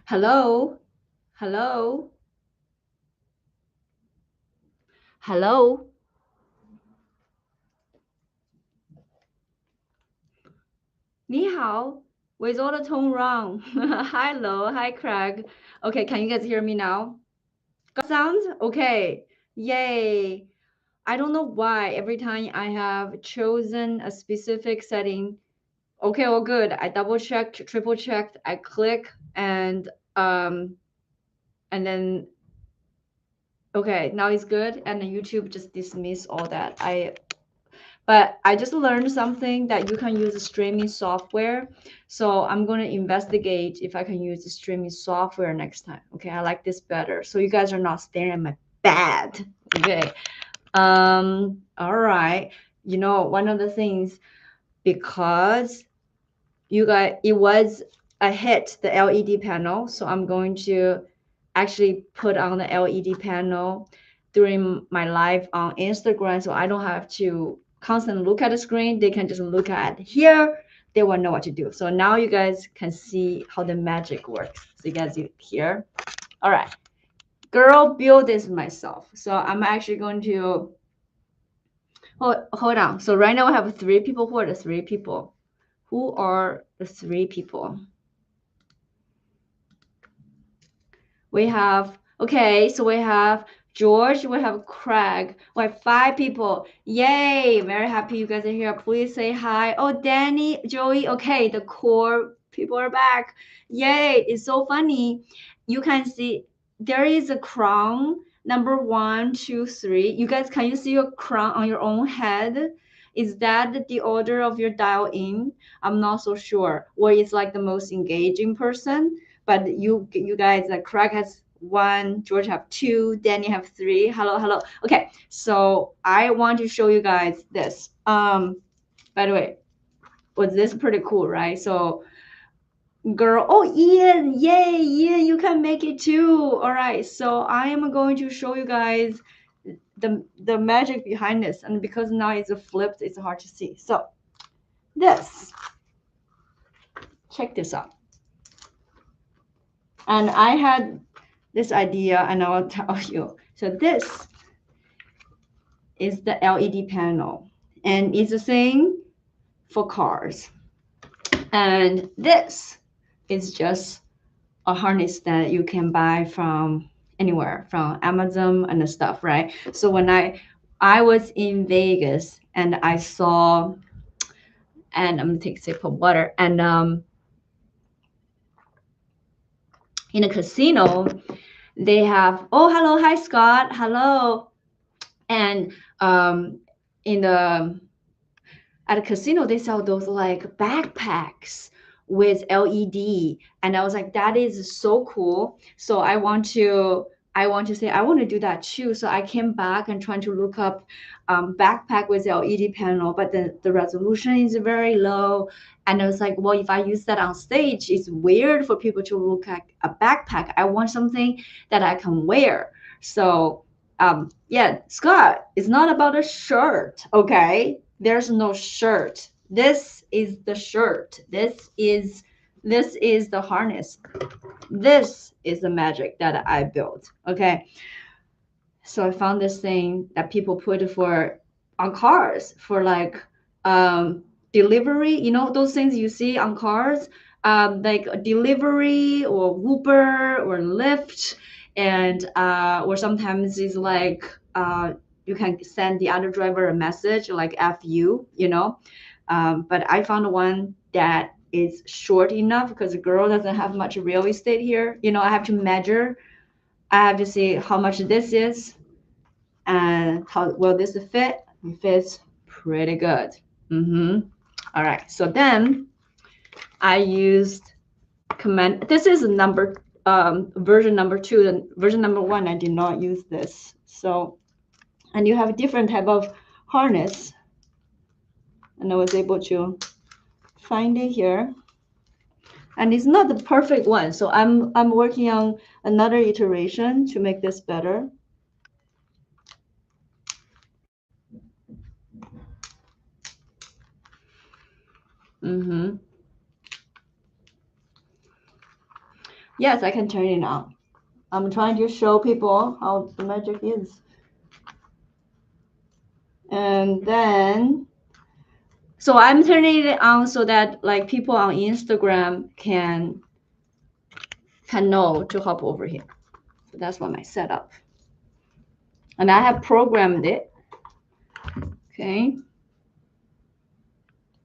Hello? Hello? Hello? 你好. Where's all the tone wrong? Hello, hi Craig. Okay, can you guys hear me now? Got sound? Okay. Yay. I don't know why every time I have chosen a specific setting. Okay, all good. I double checked, triple checked, I click and then okay, now it's good and then YouTube just dismiss all that. But I just learned something that you can use streaming software. So I'm going to investigate if I can use the streaming software next time. Okay, I like this better. So you guys are not staring at my bed. Okay. All right. You know, one of the things, because you guys, it was a hit, the LED panel. So I'm going to actually put on the LED panel during my live on Instagram, so I don't have to constantly look at the screen. They can just look at here. They will know what to do. So now you guys can see how the magic works. So you guys see here. All right. Girl, build this myself. So I'm actually going to hold on. So right now I have three people. Who are the three people? Who are the three people? We have, okay, so we have George, we have Craig, we have five people. Yay, very happy you guys are here. Please say hi. Oh, Danny, Joey, okay, the core people are back. Yay, it's so funny. You can see there is a crown, number 1, 2, 3. You guys, can you see your crown on your own head? Is that the order of your dial in? I'm not so sure. Or it's like the most engaging person, but you guys, like Craig has 1, George have 2, Danny have 3. Hello. Okay, so I want to show you guys this. By the way, was this pretty cool, right? So girl, oh Ian, yay, Ian, you can make it too. All right, so I am going to show you guys the magic behind this, and because now it's flipped, it's hard to see. So this, check this out. And I had this idea, and I will tell you. So this is the LED panel, and it's the same for cars. And this is just a harness that you can buy from anywhere, from Amazon and stuff, right? So when I was in Vegas and I saw, and I'm gonna take a sip of water, and in a casino they have, oh hello, hi Scott, hello. And in the at a casino they sell those like backpacks with LED, and I was like, that is so cool. So I want to say I want to do that too. So I came back and trying to look up backpack with LED panel, but the resolution is very low. And I was like, well, if I use that on stage, it's weird for people to look at a backpack. I want something that I can wear. So yeah, Scott, it's not about a shirt, okay? There's no shirt. This is the shirt. This is the harness. This is the magic that I built. Okay. So I found this thing that people put for on cars for like delivery. You know those things you see on cars, like delivery or Uber or Lyft, and or sometimes it's like you can send the other driver a message like "F you," you know. But I found one that is short enough because the girl doesn't have much real estate here. You know, I have to measure. I have to see how much this is and how well this fit. It fits pretty good. All right. So then I used command. This is number version number 2. And version number 1, I did not use this. So, and you have a different type of harness, and I was able to find it here. And it's not the perfect one, so I'm working on another iteration to make this better. Yes, I can turn it on. I'm trying to show people how the magic is. And then, so I'm turning it on so that like people on Instagram can know to hop over here. So that's what my setup. And I have programmed it. Okay.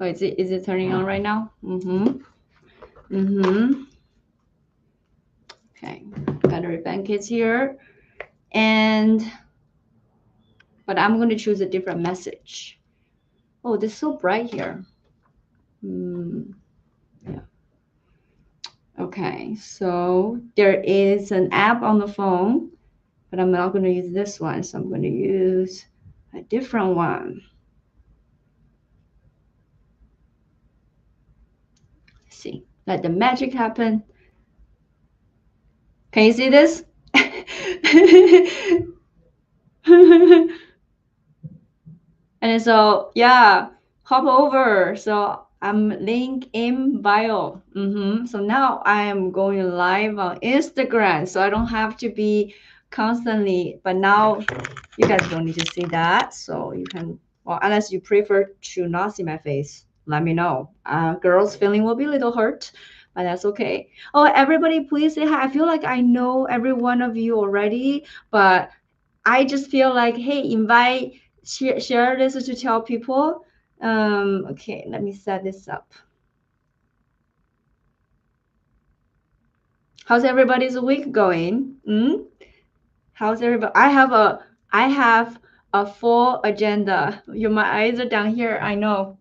Oh, is it turning on right now? Mm-hmm. Mm-hmm. Okay. Battery bank is here. And but I'm going to choose a different message. Oh, this is so bright here. Yeah. Okay, so there is an app on the phone, but I'm not going to use this one, so I'm going to use a different one. Let's see, let the magic happen. Can you see this? And so, yeah, hop over. So I'm link in bio. So now I am going live on Instagram. So I don't have to be constantly, but now you guys don't need to see that. So you can, well, unless you prefer to not see my face, let me know. Girls' feeling will be a little hurt, but that's okay. Oh, everybody, please say hi. I feel like I know every one of you already, but I just feel like, hey, invite, share this to tell people. Okay, let me set this up. How's everybody's week going? How's everybody? I have a full agenda. My eyes are down here. I know.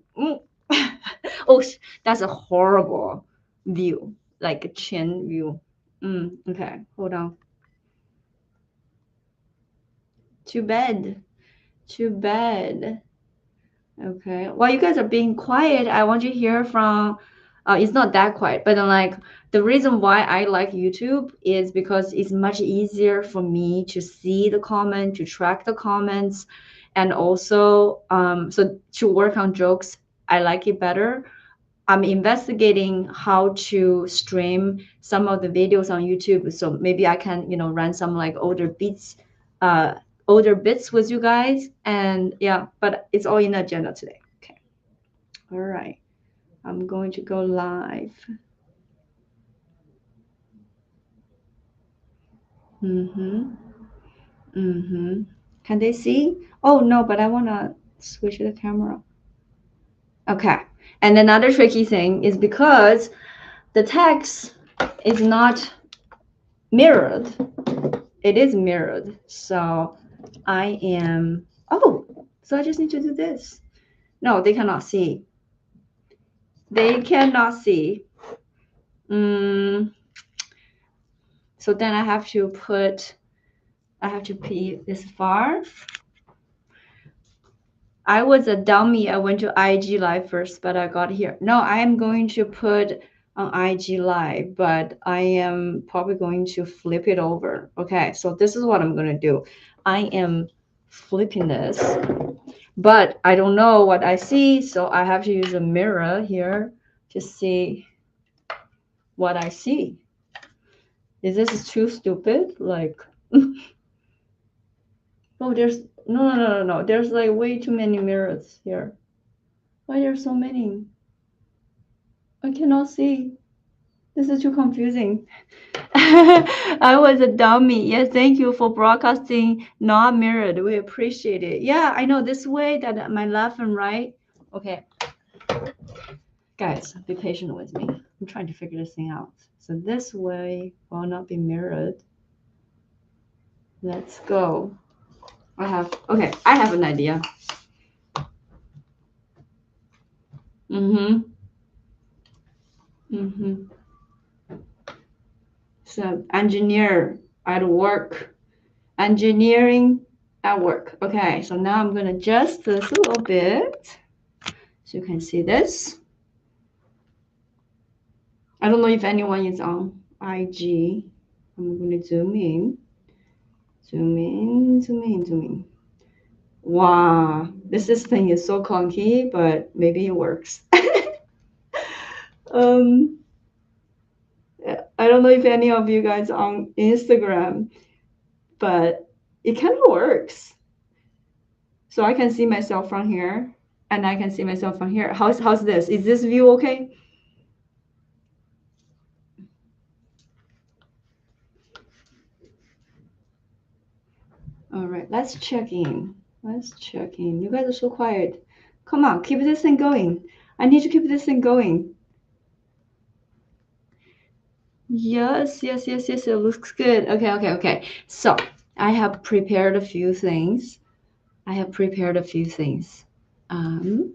Oh, that's a horrible view, like a chin view. Okay, hold on. Too bad. Too bad. Okay. While you guys are being quiet, I want to hear from. It's not that quiet, but then like the reason why I like YouTube is because it's much easier for me to see the comment, to track the comments, and also so to work on jokes. I like it better. I'm investigating how to stream some of the videos on YouTube, so maybe I can, run some like uh, older bits with you guys, and yeah. But it's all in the agenda today. Okay. All right. I'm going to go live. Mm-hmm. Mm-hmm. Can they see? Oh no, but I wanna switch the camera. Okay. And another tricky thing is because the text is not mirrored. It is mirrored. So I am, oh, so I just need to do this. No, they cannot see. They cannot see. So then I have to be this far. I was a dummy. I went to IG Live first, but I got here. No, I am going to put on IG Live, but I am probably going to flip it over. Okay, so this is what I'm going to do. I am flipping this, but I don't know what I see, so I have to use a mirror here to see what I see. Is this too stupid? Like, oh, there's no. There's like way too many mirrors here. Why are there so many? I cannot see. This is too confusing. I was a dummy. Yes, thank you for broadcasting not mirrored. We appreciate it. Yeah, I know this way that my left and right. Okay, guys, be patient with me. I'm trying to figure this thing out. So this way will not be mirrored. Let's go. I have an idea. Mm-hmm. Mm-hmm. So engineer at work. Engineering at work. Okay, so now I'm gonna adjust this a little bit so you can see this. I don't know if anyone is on IG. I'm gonna zoom in, zoom in, zoom in, zoom in. Wow, this thing is so clunky, but maybe it works. um, I don't know if any of you guys on Instagram, but it kind of works. So I can see myself from here and I can see myself from here. How's this? Is this view okay? All right, let's check in. Let's check in. You guys are so quiet. Come on, keep this thing going. I need to keep this thing going. Yes, yes, yes, yes. It looks good. Okay, okay, okay. So I have prepared a few things. I have prepared a few things. Um,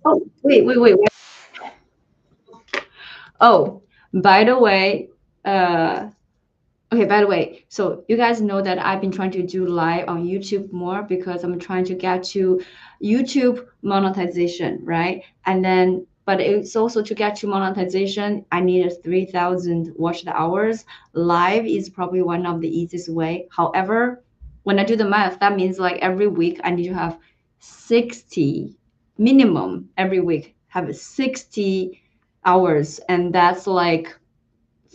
oh, wait. Oh, by the way, uh, okay, by the way, so you guys know that I've been trying to do live on YouTube more because I'm trying to get to YouTube monetization, right? And then, but it's also to get to monetization, I need a 3,000 watched hours. Live is probably one of the easiest way. However, when I do the math, that means like every week I need to have 60 minimum every week, have 60 hours, and that's like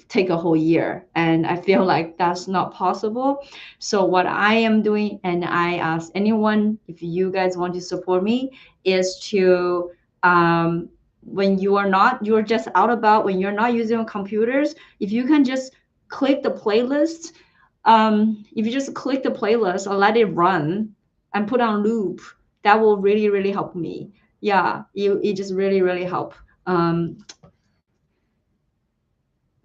take a whole year, and I feel like that's not possible. So what I am doing, and I ask anyone if you guys want to support me, is to when you're just out about, when you're not using computers, if you can just click the playlist, if you just click the playlist or let it run and put on loop, that will really help me. Yeah, it just really help. um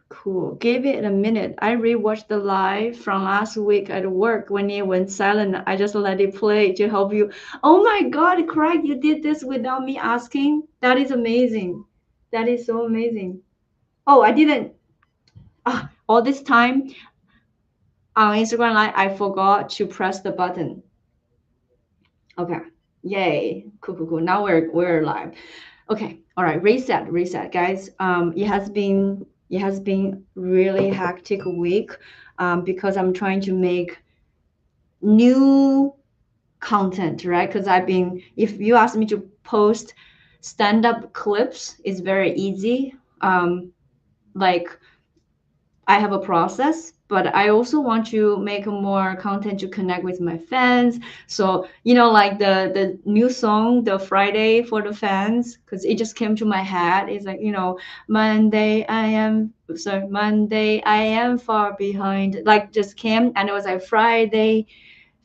Cool. Give it a minute. I rewatched the live from last week at work when it went silent. I just let it play to help you. Oh my God, Craig, you did this without me asking. That is amazing. That is so amazing. Oh, I didn't. All this time on Instagram Live, I forgot to press the button. Okay. Yay. Cool. Now we're live. Okay. All right. Reset, guys. It has been really hectic week, because I'm trying to make new content, right? Because if you ask me to post stand-up clips, it's very easy. Like I have a process, but I also want to make more content to connect with my fans. So, like the new song, the Friday for the fans, because it just came to my head. It's like, Monday I am far behind. Like just came and it was like Friday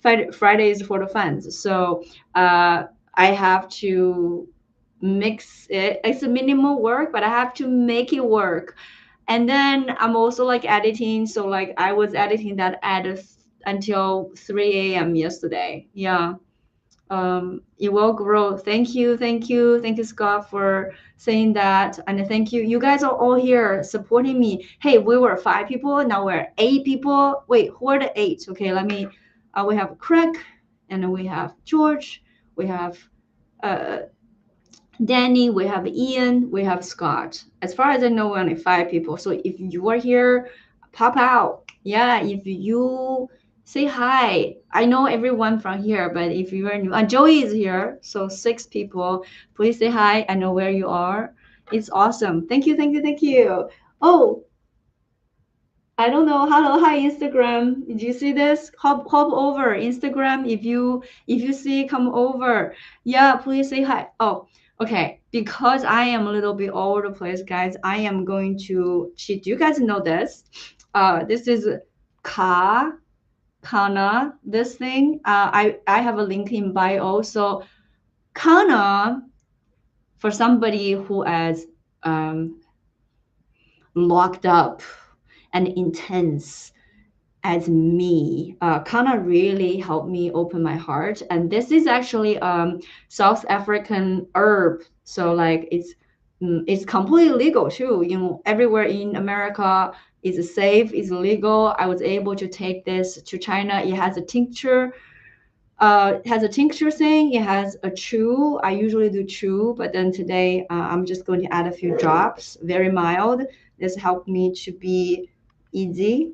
is for the fans. So I have to mix it. It's a minimal work, but I have to make it work. And then I'm also like editing. So like I was editing that until 3 a.m. yesterday. Yeah. It will grow. Thank you, Scott, for saying that. And thank you. You guys are all here supporting me. Hey, we were 5 people, now we're 8 people. Wait, who are the eight? Okay, we have Craig, and then we have George, we have uh, Danny, we have Ian, we have Scott. As far as I know, we're only 5 people. So if you are here, pop out. Yeah, if you say hi. I know everyone from here, but if you are new, Joey is here. So 6 people. Please say hi. I know where you are. It's awesome. Thank you. Oh, I don't know. Hello, hi Instagram. Did you see this? Hop over Instagram. If you see, come over. Yeah, please say hi. Oh, okay. Because I am a little bit all over the place, guys. I am going to cheat. Do you guys know this? This is Ka Kana. This thing. I have a link in bio. So Kana, for somebody who is locked up and intense as me, Kana really helped me open my heart. And this is actually South African herb. So like it's completely legal too. Everywhere in America is safe, is legal. I was able to take this to China. It has a tincture. It has a tincture thing. It has a chew. I usually do chew, but then today I'm just going to add a few drops, very mild. This helped me to be easy,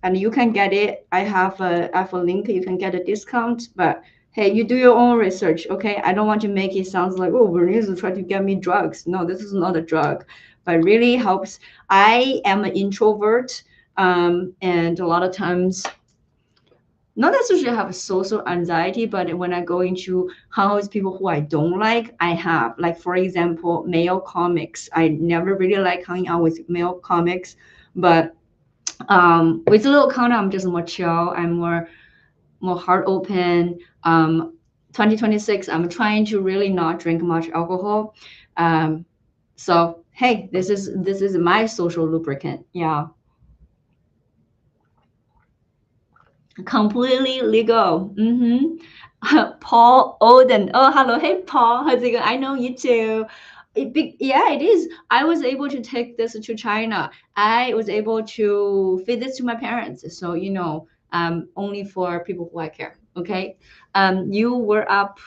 and you can get it. I have a link. You can get a discount. But Hey, you do your own research, okay? I don't want to make it sound like, oh, Bernice is trying to get me drugs. No, this is not a drug, but really helps. I am an introvert, and a lot of times, not necessarily have social anxiety, but when I go into hang out with people who I don't like, I have. Like, for example, male comics. I never really like hanging out with male comics, but with little content, I'm just more chill. I'm more heart open. 2026, I'm trying to really not drink much alcohol. So hey, this is my social lubricant. Yeah, completely legal. Paul Oden. Oh, hello. Hey, Paul. How's it going? I know you too. Yeah, it is. I was able to take this to China. I was able to feed this to my parents. So, only for people who I care. Okay. You were up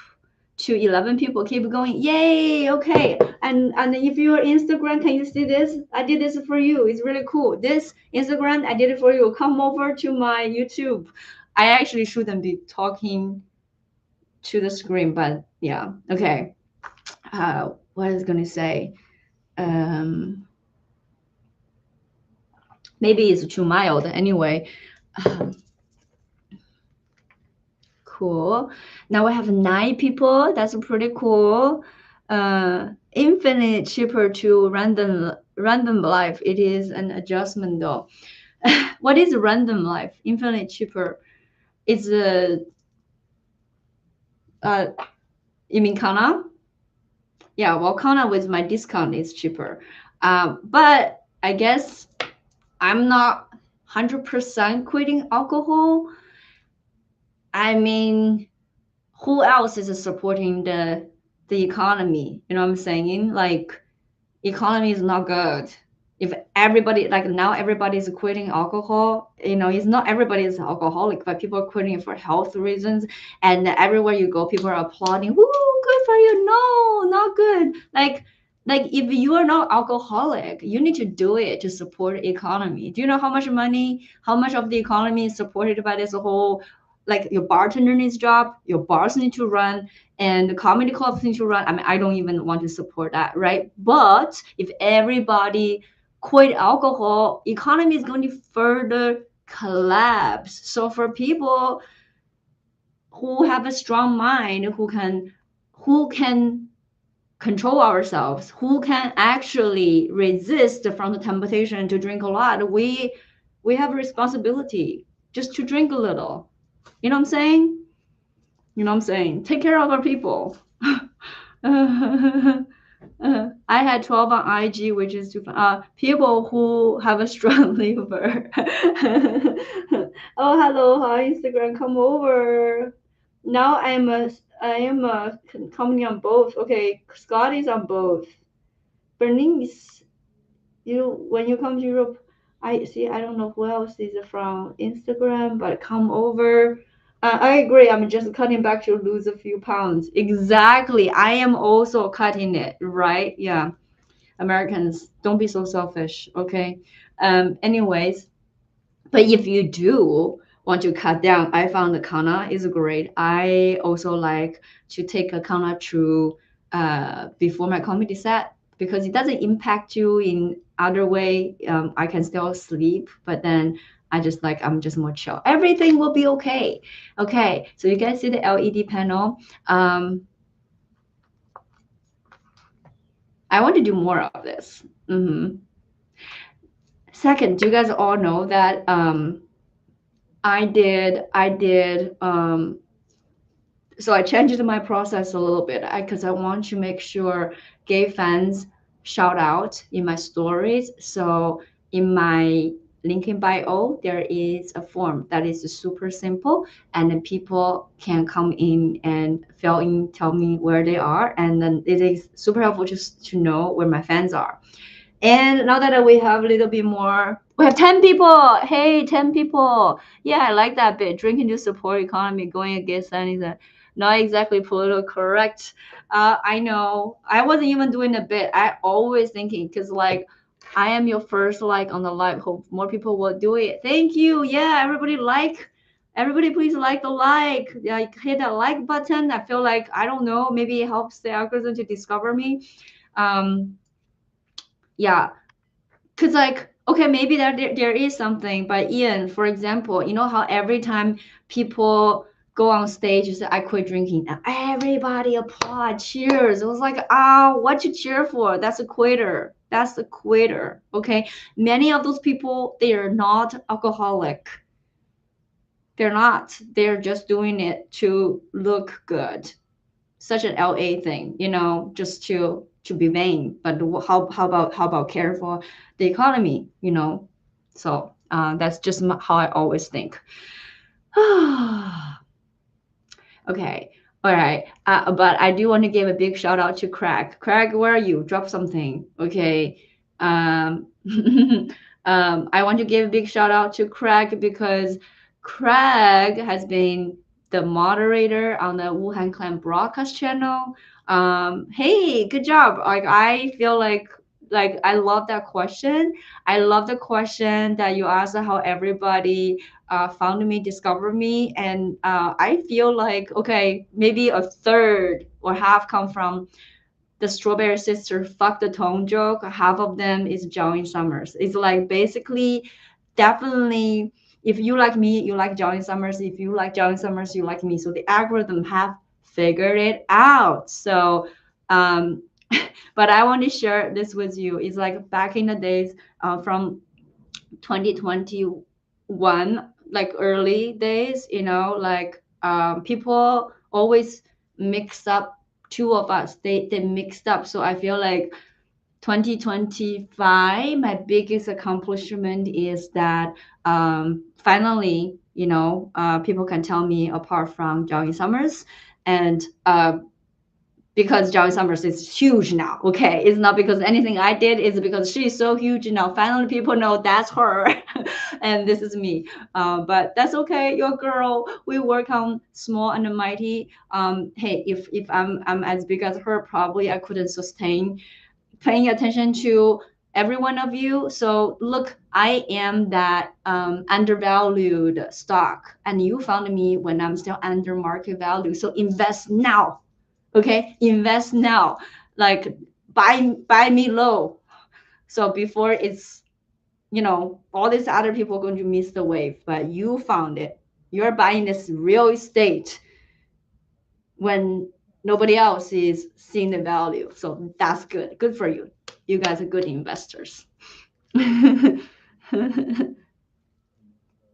to 11 people. Keep going. Yay. Okay. And if you're Instagram, can you see this? I did this for you. It's really cool. This Instagram, I did it for you. Come over to my YouTube. I actually shouldn't be talking to the screen, but yeah. Okay. What I was gonna say? Um, Maybe it's too mild. Anyway, um, cool. Now we have 9 people. That's pretty cool. Infinite cheaper to random life. It is an adjustment though. What is random life? Infinite cheaper. It's a you mean Kana? Yeah, well, Kana with my discount is cheaper. But I guess I'm not 100% quitting alcohol. I mean, who else is supporting the economy? You know what I'm saying? Like, economy is not good. If everybody, like, now everybody's quitting alcohol, it's not everybody is alcoholic, but people are quitting it for health reasons. And everywhere you go, people are applauding. Woo, good for you. No, not good. Like if you are not alcoholic, you need to do it to support economy. Do you know how much of the economy is supported by this whole, like, your bartender needs job, your bars need to run, and the comedy clubs need to run. I mean, I don't even want to support that, right? But if everybody quit alcohol, economy is going to further collapse. So for people who have a strong mind, who can control ourselves, who can actually resist from the temptation to drink a lot, we have a responsibility just to drink a little. You know what I'm saying? You know what I'm saying? Take care of our people. I had 12 on IG, which is people who have a strong liver. Oh, hello, hi Instagram, come over. Now I am coming on both. Okay, Scott is on both. Bernice, when you come to Europe, I see. I don't know who else is from Instagram, but come over. I agree. I'm just cutting back to lose a few pounds. Exactly. I am also cutting it, right? Yeah. Americans, don't be so selfish, okay? Anyways, but if you do want to cut down, I found the Kana is great. I also like to take a Kana to before my comedy set because it doesn't impact you in other way. I can still sleep, but then I'm just more chill. Everything will be okay. Okay, so you guys see the LED panel. I want to do more of this. Second, do you guys all know that so I changed my process a little bit because I want to make sure gay fans shout out in my stories. So in my link in bio, there is a form that is super simple, and then people can come in and fill in, tell me where they are, and then it is super helpful just to know where my fans are. And now that we have a little bit more, we have 10 people. Hey, 10 people. Yeah, I like that bit. Drinking to support economy, going against anything. Not exactly political correct. I know. I wasn't even doing a bit. I always thinking, because like, I am your first like on the live. Hope more people will do it. Thank you. Yeah, everybody like. everybody please like hit that like button. I feel like, I don't know, maybe it helps the algorithm to discover me. um yeah, because like, okay, maybe there is something, but Ian, for example, you know how every time people go on stage and say I quit drinking, and everybody applaud, cheers. It was like, ah, what you cheer for? That's a quitter. That's a quitter. Okay, many of those people, they are not alcoholic. They're not. They're just doing it to look good. Such an LA thing, you know, just to be vain. But how about care for the economy, you know? So that's just how I always think. Okay, all right. But I do want to give a big shout out to Craig. Craig, where are you? Drop something. Okay. I want to give a big shout out to Craig because Craig has been the moderator on the Wuhan Clan broadcast channel. Hey, good job. Like, I feel like I love that question. I love the question that you asked, how everybody found me, discovered me, and I feel like, okay, maybe a third or half come from the Strawberry Sister fuck the tone joke. Half of them is Johnny Summers. It's like basically, definitely, if you like me, you like Johnny Summers. If you like Johnny Summers, you like me. So the algorithm have figured it out. So, um, but I want to share this with you. It's like back in the days, from 2021, like early days, you know, like people always mix up two of us. They mixed up. So I feel like 2025, my biggest accomplishment is that finally, you know, people can tell me apart from Johnny Summers. And because Johnny Summers is huge now. Okay, it's not because anything I did. It's because she's so huge now. Finally, people know that's her, and this is me. But that's okay. Your girl. We work on small and mighty. Hey, if I'm as big as her, probably I couldn't sustain paying attention to every one of you. So look, I am that undervalued stock, and you found me when I'm still under market value. So invest now. Okay, invest now. Like, buy me low. So before it's, you know, all these other people are going to miss the wave, but you found it. You're buying this real estate when nobody else is seeing the value. So that's good. Good for you. You guys are good investors.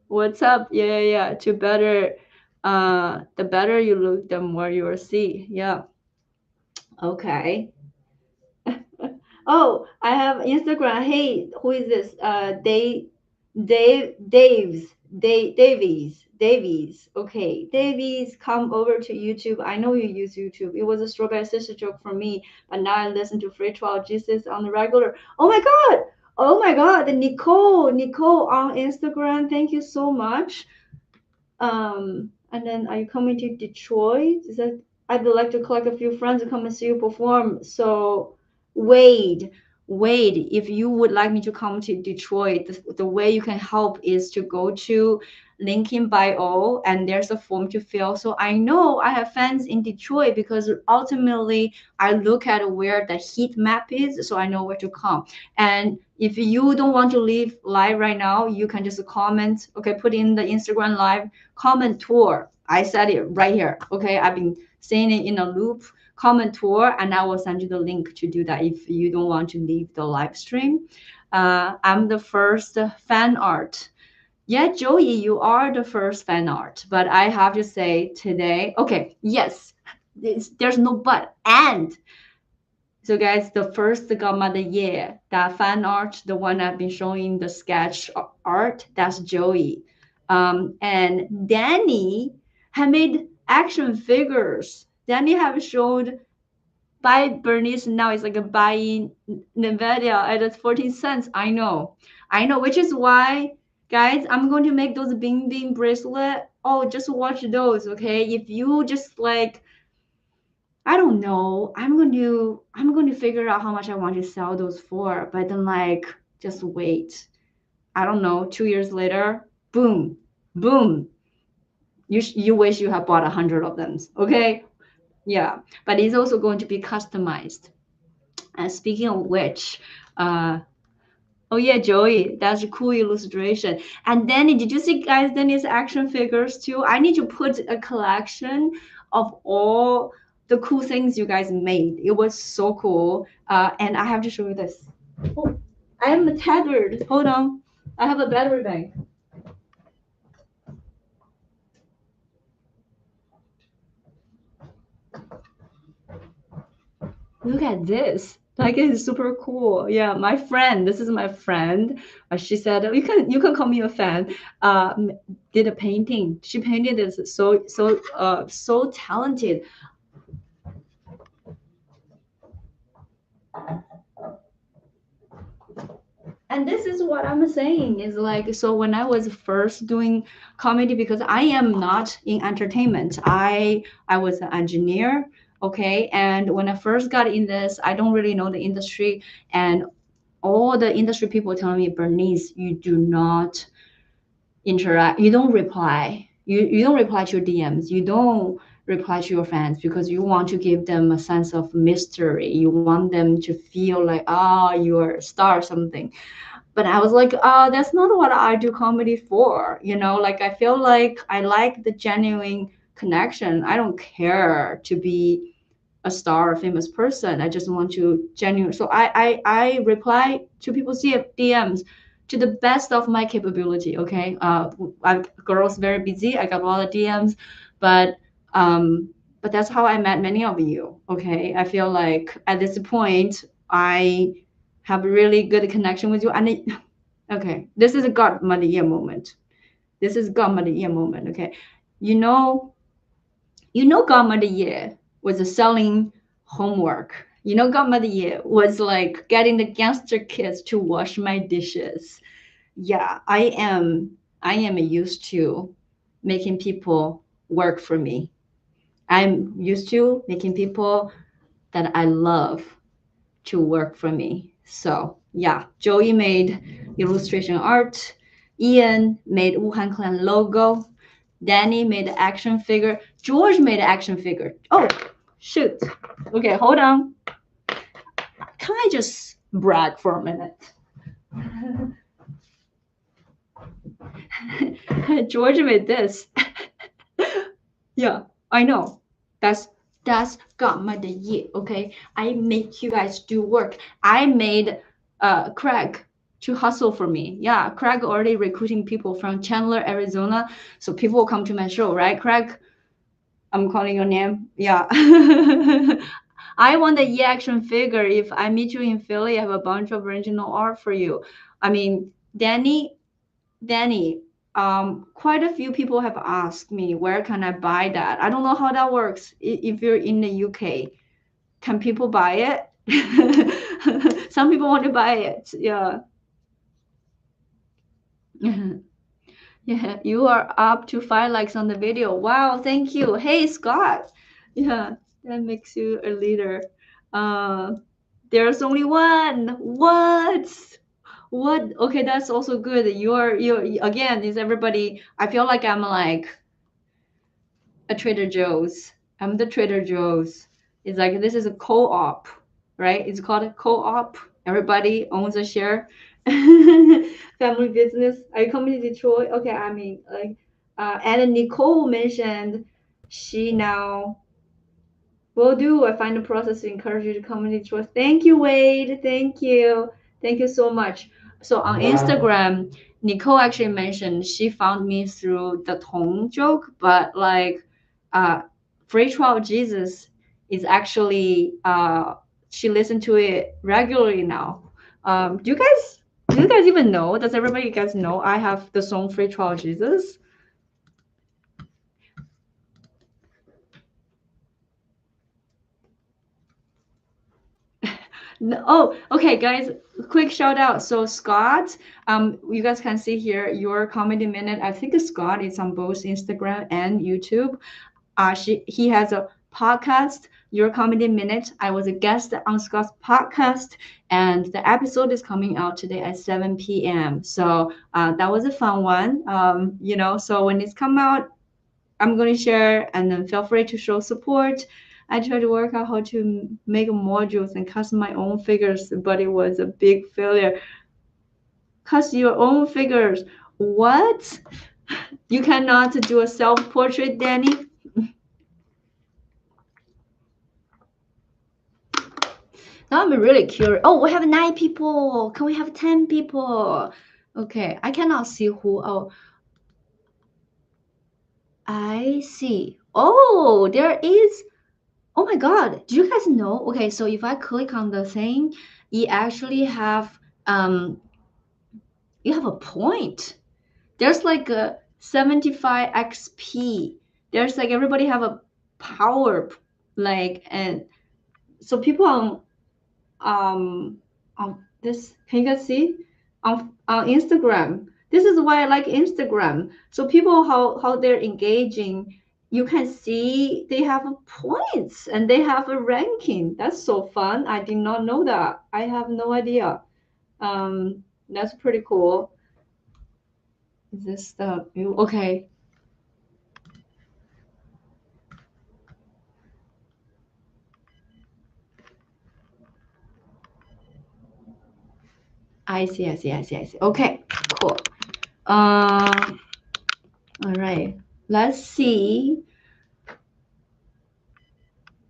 What's up? Yeah, yeah, yeah. To better, the better you look, the more you will see. Yeah. Okay. Oh, I have Instagram. Hey, who is this? Davies. Okay, Davies, come over to YouTube. I know you use YouTube. It was a Strawberry Sister joke for me, but now I listen to Free Trial Jesus on the regular. Oh my God! Oh my God! The Nicole on Instagram. Thank you so much. And then are you coming to Detroit? Is that I'd like to collect a few friends and come and see you perform. So Wade, Wade, if you would like me to come to Detroit, the way you can help is to go to link in bio and there's a form to fill. So I know I have fans in Detroit because ultimately I look at where the heat map is, so I know where to come. And if you don't want to leave live right now, you can just comment. Okay, put in the Instagram live comment tour. I said it right here. Okay, I've been saying it in a loop. Comment tour, and I will send you the link to do that if you don't want to leave the live stream. I'm the first fan art. Yeah, Joey, you are the first fan art. But I have to say today, okay, yes, there's no but. And so guys, the first gamma the year, that fan art, the one I've been showing the sketch art, that's Joey. And Danny had made action figures. Danny have showed buy Bernice now it's like a buying Nvidia at 14 cents. I know, which is why, guys, I'm going to make those Bing Bing bracelet. Oh, just watch those, okay? If you just like, I don't know. I'm going to figure out how much I want to sell those for, but then like just wait. I don't know, 2 years later, boom, boom. you wish you had bought 100 of them. Okay, yeah, but it's also going to be customized. And speaking of which, oh yeah, Joey, that's a cool illustration. And Danny, did you see guys Danny's action figures too? I need to put a collection of all the cool things you guys made. It was so cool. And I have to show you this. Oh, I am tethered. Hold on. I have a battery bank. Look at this. Like it's super cool. Yeah, my friend. This is my friend. She said you can call me a fan. Did a painting. She painted this so talented. And this is what I'm saying is like, so when I was first doing comedy, because I am not in entertainment, I was an engineer. Okay, and when I first got in this, I don't really know the industry, and all the industry people telling me, Bernice, you do not interact, you don't reply, you don't reply to your DMs, you don't reply to your fans because you want to give them a sense of mystery, you want them to feel like, ah, you're a star or something. But I was like, that's not what I do comedy for. Like I feel like I like the genuine connection. I don't care to be a star, a famous person. I just want to genuine. So I reply to people's DMs to the best of my capability. Okay, girls very busy. I got a lot of DMs, but um, but that's how I met many of you. Okay, I feel like at this point I have a really good connection with you. And okay, this is a godmother year moment. This is godmother year moment. Okay, you know, godmother year was a selling homework. Godmother year was like getting the gangster kids to wash my dishes. Yeah, I am used to making people work for me. I'm used to making people that I love to work for me. So yeah, Joey made illustration art. Ian made Wuhan Clan logo. Danny made the action figure. George made the action figure. Oh, shoot. Okay, hold on. Can I just brag for a minute? George made this. Yeah, I know. That's got my the year. Okay, I make you guys do work. I made Craig to hustle for me. Yeah, Craig already recruiting people from Chandler, Arizona, so people will come to my show, right, Craig? I'm calling your name. Yeah. I want the E action figure. If I meet you in Philly, I have a bunch of original art for you. I mean, Danny, quite a few people have asked me where can I buy that. I don't know how that works. If you're in the UK, can people buy it? Some people want to buy it. Yeah. Yeah, you are up to 5 likes on the video. Wow, thank you. Hey, Scott. Yeah, that makes you a leader. Uh, there's only one. What? What? Okay, that's also good. You're again, is everybody, I feel like I'm like a Trader Joe's. I'm the Trader Joe's. It's like this is a co-op, right? It's called a co-op. Everybody owns a share. Family business. Are you coming to Detroit? Okay, I mean like and Nicole mentioned she now will do. I find the process to encourage you to come to Detroit. Thank you, Wade. Thank you. Thank you so much. So on Instagram, Nicole actually mentioned she found me through the Tong joke, but like uh Free Trial Jesus is actually she listened to it regularly now. Do you guys even know? Does everybody you guys know I have the song Free Trial Jesus? No, oh, okay, guys. Quick shout out. So Scott, you guys can see here your comedy minute. I think Scott is on both Instagram and YouTube. He has a podcast, Your Comedy Minute. I was a guest on Scott's podcast, and the episode is coming out today at 7 p.m. So that was a fun one. So when it's come out, I'm going to share, and then feel free to show support. I tried to work out how to make modules and custom my own figures, but it was a big failure. Custom your own figures. What? You cannot do a self-portrait, Danny? Now I'm really curious. Oh, we have 9 people. Can we have 10 people? Okay, I cannot see who. Oh, I see. Oh, there is. Oh my God. Do you guys know? Okay, so if I click on the thing, you actually have you have a point. There's like a 75 XP. There's like everybody have a power like, and so people um on this, can you guys see on Instagram, this is why I like Instagram. So people how they're engaging, you can see they have points and they have a ranking. That's so fun. I did not know that. I have no idea. That's pretty cool. Is this the okay? I see. Okay, cool. All right. Let's see.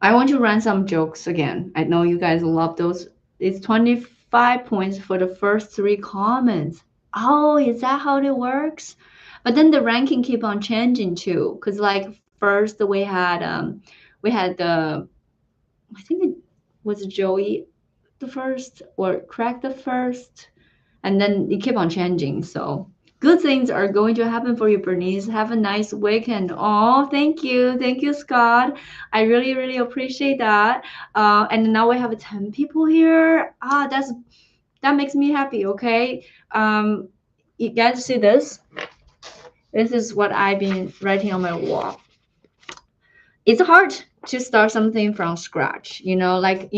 I want to run some jokes again. I know you guys love those. It's 25 points for the first 3 comments. Oh, is that how it works? But then the ranking keep on changing too. Cause like first we had the, I think it was Joey the first or Craig the first, and then it kept on changing. So good things are going to happen for you, Bernice. Have a nice weekend. Oh, thank you, Scott. I really appreciate that. And now we have 10 people here. That makes me happy. Okay. You guys see this? This is what I've been writing on my wall. It's hard to start something from scratch, like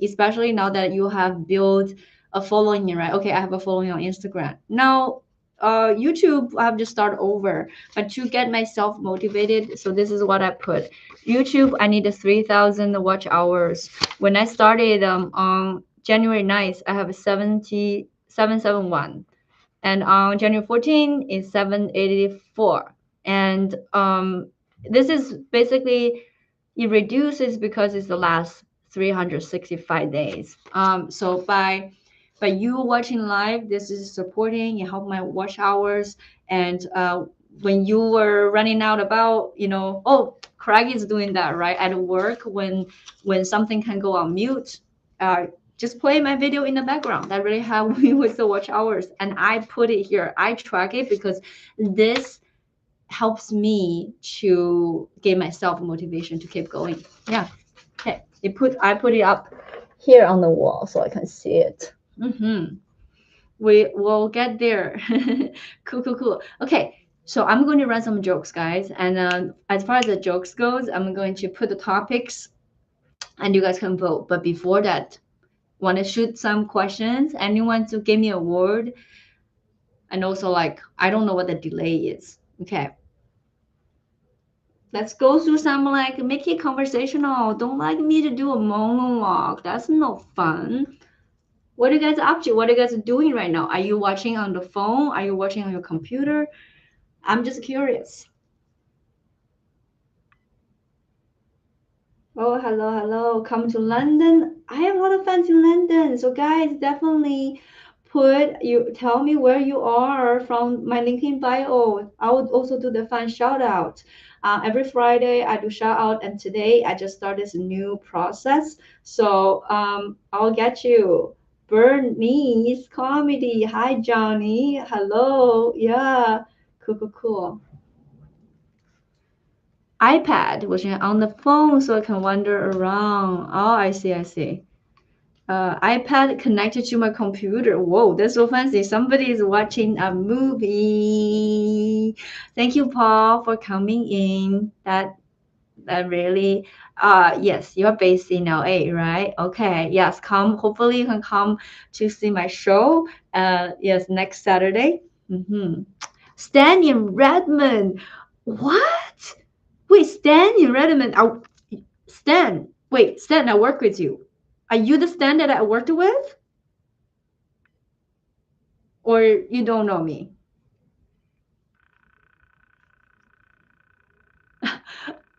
especially now that you have built a following, right? Okay, I have a following on Instagram now. YouTube, I have to start over, but to get myself motivated, so this is what I put. YouTube, I need 3,000 watch hours. When I started on January 9th, I have 771, and on January 14 is 784. And this is basically, it reduces because it's the last 365 days. So by you watching live, this is supporting and help my watch hours. And when you were running out about, oh, Craig is doing that right at work, when something can go on mute. Just play my video in the background. That really helped me with the watch hours. And I put it here. I track it because this helps me to give myself motivation to keep going. Yeah. Okay. I put it up here on the wall so I can see it. We will get there. Cool. Okay. So I'm going to run some jokes, guys. And as far as the jokes goes, I'm going to put the topics and you guys can vote. But before that, want to shoot some questions? Anyone to give me a word? And also, like, I don't know what the delay is. Okay. Let's go through some, like, make it conversational. Don't like me to do a monologue. That's no fun. What are you guys up to? What are you guys doing right now? Are you watching on the phone? Are you watching on your computer? I'm just curious. Oh, hello. Come to London. I have a lot of fans in London. So guys, definitely tell me where you are from my LinkedIn bio. I would also do the fan shout out. Every Friday I do shout out, and today I just started this new process. So I'll get you. Bernice Comedy. Hi Johnny. Hello. Yeah. Cool. iPad, which is on the phone, so I can wander around. Oh, I see. iPad connected to my computer. Whoa, that's so fancy. Somebody is watching a movie. Thank you, Paul, for coming in. That really, yes, you're based in LA, right? Okay, yes, come. Hopefully, you can come to see my show. Yes, next Saturday. Stan in Redmond. What? Wait, Stan in Redmond. Stan. Wait, Stan, I work with you. Are you the Stan that I worked with? Or you don't know me?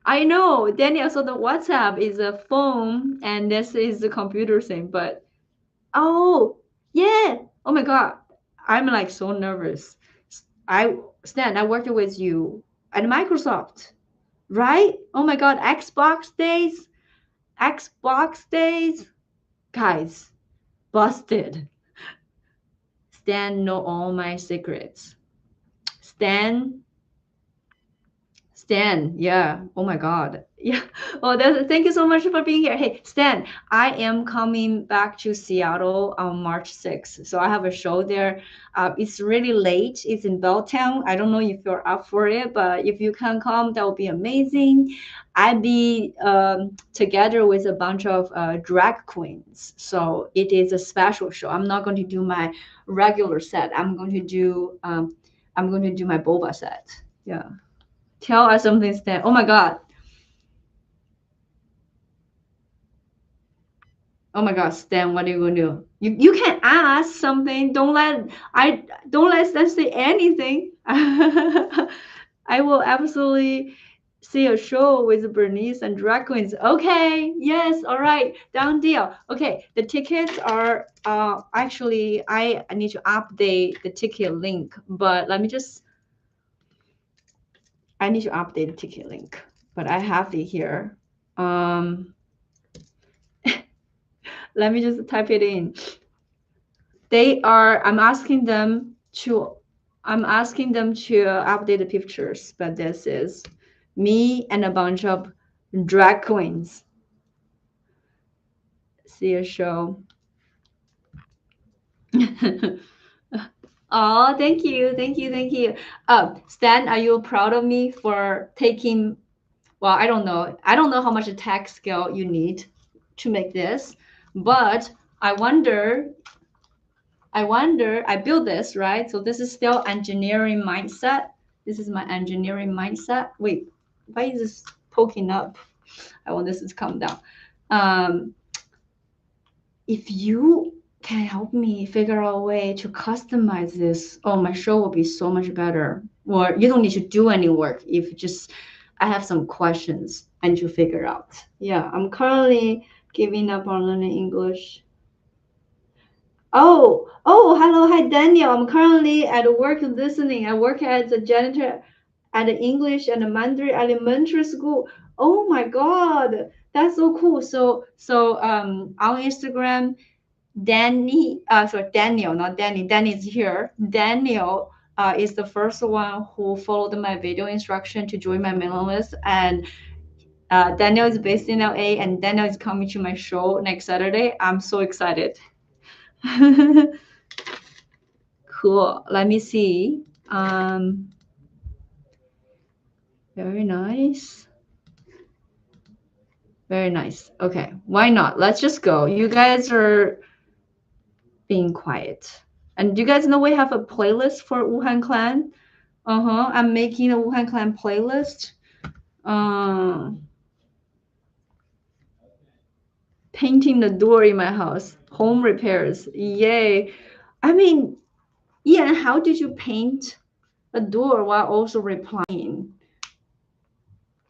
I know, Daniel. So the WhatsApp is a phone and this is the computer thing, but oh, yeah. Oh my God. I'm like so nervous. I Stan, I worked with you at Microsoft, right? Oh my God, Xbox days. Xbox days. Guys, busted. Stan know all my secrets. Stan Stan, yeah. Oh my God. Yeah. Oh, thank you so much for being here. Hey, Stan, I am coming back to Seattle on March 6th. So I have a show there. It's really late. It's in Belltown. I don't know if you're up for it, but if you can come, that would be amazing. I'd be together with a bunch of drag queens. So it is a special show. I'm not going to do my regular set. I'm going to do my boba set. Yeah. Tell us something, Stan. Oh my God. Oh my God, Stan, what are you gonna do? You can ask something. Don't let Stan say anything. I will absolutely see a show with Bernice and drag queens. Okay, yes, all right, done deal. Okay, the tickets are actually I need to update the ticket link, but I need to update the ticket link, but I have it here. Let me just type it in. They are, I'm asking them to update the pictures, but this is me and a bunch of drag queens. See a show. Oh, thank you, thank you, thank you. Stan, are you proud of me for taking, well, I don't know how much tech skill you need to make this, but I wonder I built this, right? So this is still engineering mindset. This is my engineering mindset. Wait, why is this poking up? I want this to come down. Um, if you can help me figure out a way to customize this, oh, my show will be so much better. Or you don't need to do any work. If just I have some questions and to figure out. Yeah, I'm currently giving up on learning English. Hello, hi Daniel. I'm currently at work listening. I work as a janitor at the English and Mandarin elementary school. Oh my God, that's so cool. So on Instagram, Daniel, not Danny. Danny is here. Daniel is the first one who followed my video instruction to join my mailing list, and Daniel is based in LA, and Daniel is coming to my show next Saturday. I'm so excited. Cool. Let me see. Very nice. Very nice. Okay. Why not? Let's just go. You guys are being quiet. And do you guys know we have a playlist for Wuhan Clan? Uh-huh. I'm making a Wuhan Clan playlist. Painting the door in my house. Home repairs. Yay. I mean, Ian, how did you paint a door while also replying?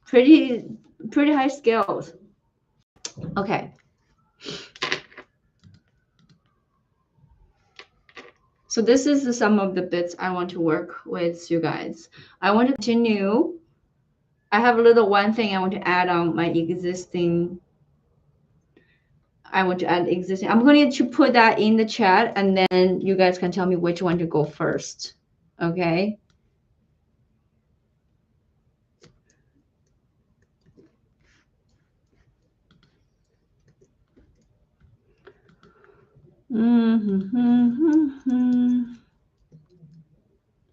Pretty high skills. Okay. So this is some of the bits I want to work with you guys. I want to continue. I have a little one thing I want to add on my existing. I want to add existing. I'm going to put that in the chat and then you guys can tell me which one to go first. Okay.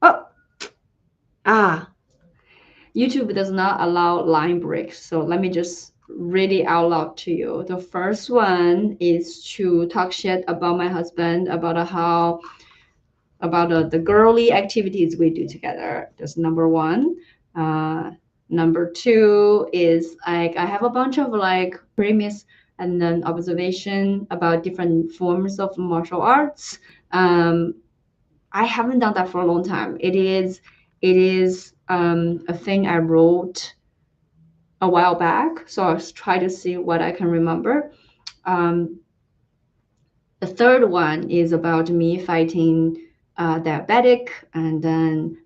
Oh, YouTube does not allow line breaks. So let me just read it out loud to you. The first one is to talk shit about my husband, about the girly activities we do together. That's number one. Number two is like I have a bunch of like premise and then observation about different forms of martial arts. Um, I haven't done that for a long time. It is a thing I wrote a while back, so I'll try to see what I can remember. Um, the third one is about me fighting diabetic and then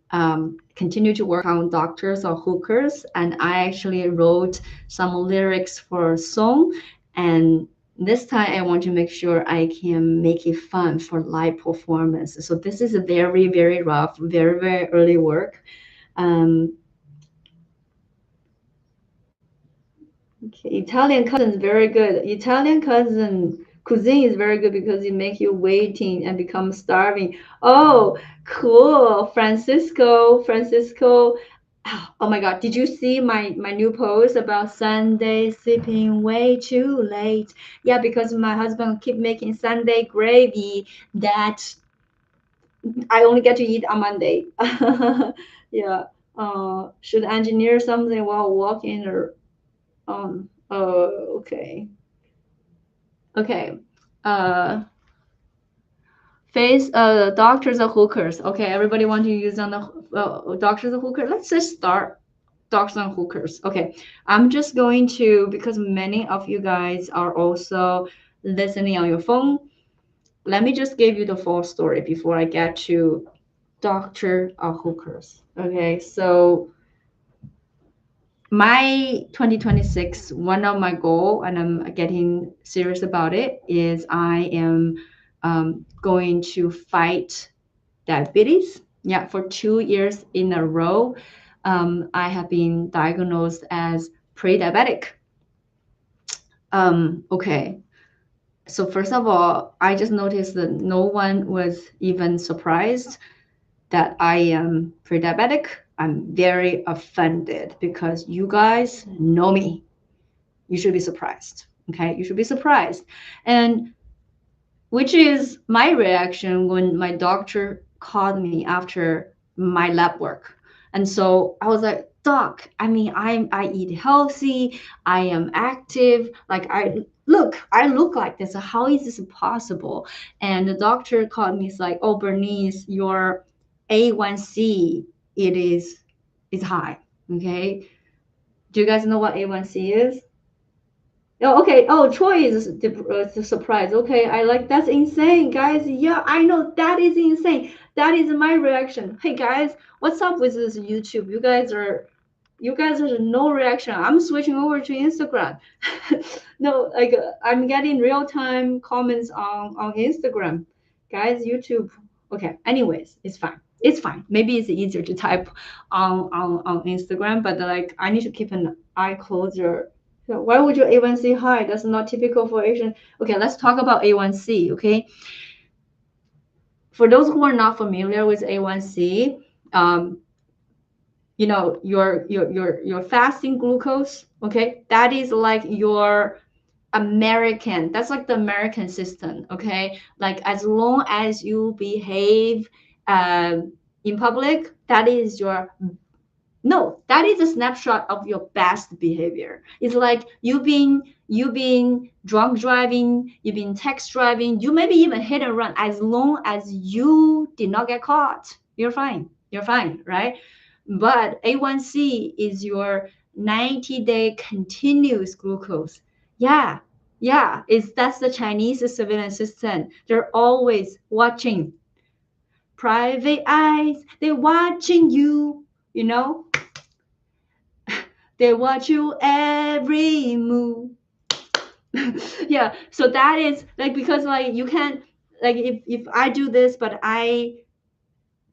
continue to work on doctors or hookers. And I actually wrote some lyrics for a song. And this time I want to make sure I can make it fun for live performance. So this is a very, very rough, very, very early work. Um, Okay, Italian cousin is very good. Italian cousin cuisine is very good because it make you waiting and become starving. Oh, cool. Francisco. Oh my God, did you see my new post about Sunday sleeping way too late? Yeah, because my husband keep making Sunday gravy that I only get to eat on Monday. Yeah. Should engineer something while walking or okay. Okay. Uh, face doctors are hookers. Okay, everybody want to use on the doctors are hookers. Let's just start doctors and hookers. Okay, I'm just going to because many of you guys are also listening on your phone. Let me just give you the full story before I get to doctor or hookers. Okay, so my 2026 one of my goal and I'm getting serious about it is I am going to fight diabetes. Yeah, for 2 years in a row I have been diagnosed as pre-diabetic. Okay, so first of all I just noticed that no one was even surprised that I am pre-diabetic. I'm very offended because you guys know me. You should be surprised. Okay, you should be surprised. And which is my reaction when my doctor called me after my lab work. And so I was like, Doc, I mean, I eat healthy, I am active, like I look like this. How is this possible? And the doctor called me, it's like, oh Bernice, your A1C is high. Okay. Do you guys know what A1C is? Oh, okay. Oh, Troy is the surprise. Okay, I like that's insane, guys. Yeah, I know that is insane. That is my reaction. Hey guys, what's up with this YouTube? You guys are no reaction. I'm switching over to Instagram. No, like I'm getting real time comments on Instagram, guys. YouTube. Okay. Anyways, it's fine. It's fine. Maybe it's easier to type on Instagram, but like I need to keep an eye closer. So why would your A1C high? That's not typical for Asian. Okay, let's talk about A1C. Okay, for those who are not familiar with A1C, your fasting glucose. Okay, that is like your American. That's like the American system. Okay, like as long as you behave in public, that is your no, that is a snapshot of your best behavior. It's like you been drunk driving, you've been text driving, you maybe even hit and run. As long as you did not get caught, you're fine. You're fine, right? But A1C is your 90-day continuous glucose. Yeah, yeah, it's that's the Chinese surveillance system. They're always watching. Private eyes, they're watching you, you know? They watch you every move. Yeah, so that is like because like you can like if I do this, but I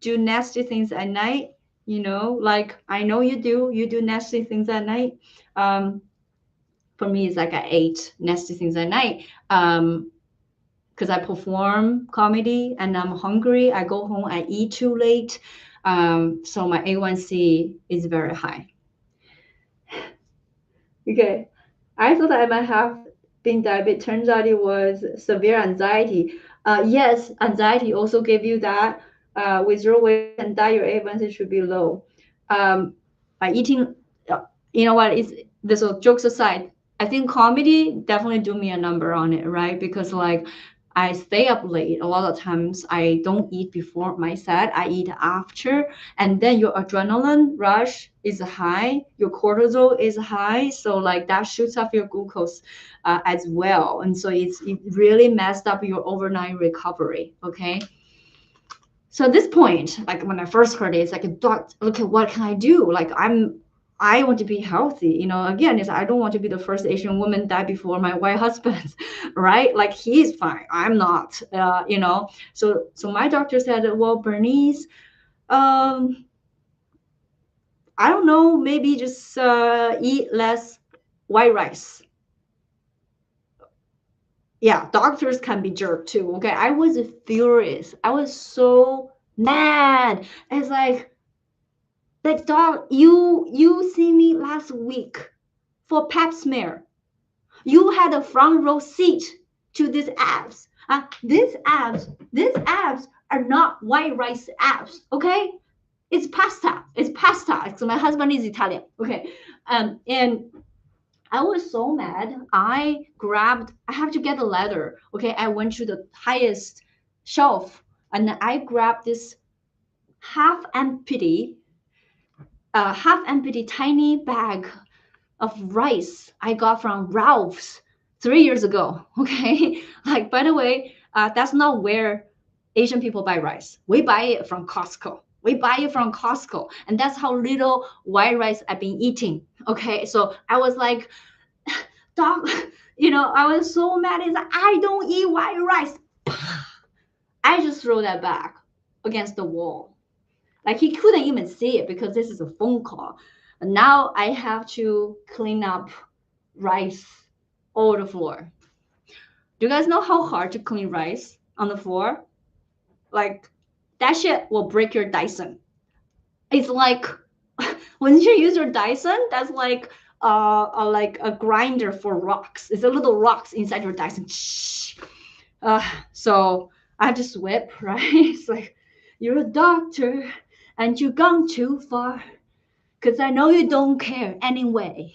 do nasty things at night, like I know you do nasty things at night. Um, for me, it's like I ate nasty things at night. Because I perform comedy and I'm hungry, I go home, I eat too late. So my A1C is very high. Okay. I thought I might have been diabetic. Turns out it was severe anxiety. Yes, anxiety also gave you that. With your weight and diet, your A1C should be low. By eating, you know what? Is this, so jokes aside, I think comedy definitely do me a number on it, right? Because like I stay up late a lot of times. I don't eat before my set. I eat after, and then your adrenaline rush is high, your cortisol is high, so like that shoots up your glucose as well, and so it really messed up your overnight recovery. Okay. So at this point, like when I first heard it, it's like, doc, look at what can I do? Like I want to be healthy. You know, again, is I don't want to be the first Asian woman die before my white husband, right? Like he's fine, I'm not. You know, so my doctor said, well, Bernice, um, I don't know, maybe just eat less white rice. Yeah, doctors can be jerk too. Okay, I was furious. I was so mad. It's like, dog, you see me last week for pap smear. You had a front row seat to these abs. These abs are not white rice abs. Okay, it's pasta. It's pasta. So my husband is Italian. Okay, and I was so mad. I have to get a ladder. Okay, I went to the highest shelf and I grabbed this half empty, tiny bag of rice I got from Ralph's 3 years ago. Okay, like by the way, that's not where Asian people buy rice. We buy it from Costco. We buy it from Costco, and that's how little white rice I've been eating. Okay, so I was like, dog, you know, I was so mad. Is I don't eat white rice. I just throw that back against the wall. Like he couldn't even see it because this is a phone call. And now I have to clean up rice all the floor. Do you guys know how hard to clean rice on the floor? Like that shit will break your Dyson. It's like when you use your Dyson, that's like a grinder for rocks. It's a little rocks inside your Dyson. So I have to sweep, right? It's like you're a doctor and you've gone too far. Cause I know you don't care anyway.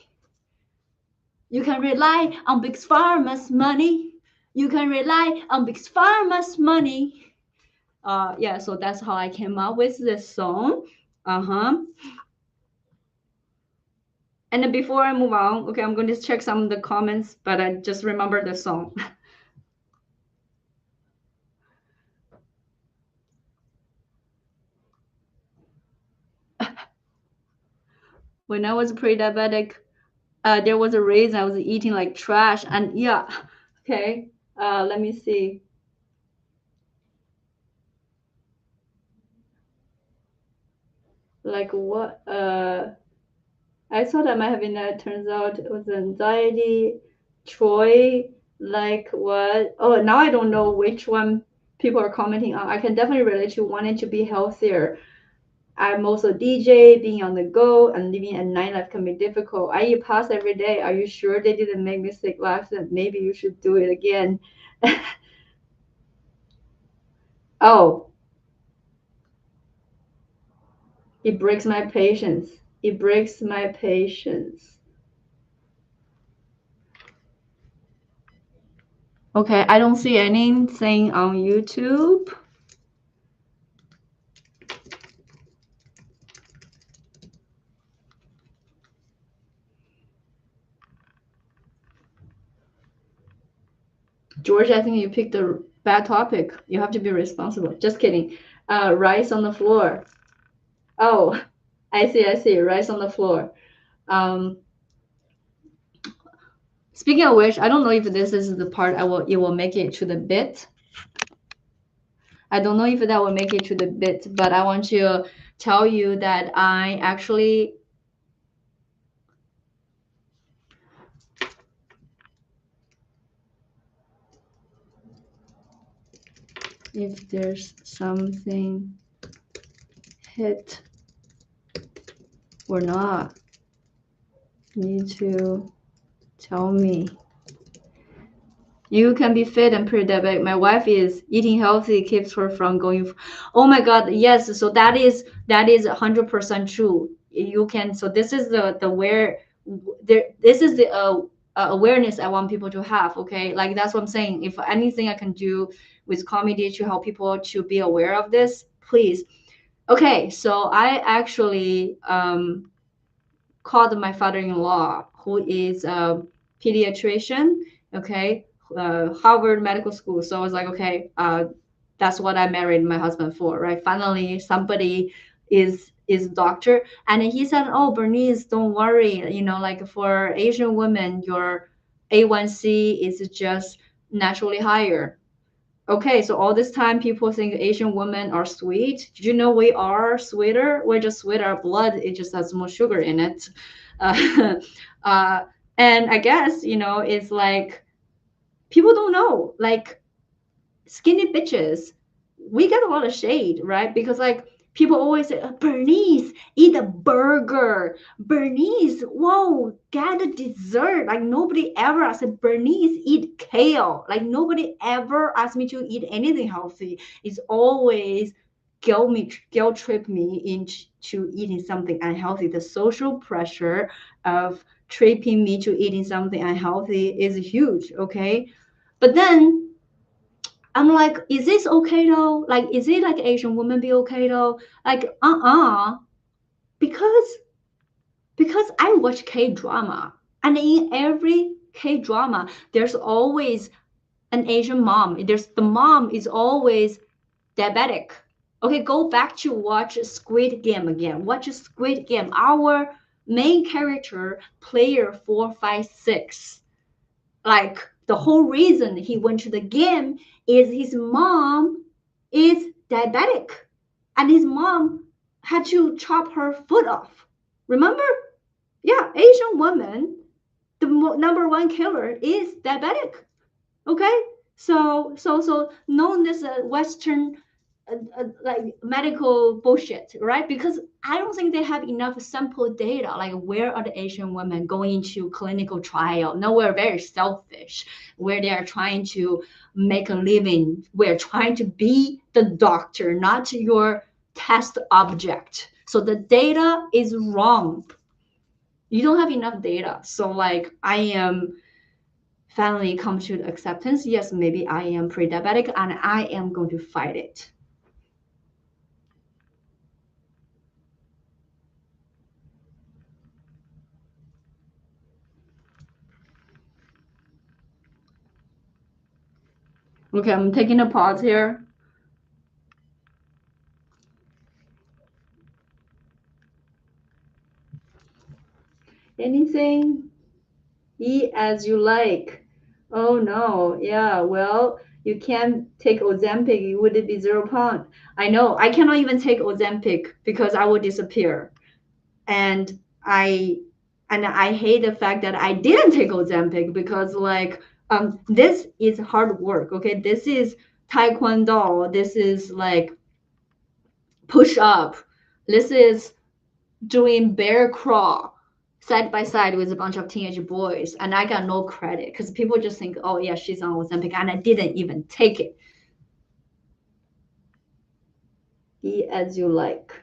You can rely on Big Pharma's money. You can rely on Big Pharma's money. Yeah, so that's how I came up with this song. Uh-huh. And then before I move on, okay, I'm going to check some of the comments, but I just remember the song. When I was pre-diabetic, there was a reason I was eating like trash. And yeah, okay, let me see. Like what? I thought I might have been that. Turns out it was anxiety. Troy, like what? Oh, now I don't know which one people are commenting on. I can definitely relate to wanting to be healthier. I'm also DJ, being on the go, and living a nightlife can be difficult. I eat pasta every day. Are you sure they didn't make mistake last time? Maybe you should do it again. Oh, it breaks my patience. It breaks my patience. Okay, I don't see anything on YouTube. George, I think you picked a bad topic. You have to be responsible. Just kidding. Rice on the floor. Oh, I see. Rice on the floor. Speaking of which, I don't know if this is the part it will make it to the bit. I don't know if that will make it to the bit, but I want to tell you that I actually if there's something hit or not, need to tell me. You can be fit and pre-diabetic. My wife is eating healthy, keeps her from going. Oh my God, yes. So that is 100% true. You can. So this is the where This is the awareness I want people to have. Okay, like that's what I'm saying. If anything I can do with comedy to help people to be aware of this, please. Okay, so I actually called my father-in-law, who is a pediatrician. Okay, Harvard Medical School. So I was like, okay, that's what I married my husband for, right? Finally, somebody is doctor, and he said, "Oh, Bernice, don't worry. You know, like for Asian women, your A1C is just naturally higher." Okay, so all this time people think Asian women are sweet. Did you know we are sweeter? We're just sweeter. Our blood, it just has more sugar in it. Uh, uh, and I guess, it's like people don't know. Like skinny bitches, we get a lot of shade, right? Because like people always say, Bernice, eat a burger. Bernice, whoa, get a dessert. Like nobody ever said, Bernice, eat kale. Like nobody ever asked me to eat anything healthy. It's always guilt trip me into eating something unhealthy. The social pressure of tripping me to eating something unhealthy is huge. Okay. But then I'm like, is this okay though? Like, is it like Asian women be okay though? Like, because I watch K drama, and in every K drama, there's always an Asian mom. The mom is always diabetic. Okay, go back to watch Squid Game again. Watch Squid Game. Our main character, player 456, like the whole reason he went to the game is his mom is diabetic, and his mom had to chop her foot off. Remember? Yeah, Asian woman, the number one killer is diabetic. Okay, so known as a Western like medical bullshit, right? Because I don't think they have enough sample data. Like, where are the Asian women going into clinical trial? No, we're very selfish, where they are trying to make a living. We're trying to be the doctor, not your test object. So the data is wrong. You don't have enough data. So like I am finally come to the acceptance. Yes, maybe I am pre-diabetic and I am going to fight it. Okay, I'm taking a pause here. Anything? Eat as you like. Oh no, yeah, well, you can't take Ozempic, would it be 0 pound? I know, I cannot even take Ozempic because I will disappear. And I I hate the fact that I didn't take Ozempic because like this is hard work, okay? This is taekwondo, this is like push up, this is doing bear crawl side by side with a bunch of teenage boys, and I got no credit because people just think, oh yeah, she's on Ozempic, and I didn't even take it. Eat as you like.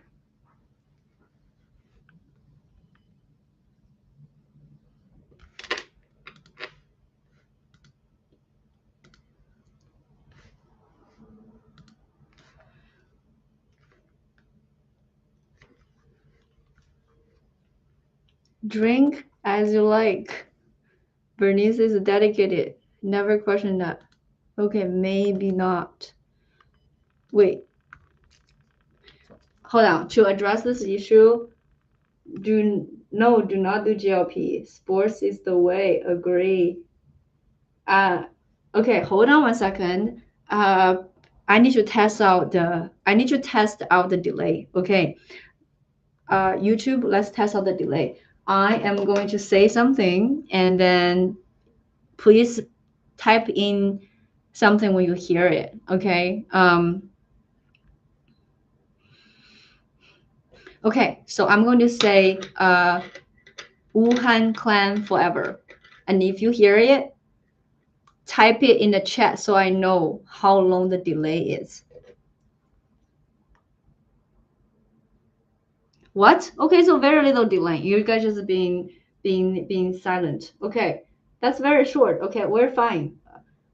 Drink as you like. Bernice is dedicated. Never question that. Okay, maybe not. Wait, hold on. To address this issue, do not do GLP. Sports is the way. Agree. Uh, okay, hold on 1 second. I need to test out the delay. Okay. YouTube, let's test out the delay. I am going to say something and then please type in something when you hear it. Okay. Okay, so I'm going to say Wuhan clan forever. And if you hear it, type it in the chat so I know how long the delay is. What? Okay, so very little delay. You guys just being being silent. Okay, that's very short. Okay, we're fine.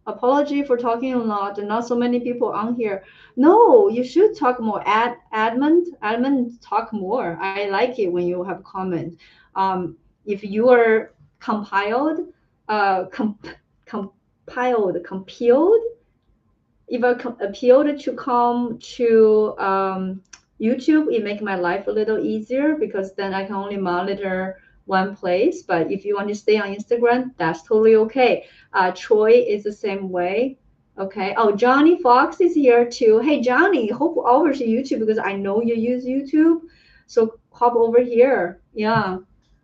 Apology for talking a lot. Not so many people on here. No, you should talk more. Admin, talk more. I like it when you have comment. If you are compiled, compiled, if I appealed to come to YouTube, it make my life a little easier because then I can only monitor one place. But if you want to stay on Instagram, that's totally okay. Troy is the same way. Okay. Oh, Johnny Fox is here too. Hey, Johnny, hop over to YouTube because I know you use YouTube. So hop over here. Yeah,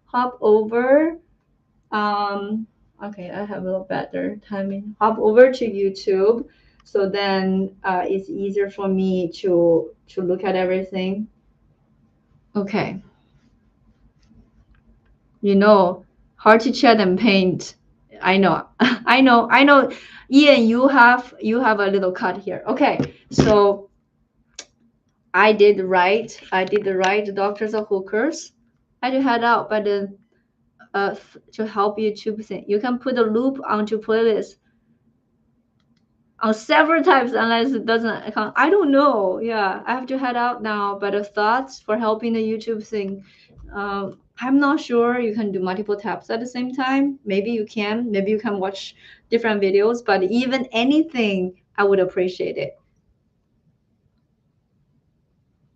hop over. Um, okay, I have a little better timing. Hop over to YouTube, so then it's easier for me to look at everything. Okay, you know, hard to chat and paint. I know, I know. Ian, you have a little cut here. Okay, so I did right. I did the right. Doctors are hookers. I had to head out, but to help YouTube thing, you can put a loop onto playlist several times unless it doesn't account. I don't know. Yeah, I have to head out now. But the thoughts for helping the YouTube thing, I'm not sure you can do multiple taps at the same time. Maybe you can. Maybe you can watch different videos. But even anything, I would appreciate it.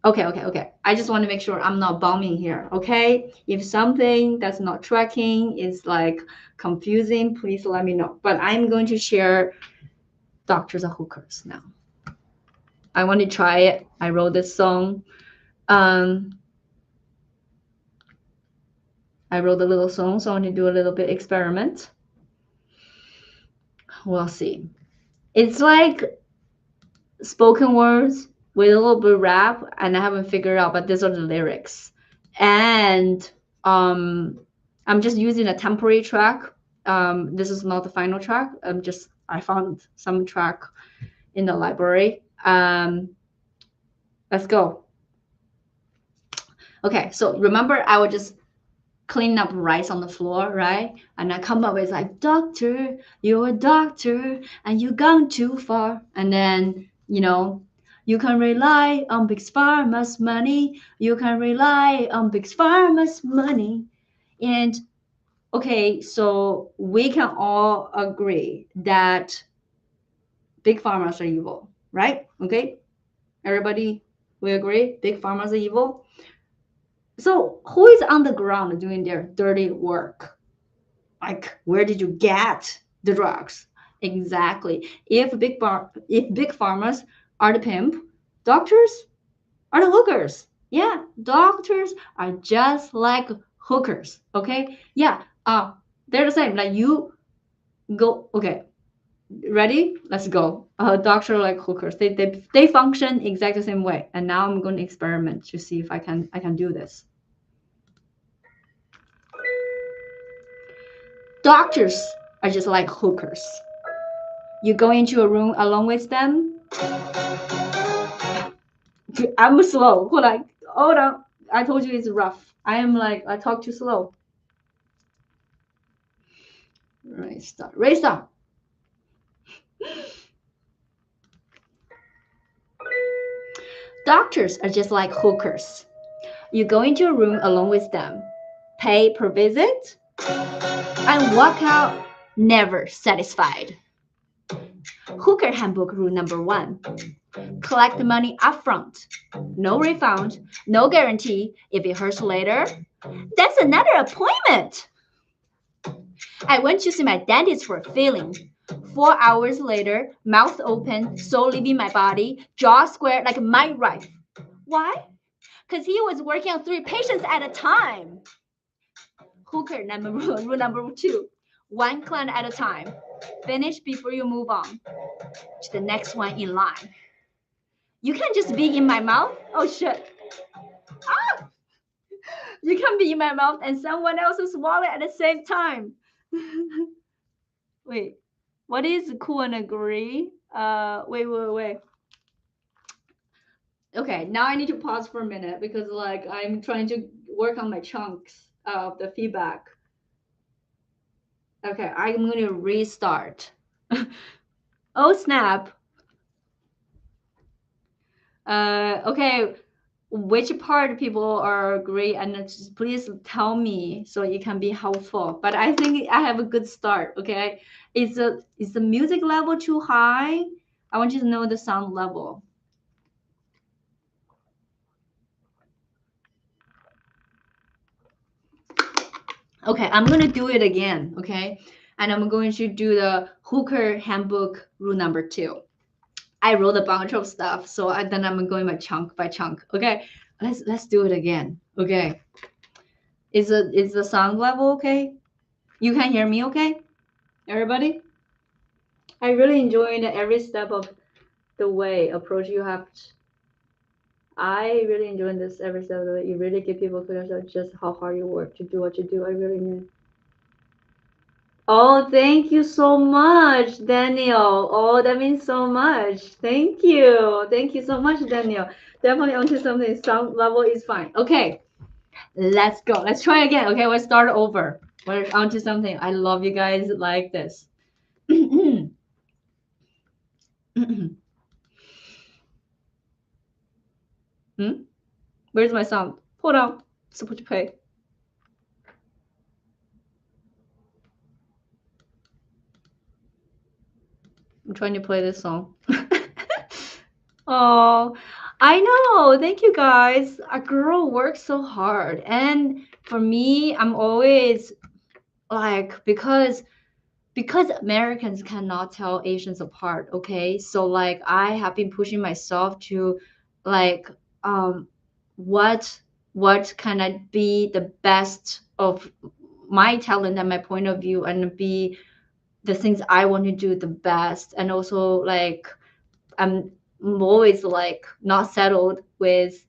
Okay. I just want to make sure I'm not bombing here. Okay. If something that's not tracking is like confusing, please let me know. But I'm going to share Doctors are Hookers now. I want to try it. I wrote this song. Um, I wrote a little song, so I want to do a little bit experiment. We'll see. It's like spoken words with a little bit of rap, and I haven't figured out, but these are the lyrics. And I'm just using a temporary track. This is not the final track. I found some track in the library. Let's go. Okay, so remember I was just cleaning up rice on the floor, right? And I come up with like, doctor, you're a doctor and you gone too far. And then, you can rely on Big Pharma's money. You can rely on Big Pharma's money. And okay, so we can all agree that big pharmas are evil, right? Okay, everybody, we agree big pharmas are evil. So who is on the ground doing their dirty work? Like, where did you get the drugs? Exactly. If big pharmas are the pimp, doctors are the hookers. Yeah, doctors are just like hookers. Okay. Yeah. They're the same. Like you go. Okay. Ready? Let's go. Doctor like hookers. They function exactly the same way. And now I'm going to experiment to see if I can do this. Doctors are just like hookers. You go into a room along with them. I'm slow. Hold on. I told you it's rough. I talk too slow. Restart. Doctors are just like hookers. You go into a room along with them, pay per visit, and walk out never satisfied. Hooker handbook rule number 1. Collect the money upfront. No refund, no guarantee. If it hurts later, that's another appointment. I went to see my dentist for a filling. 4 hours later, mouth open, soul leaving my body, jaw squared like my wife. Why? Because he was working on 3 patients at a time. Hooker rule number 2. 1 client at a time. Finish before you move on to the next one in line. You can't just be in my mouth. Oh shit. Ah! You can be in my mouth and someone else's wallet at the same time. Wait, what is cool and agree? Wait. Okay, now I need to pause for a minute because like I'm trying to work on my chunks of the feedback. Okay, I'm going to restart. Oh, snap. Okay, which part people are great, and just please tell me so it can be helpful. But I think I have a good start. Okay, is the music level too high? I want you to know the sound level. Okay, I'm gonna do it again. Okay, and I'm going to do the hooker handbook rule number 2. I wrote a bunch of stuff, so then I'm going by chunk. Okay, let's do it again. Okay, is the sound level okay? You can hear me okay? Everybody? I really enjoyed every step of the way approach you have. I really enjoy this every step of the way. You really give people clear just how hard you work to do what you do. I really need. Oh, thank you so much, Daniel. Oh, that means so much. Thank you. Thank you so much, Daniel. Definitely onto something. Sound level is fine. Okay, let's go. Let's try again. Okay, let's start over. We're onto something. I love you guys like this. Hmm? Where's my sound? Hold on. Supposed to play. I'm trying to play this song. Oh, I know. Thank you guys. A girl works so hard. And for me, I'm always like because Americans cannot tell Asians apart, okay? So like I have been pushing myself to like um what what can I be the best of my talent and my point of view and be the things I want to do the best and also like I'm always like not settled with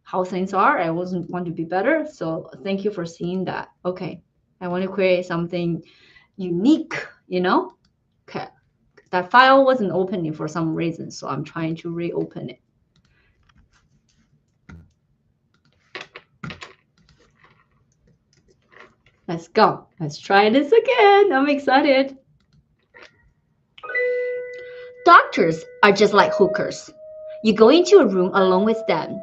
how things are. I always want to be better. So thank you for seeing that. Okay. I want to create something unique, you know? Okay. That file wasn't opening for some reason, so I'm trying to reopen it. Let's go. Let's try this again. I'm excited. Doctors are just like hookers. You go into a room alone with them,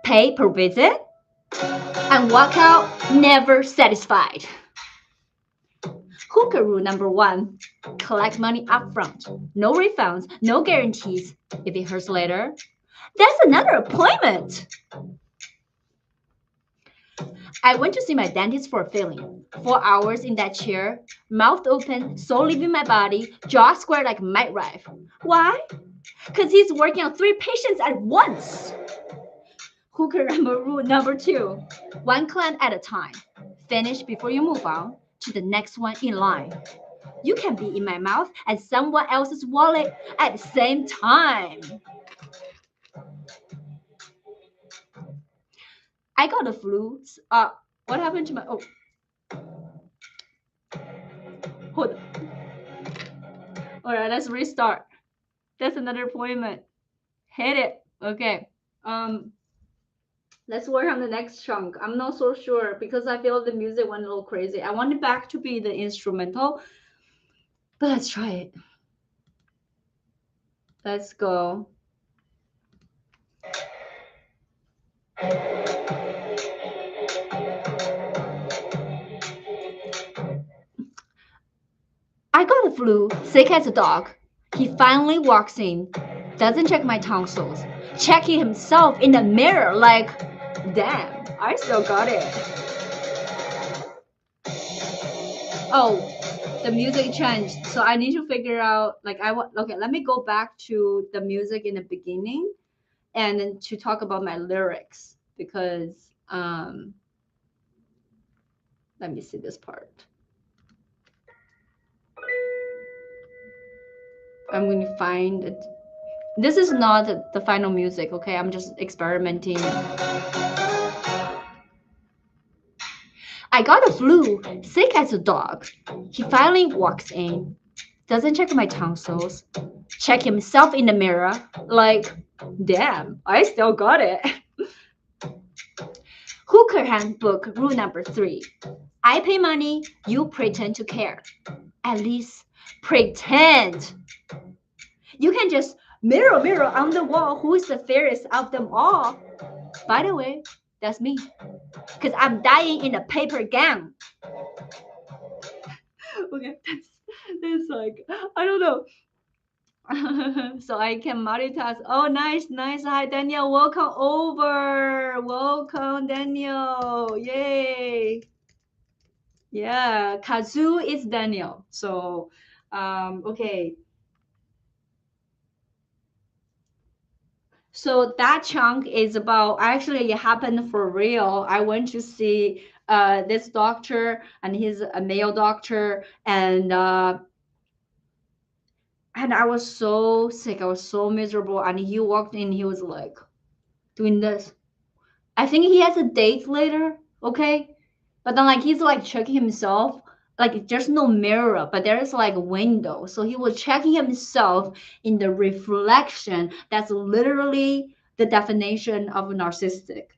pay per visit, and walk out never satisfied. Hooker rule number 1, collect money upfront. No refunds, no guarantees. If it hurts later, that's another appointment. I went to see my dentist for a filling. 4 hours in that chair, mouth open, soul leaving my body, jaw squared like a midwife. Why? Because he's working on 3 patients at once. Hooker rule number 2, one client at a time. Finish before you move on to the next one in line. You can be in my mouth and someone else's wallet at the same time. I got the flu. What happened to my? Oh, hold on. All right, let's restart. That's another appointment. Hit it. Okay. Let's work on the next chunk. I'm not so sure because I feel the music went a little crazy. I want it back to be the instrumental, but let's try it. Let's go. I got the flu, sick as a dog. He finally walks in, doesn't check my tonsils, checking himself in the mirror like, damn, I still got it. Oh, the music changed. So I need to figure out, like, okay, let me go back to the music in the beginning and then to talk about my lyrics because, let me see this part. I'm going to find it. This is not the final music, okay? I'm just experimenting. I got a flu, sick as a dog. He finally walks in, doesn't check my tonsils, check himself in the mirror, like, damn, I still got it. Hooker handbook rule number 3. I pay money, you pretend to care. At least pretend. You can just mirror, mirror on the wall who is the fairest of them all. By the way, that's me. Because I'm dying in a paper gown. Okay, that's like, I don't know. So I can multitask. Oh, nice, nice. Hi, Daniel. Welcome over. Welcome, Daniel. Yay. Yeah, Kazoo is Daniel. So, okay. So that chunk is about, actually it happened for real. I went to see this doctor, and he's a male doctor, and I was so sick. I was so miserable. And he walked in, he was like doing this. I think he has a date later, okay? But then like he's like checking himself. Like there's no mirror, but there's like a window. So he was checking himself in the reflection. That's literally the definition of a narcissist.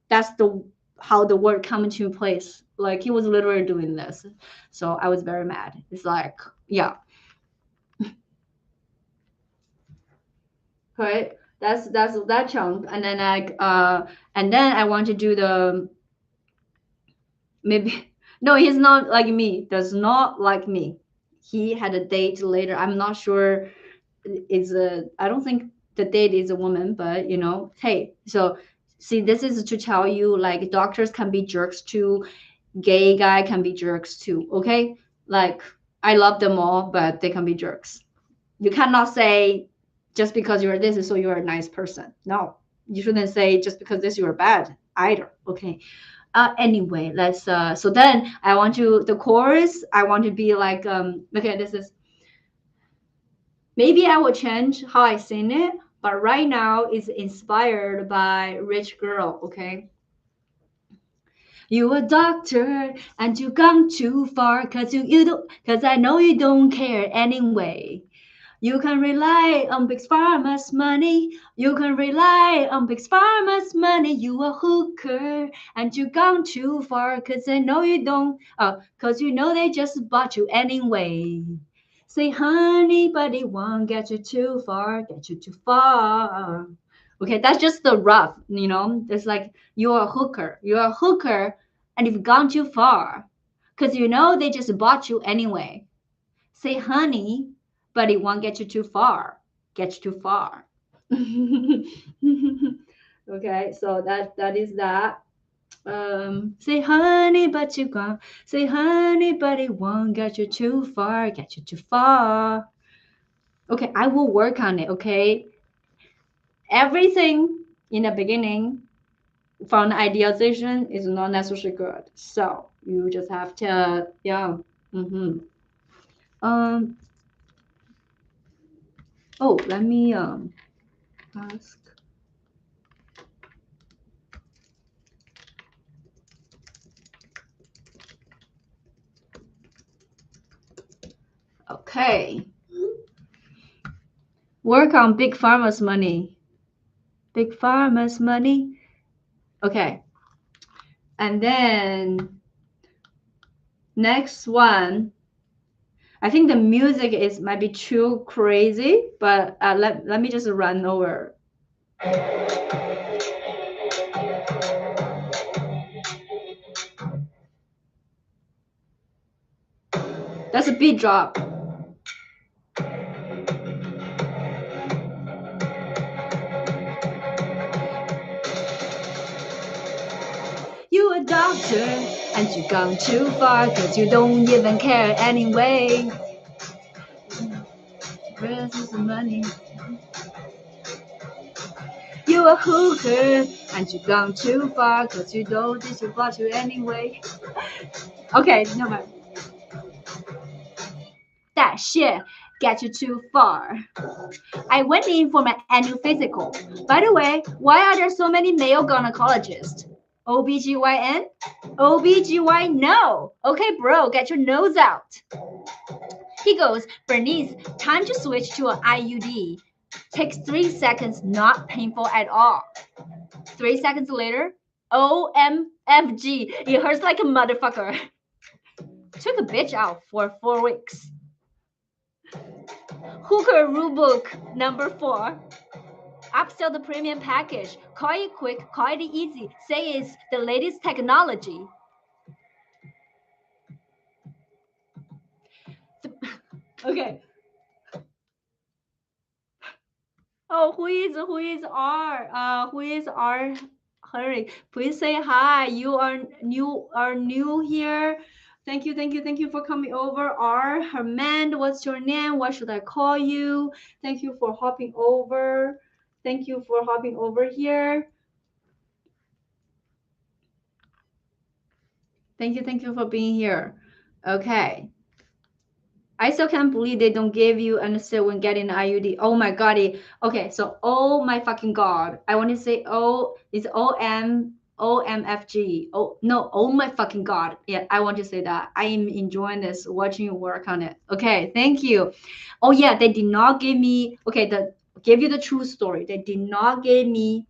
That's the how the word come into place. Like he was literally doing this. So I was very mad. It's like, yeah. Right. That's that chunk. And then I want to do the maybe no, he's not like me. Does not like me. He had a date later. I'm not sure is a I don't think the date is a woman, but you know, hey, so see, this is to tell you like doctors can be jerks too, gay guy can be jerks too, okay? Like I love them all, but they can be jerks. You cannot say just because you're this, so you're a nice person. No, you shouldn't say just because this you're bad either. Okay. Anyway, let's. So then I want to the chorus. I want to be like okay. This is maybe I will change how I sing it, but right now it's inspired by Rich Girl. Okay. You a doctor and you gone too far, cause I know you don't care anyway. You can rely on Big Pharma's money. You can rely on Big Pharma's money. You a hooker and you gone too far. Cause I know you don't. Cause you know they just bought you anyway. Say, honey, but it won't get you too far. Get you too far. Okay, that's just the rough, you know. It's like you're a hooker. You're a hooker and you've gone too far. Cause you know they just bought you anyway. Say honey, but it won't get you too far. Get you too far. Okay, so that is that. Say honey, but you gone. Say honey, but it won't get you too far. Get you too far. Okay, I will work on it. Okay, everything in the beginning from the idealization is not necessarily good. So you just have to, yeah. Mm-hmm. Um, Oh, let me ask. Okay. Work on Big Pharma's money. Big Pharma's money. Okay. And then next one. I think the music is might be too crazy, but let me just run over. That's a beat drop. You a doctor and you gone too far cause you don't even care anyway. Where's the money? You a hooker and you gone too far cause you know this will bought you anyway. Okay, no matter. That shit get you too far. I went in for my annual physical. By the way, why are there so many male gynecologists? OBGYN? OBGY no. Okay, bro, get your nose out. He goes, Bernice, time to switch to an IUD. Takes 3 seconds, not painful at all. 3 seconds later, OMFG, it hurts like a motherfucker. Took a bitch out for 4 weeks. Hooker rule book number 4. Upsell the premium package. Call it quick, call it easy. Say it's the latest technology. Okay. Oh, who is R? Who is R? Hurry, please say hi. You are new here. Thank you for coming over. R. Herman, what's your name? What should I call you? Thank you for hopping over. Thank you for hopping over here. Thank you for being here. Okay. I still can't believe they don't give you an assist when getting an IUD. Oh my god. Okay, so oh my fucking god. I want to say oh, it's OMFG. Oh no, oh my fucking god. Yeah, I want to say that. I am enjoying this, watching you work on it. Okay, thank you. Oh yeah, they did not give me okay, give you the true story. They did not give me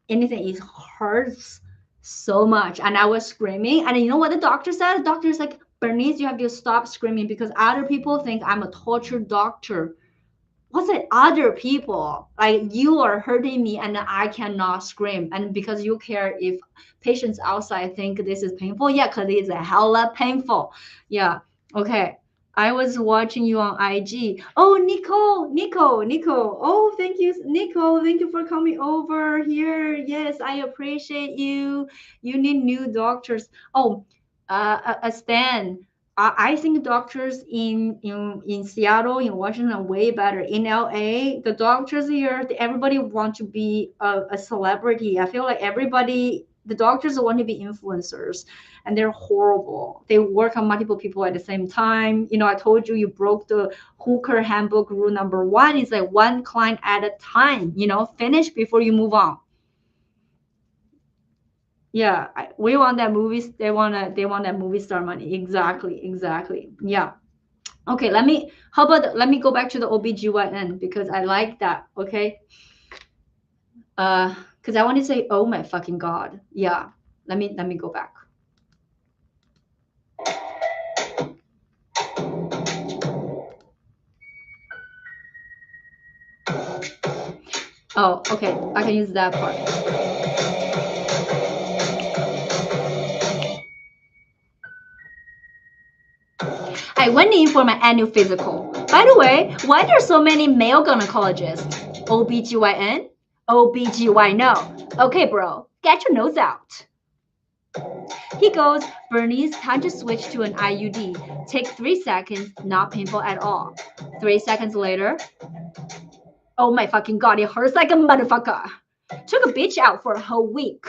anything. It hurts so much. And I was screaming. And you know what the doctor said? The doctor's like, Bernice, you have to stop screaming because other people think I'm a torture doctor. What's it? Other people like you are hurting me and I cannot scream. And because you care if patients outside think this is painful, yeah, because it's a hella painful. Yeah. Okay. I was watching you on IG. Oh, Nico. Oh, thank you, Nico. Thank you for coming over here. Yes, I appreciate you. You need new doctors. Oh, Stan. I think doctors in Seattle, in Washington, are way better. In LA, the doctors here, everybody want to be a celebrity. I feel like the doctors want to be influencers, and they're horrible. They work on multiple people at the same time. You know, I told you broke the Hooker handbook rule number 1. It's like one client at a time. You know, finish before you move on. Yeah, we want that movies. They want that movie star money. Exactly. Yeah. Okay, let me go back to the OBGYN because I like that. Okay. Because I want to say, oh my fucking god. Yeah. Let me go back. Oh, okay. I can use that part. I went in for my annual physical. By the way, why there are so many male gynecologists? OBGYN? OBGY no. Okay, bro, get your nose out. He goes, Bernice, time to switch to an IUD. Take 3 seconds, not painful at all. 3 seconds later, oh my fucking god, it hurts like a motherfucker. Took a bitch out for a whole week.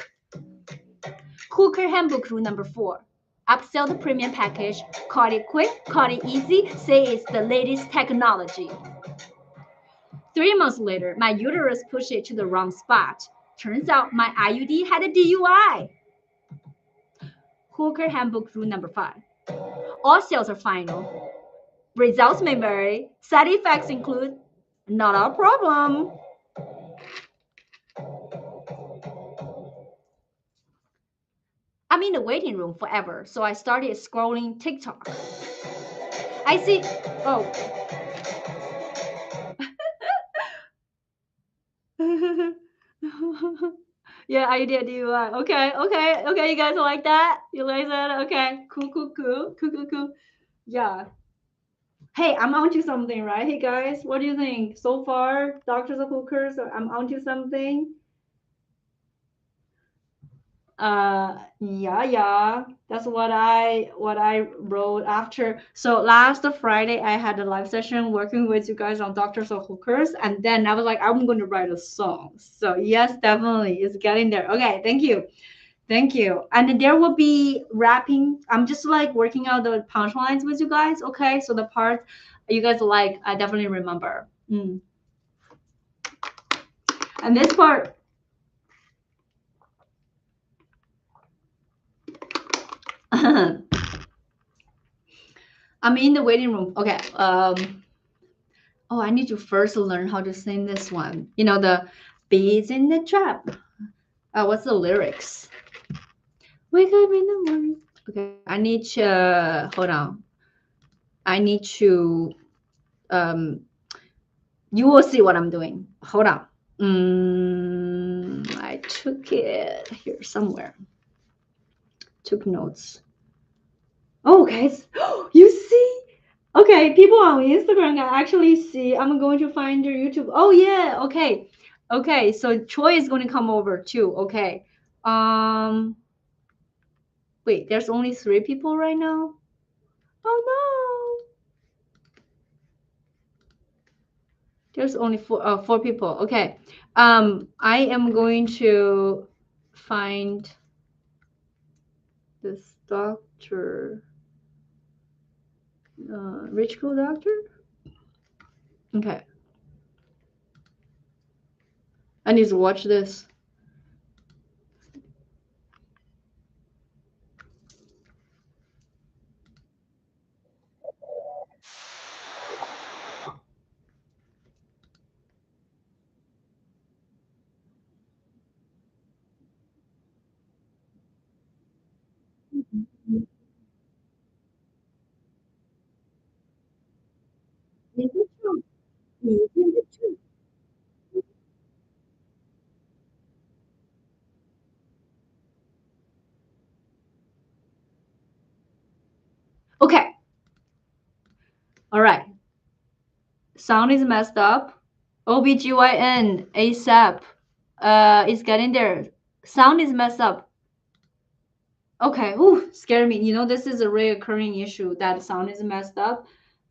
Hooker handbook rule number 4. Upsell the premium package, call it quick, call it easy, say it's the latest technology. 3 months later, my uterus pushed it to the wrong spot. Turns out my IUD had a DUI. Hooker handbook rule number 5. All sales are final. Results may vary. Side effects include not our problem. I'm in the waiting room forever, so I started scrolling TikTok. I see. Oh. Yeah, I did DUI. Okay. You guys like that? You like that? Okay. Cool. Yeah. Hey, I'm onto something, right? Hey guys, what do you think? So far, doctors of hookers, I'm onto something. Yeah, that's what I wrote after. So last Friday I had a live session working with you guys on doctors of hookers, and then I was like, I'm going to write a song. So yes, definitely, it's getting there. Okay, thank you. And there will be rapping. I'm just like working out the punchlines with you guys. Okay, so the part you guys like, I definitely remember. And this part, I'm in the waiting room. Okay. Oh Oh, I need to first learn how to sing this one. You know, the bees in the trap. What's the lyrics? Wake up in the morning. Okay, I need to hold on. I need to you will see what I'm doing. Hold on. I took it here somewhere. Took notes. Oh, guys, you see? Okay, people on Instagram can actually see. I'm going to find your YouTube. Oh yeah, okay, okay. So Troy is going to come over too. Okay. Um, wait. There's only 3 people right now. Oh no. There's only 4 people. Okay. I am going to find this doctor, rich cool doctor. Okay. I need to watch this. Okay. All right. Sound is messed up. OBGYN ASAP. It's getting there. Sound is messed up. Okay. Ooh, scare me. You know, this is a reoccurring issue that sound is messed up.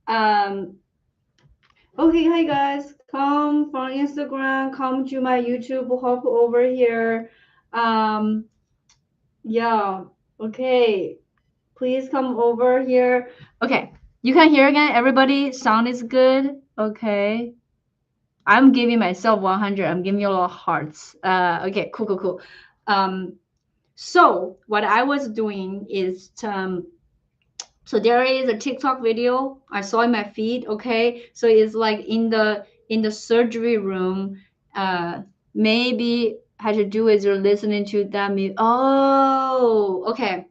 Um, okay, hi guys. Come from Instagram, come to my YouTube, hop over here. Um, yeah. Okay. Please come over here. Okay. You can hear again. Everybody, sound is good. Okay. I'm giving myself 100. I'm giving you a lot of hearts. Okay, cool, cool, cool. So what I was doing is, so there is a TikTok video I saw in my feed. Okay, so it's like in the surgery room. Maybe had to do with you're listening to that music. Oh, okay.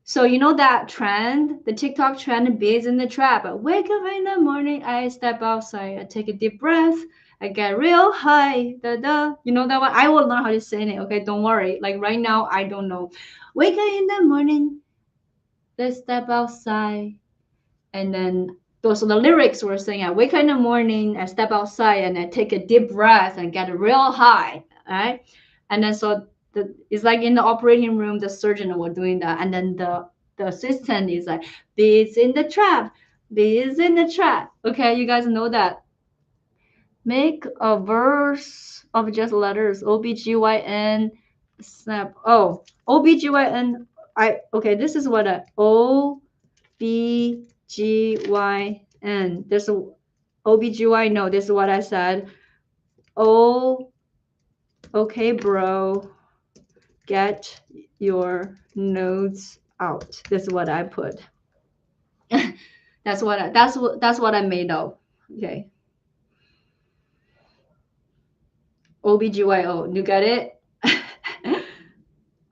So you know that trend, the TikTok trend, bees in the trap. I wake up in the morning, I step outside, I take a deep breath, I get real high. Da da. You know that one? I will learn how to sing it. Okay, don't worry. Like right now, I don't know. Wake up in the morning, let's step outside, and then those are the lyrics were saying. I wake up in the morning, I step outside, and I take a deep breath and get real high. Right, and then so it's like in the operating room, the surgeon were doing that, and then the assistant is like, bees in the trap, bees in the trap. Okay, you guys know that. Make a verse of just letters. OBGYN snap. Oh, OBGYN. Okay, this is what OBGYN. There's a OBGYN. No, this is what I said. Oh, okay, bro. Get your notes out. This is what I put. That's what I made of. Okay. OBGYO. You got it?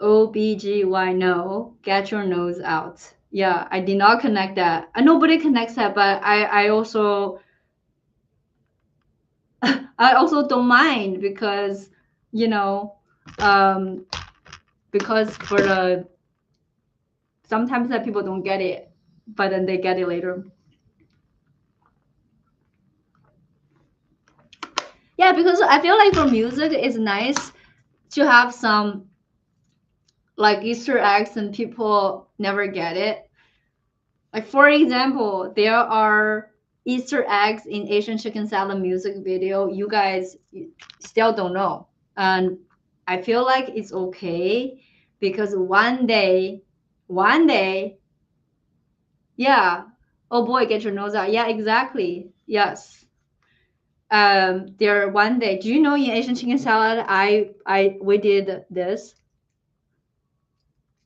OBGY, no, get your nose out. Yeah, I did not connect that. Nobody connects that, but I also I also don't mind because you know um because for the sometimes that people don't get it, but then they get it later. Yeah, because I feel like for music it's nice to have some like Easter eggs and people never get it. Like for example, there are Easter eggs in Asian chicken salad music video. You guys still don't know, and I feel like it's okay because one day, yeah. Oh boy, get your nose out. Yeah, exactly. Yes. There one day. Do you know in Asian chicken salad, we did this.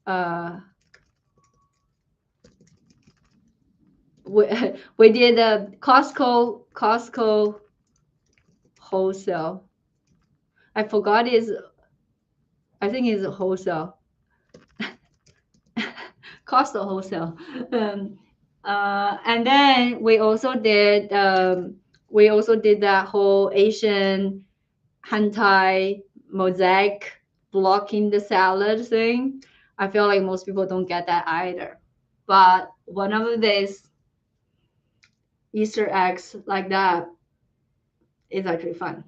Uh, we, we did a Costco Costco wholesale. I forgot I think it's wholesale. Costco wholesale. And then we also did that whole Asian hentai mosaic blocking the salad thing. I feel like most people don't get that either. But one of these Easter eggs like that is actually fun.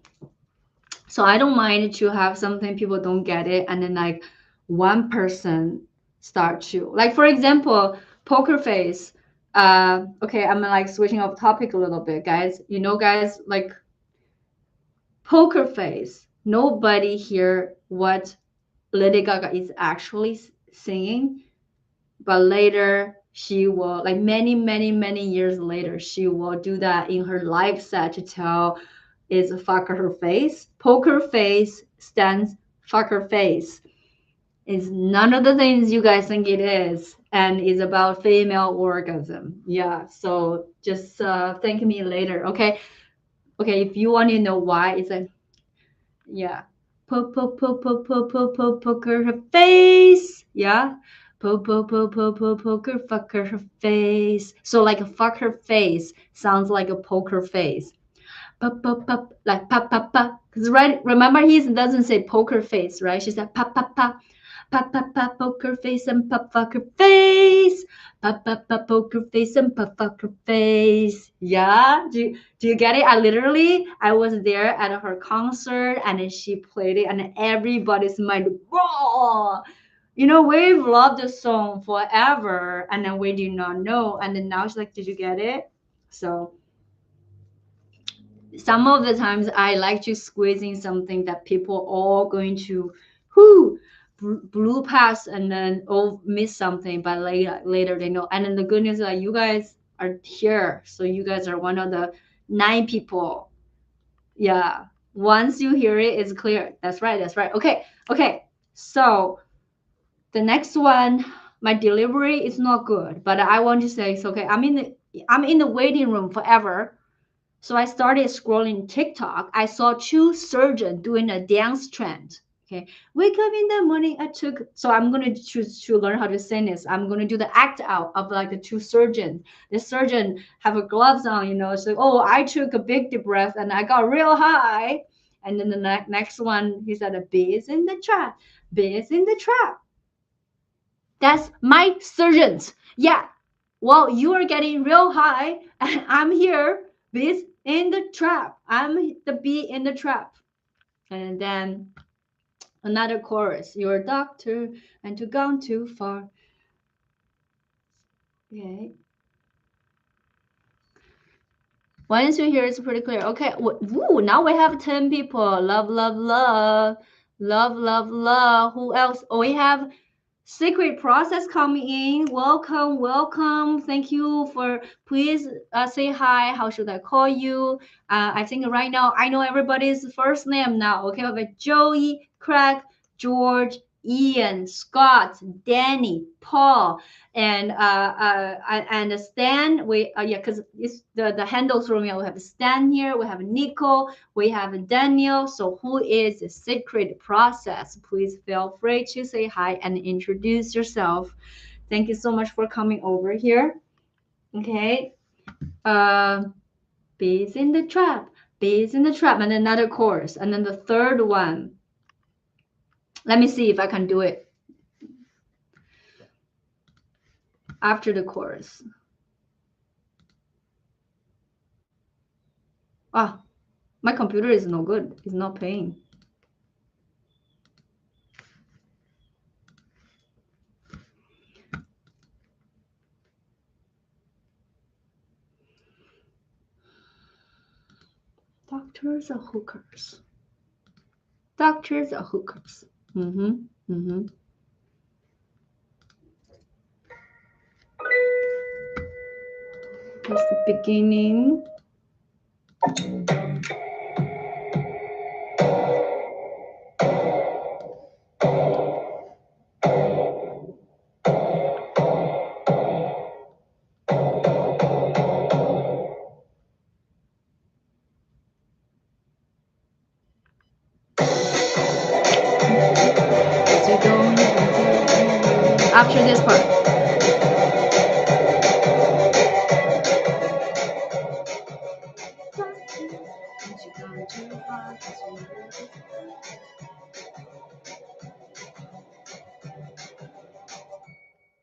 So I don't mind to have something people don't get it, and then like one person start to, like, for example, poker face. Okay, I'm like switching off topic a little bit, guys. You know, guys, like poker face. Nobody hear what Lady Gaga is actually singing, but later she will, like many years later, she will do that in her live set to tell is fuck her face. Poker face stands fuck her face. It's none of the things you guys think it is, and it's about female orgasm. Yeah, so just thank me later, okay? Okay, if you want to know why, it's like, yeah. Poker her face. Yeah. Poker fucker her face. So like a fuck her face sounds like a poker face. Pop, like pop, pop, pop. Because right, remember he doesn't say poker face, right? She said pop, pop, pop. Pop, pop, pop, poker face and pop, fucker face. Pop, pop, pop, poker face and pop, fucker face. Yeah, do you get it? I was there at her concert, and then she played it, and everybody's mind, whoa. You know, we've loved the song forever, and then we did not know, and then now she's like, did you get it? So some of the times I like to squeeze in something that people all going to who blew past and then miss something, but later they know. And then the good news is that you guys are here, so you guys are one of the 9 people. Yeah, once you hear it, it's clear. That's right. That's right. Okay. So the next one, my delivery is not good, but I want to say it's okay. I'm in the waiting room forever. So I started scrolling TikTok. I saw 2 surgeons doing a dance trend. Okay, wake up in the morning. So I'm gonna choose to learn how to sing this. I'm gonna do the act out of like the 2 surgeons. The surgeon have a gloves on, you know. So I took a big deep breath and I got real high. And then the next one, he said, "A bee is in the trap. Bee is in the trap." That's my surgeons. Yeah. Well, you are getting real high, and I'm here. Bees in the trap. I'm the bee in the trap. And then another chorus. You're a doctor and you've gone too far. Okay. Once you hear it's pretty clear. Okay. Ooh, now we have 10 people. Love, love, love. Love, love, love. Who else? Oh, we have Secret Process coming in. Welcome. Thank you for, please say hi. How should I call you? I think right now I know everybody's first name now. Okay, we have Joey, Craig, George, Ian, Scott, Danny, Paul, and Stan. We yeah, because it's the handles for me. We have Stan here. We have Nico. We have Daniel. So who is the Secret Process? Please feel free to say hi and introduce yourself. Thank you so much for coming over here. Okay. Uh, Bees in the trap. Bees in the trap. And another chorus. And then the third one. Let me see if I can do it after the chorus. Ah, my computer is no good. It's not playing. Doctors are hookers. Doctors are hookers. That's the beginning. after this part.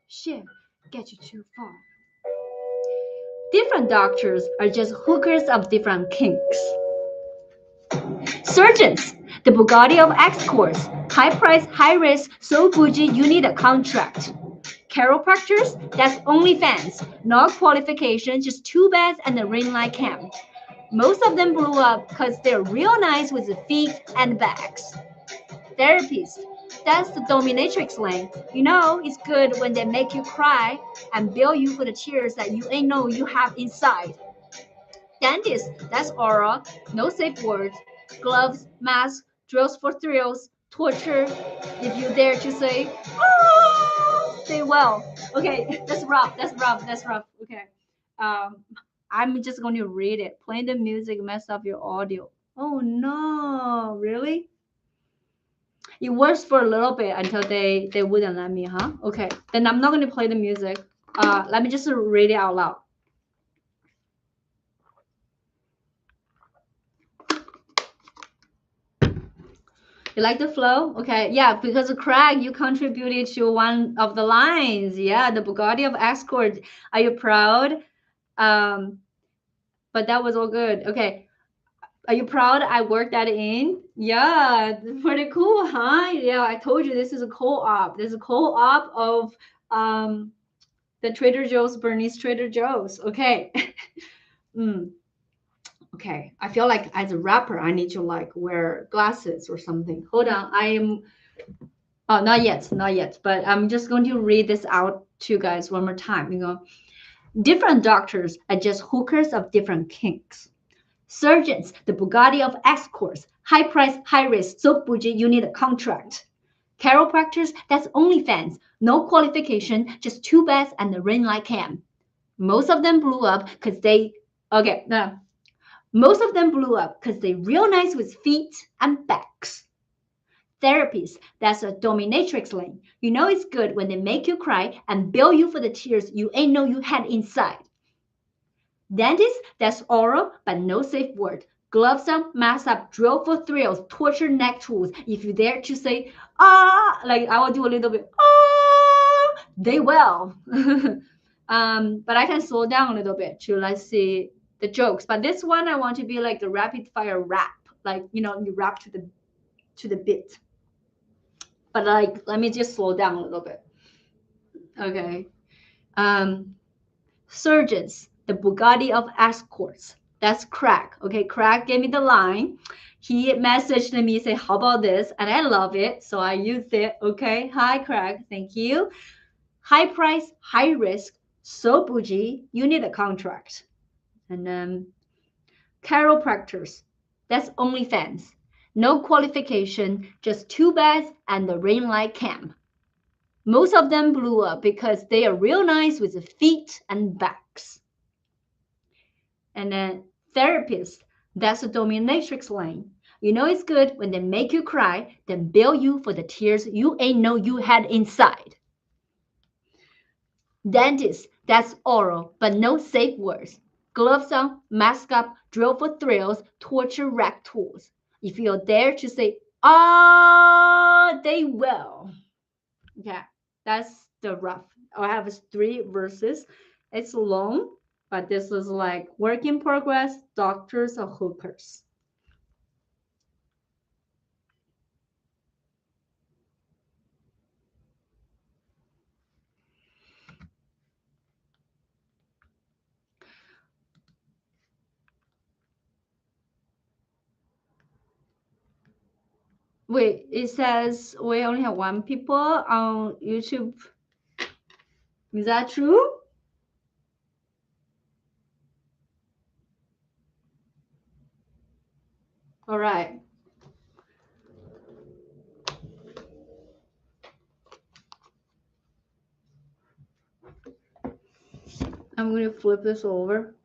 Shit, get you too far. Different doctors are just hookers of different kinks. Surgeons, the Bugatti of escorts, high price, high risk, so bougie you need a contract. Chiropractors, that's OnlyFans, no qualification, just two beds and a ring light cam. Most of them blew up because they're real nice with the feet and backs. Therapists, that's the dominatrix lane. You know, it's good when they make you cry and bill you for the tears that you ain't know you have inside. Dentist, that's oral, no safe words, gloves, masks, drills for thrills, torture. If you dare to say, oh, they will. Okay, that's rough. That's rough. That's rough. Okay. Um, I'm just going to read it. Playing the music mess up your audio. Oh no, really? It works for a little bit until they wouldn't let me, huh? Okay, then I'm not going to play the music. Let me just read it out loud. You like the flow? Okay, yeah, because Craig, you contributed to one of the lines. Yeah, the Bugatti of escort. Are you proud? Um, but that was all good. Okay, are you proud I worked that in? Yeah, pretty cool, huh? Yeah, I told you this is a co-op. There's a co-op of the Trader Joe's, Bernie's Trader Joe's. Okay. mm. Okay, I feel like as a rapper, I need to like wear glasses or something. Hold on, I am. Oh, not yet, not yet. But I'm just going to read this out to you guys one more time. Different doctors are just hookers of different kinks. Surgeons, the Bugatti of escorts, high price, high risk, so bougie you need a contract. Chiropractors, that's OnlyFans, no qualification, just two beds and a ring light cam. Most of them blew up because they, okay, no. Most of them blew up because they real nice with feet and backs. Therapists, that's a dominatrix lane. You know it's good when they make you cry and bill you for the tears you ain't know you had inside. Dentist, that's oral but no safe word. Gloves up, mask up, drill for thrills, torture neck tools. If you dare to say, like I will do a little bit, they will. But I can slow down a little bit to let's see the jokes. But this one I want to be like the rapid fire rap, like you rap to the beat. But like let me just slow down a little bit. Okay. Surgeons, the Bugatti of escorts. That's Craig. Okay, Craig gave me the line. He messaged me, say, how about this? And I love it. So I used it. Okay. Hi, Craig. Thank you. High price, high risk, so bougie, you need a contract. And then chiropractors. That's OnlyFans. No qualification, just two beds and the ring light cam. Most of them blew up because they are real nice with the feet and backs. And then therapists, that's a dominatrix lane. You know it's good when they make you cry, then bill you for the tears you ain't know you had inside. Dentist, that's oral, but no safe words. Gloves on, mask up, drill for thrills, torture rack tools. If you're there to say, they will. Yeah, that's the rough. I have 3 verses. It's long, but this is like work in progress, doctors or hookers. Wait, it says we only have 1 people on YouTube. Is that true? All right. I'm going to flip this over.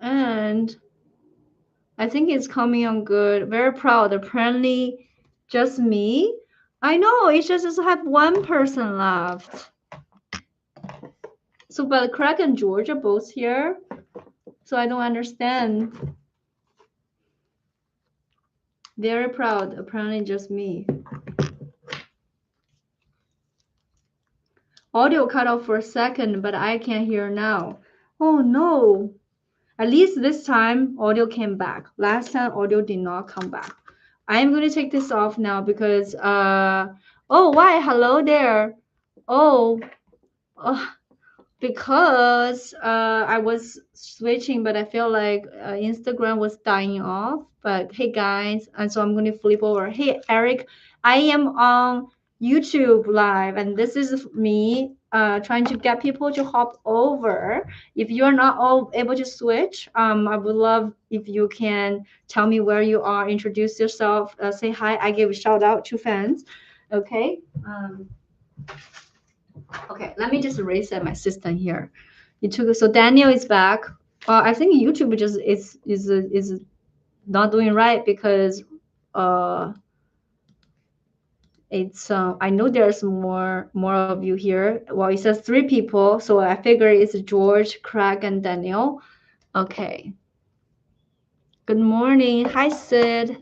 And I think it's coming on good. Very proud. Apparently, Just me? I know, it just have one person left. So, but Craig and George are both here. So I don't understand. Very proud. Apparently just me. Audio cut off for a second, but I can't hear now. Oh no. At least this time audio came back. Last time audio did not come back. I'm going to take this off now because oh, why? Hello there. Oh, uh, because I was switching, but I feel like Instagram was dying off. But hey, guys, and so I'm going to flip over. Hey, Eric, I am on YouTube live, and this is me trying to get people to hop over. If you're not all able to switch, I would love if you can tell me where you are, introduce yourself, say hi. I give a shout out to fans. Okay. Okay, let me just reset my system here. It took so Daniel is back. I think YouTube just is not doing right because uh it's I know there's more of you here. Well, it says three people, so I figure it's George, Craig, and Daniel. Okay. Good morning. Hi, Sid.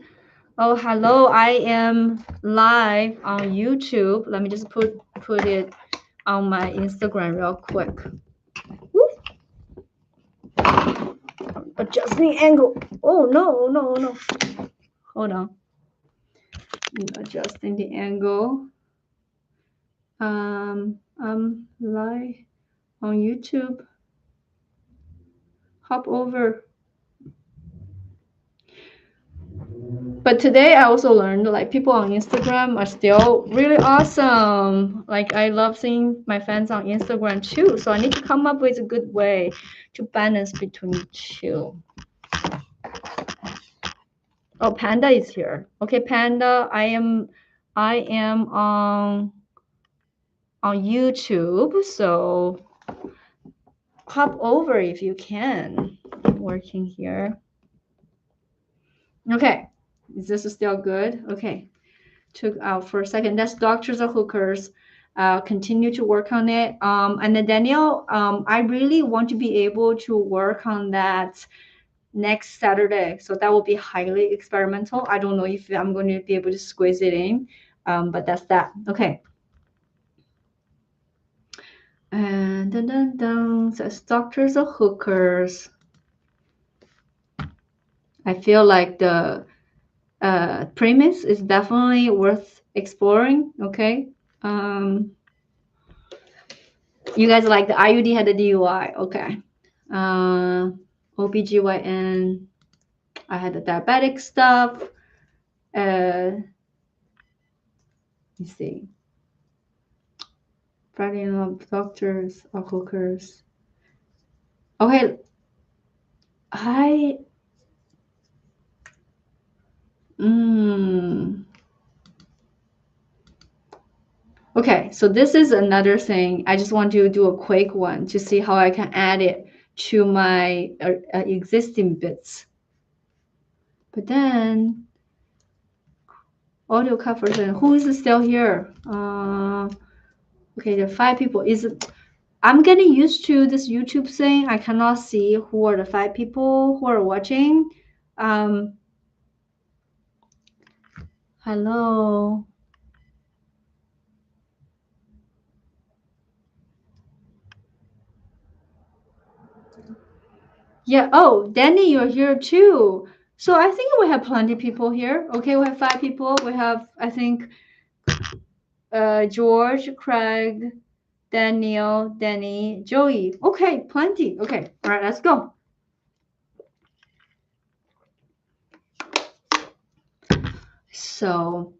Oh, hello. I am live on YouTube. Let me just put it on my Instagram real quick. Woo. Adjusting angle. Oh no, no, no. Hold on. Adjusting the angle. Live on YouTube. Hop over. But today I also learned like people on Instagram are still really awesome. Like I love seeing my fans on Instagram too. So I need to come up with a good way to balance between the two. Oh, Panda is here. Okay, Panda, I am on YouTube, so hop over if you can. I'm working here. Okay, is this still good? Okay, took out for a second. That's Doctors of Hookers. Continue to work on it. And then Daniel, I really want to be able to work on that next Saturday. So that will be highly experimental. I don't know if I'm going to be able to squeeze it in, but that's that. Okay. And dun dun dun, says Doctors of Hookers. I feel like the premise is definitely worth exploring. Okay. You guys like the IUD had a DUI. Okay. OBGYN. I had the diabetic stuff. Let me see. Friday Love Doctors or Hookers. Okay. Okay, so this is another thing. I just want to do a quick one to see how I can add it to my existing bits. But then audio covers and who is still here? Okay, there are 5 people. I'm getting used to this YouTube thing. I cannot see who are the 5 people who are watching. Hello. Yeah. Oh, Danny, you're here too. So I think we have plenty of people here. Okay, we have 5 people. We have, I think, George, Craig, Daniel, Danny, Joey. Okay, plenty. Okay, all right, let's go. So,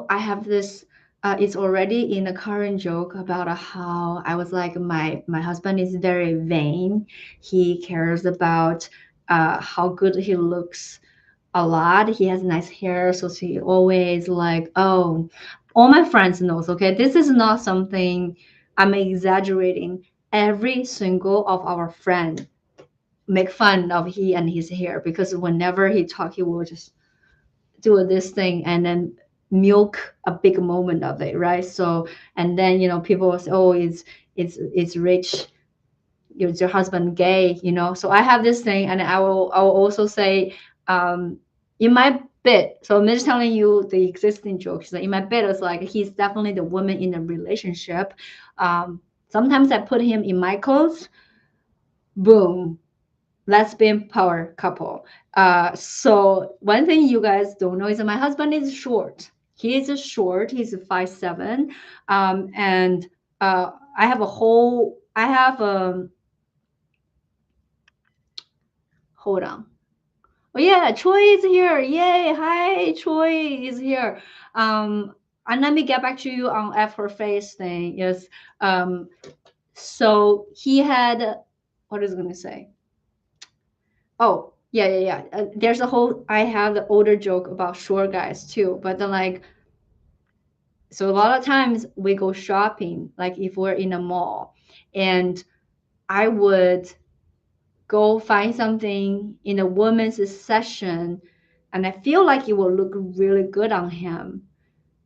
I have this. It's already in a current joke about how I was like my husband is very vain. He cares about how good he looks a lot. He has nice hair, so she always like, oh, all my friends knows. Okay, this is not something I'm exaggerating. Every single of our friend make fun of he and his hair because whenever he talk, he will just do this thing and then milk a big moment of it, right? So, and then, people will say, oh, it's rich, is your husband gay, so I have this thing, and I will also say, in my bit, so I'm just telling you the existing jokes. In my bit, it's like he's definitely the woman in the relationship. Sometimes I put him in my clothes, boom, lesbian power couple. So one thing you guys don't know is that my husband is short. He is short. He's 5'7", and I have hold on. Oh yeah, Troy is here. Yay! Hi, Troy is here. Um, and let me get back to you on F her face thing. Yes. Um, so he had, what is I gonna say? Oh, yeah, yeah, yeah. There's a whole, I have the older joke about short guys too, but then like, so a lot of times we go shopping, like if we're in a mall, and I would go find something in a woman's section, and I feel like it will look really good on him.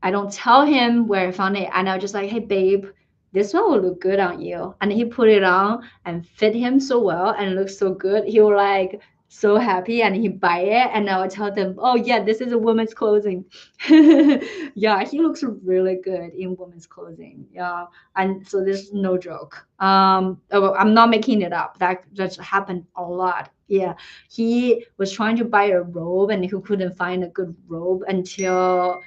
I don't tell him where I found it. And I was just like, hey, babe, this one will look good on you. And he put it on and fit him so well and looks so good. He was like so happy and he buy it. And I would tell them, oh, yeah, this is a woman's clothing. Yeah, he looks really good in women's clothing. Yeah. And so there's no joke. I'm not making it up. That just happened a lot. Yeah, he was trying to buy a robe and he couldn't find a good robe until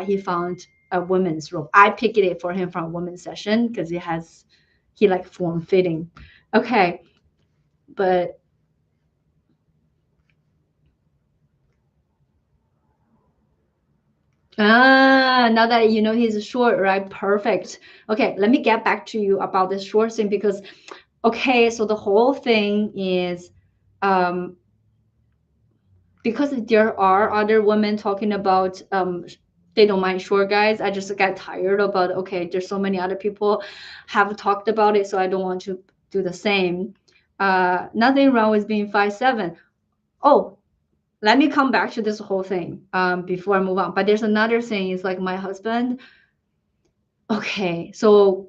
he found a women's robe. I picked it for him from a women's session because he like form fitting. Okay, but now that you know he's short, right? Perfect. Okay, let me get back to you about this short thing because, okay, so the whole thing is, um, because there are other women talking about they don't mind short guys. I just got tired about, okay, there's so many other people have talked about it, so I don't want to do the same. Nothing wrong with being 5'7". Oh, let me come back to this whole thing before I move on. But there's another thing, is like my husband. Okay, so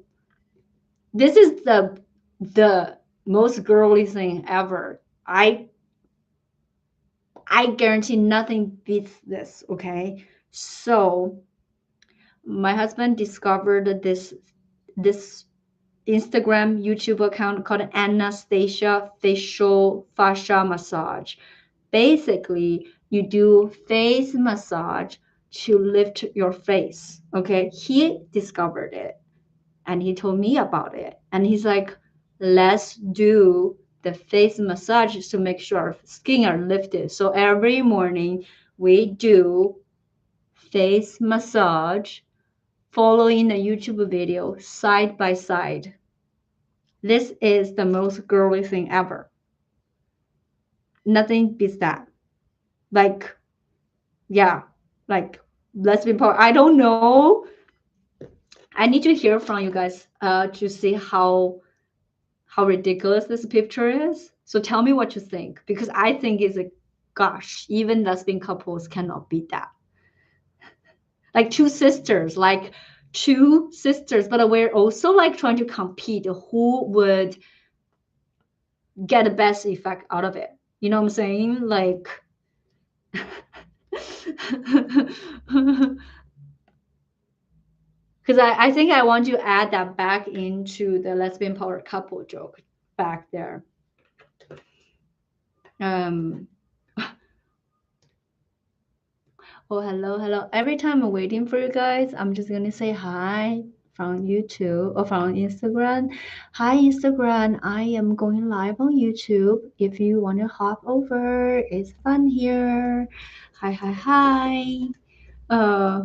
this is the most girly thing ever. I guarantee nothing beats this, okay? So my husband discovered this Instagram YouTube account called Anastasia Facial Fascia Massage. Basically, you do face massage to lift your face. Okay, he discovered it and he told me about it. And he's like, let's do the face massage to make sure our skin are lifted. So every morning we do face massage following a YouTube video side by side. This is the most girly thing ever. Nothing beats that. Like, yeah, like lesbian power. I don't know. I need to hear from you guys to see how ridiculous this picture is. So tell me what you think, because I think it's a, gosh, even lesbian couples cannot beat that. Like two sisters, but we're also like trying to compete who would get the best effect out of it. You know what I'm saying? Like, because I think I want to add that back into the lesbian power couple joke back there. Um, oh, hello, hello. Every time I'm waiting for you guys, I'm just gonna say hi from YouTube or from Instagram. Hi, Instagram. I am going live on YouTube. If you want to hop over, it's fun here. Hi, hi, hi. Uh,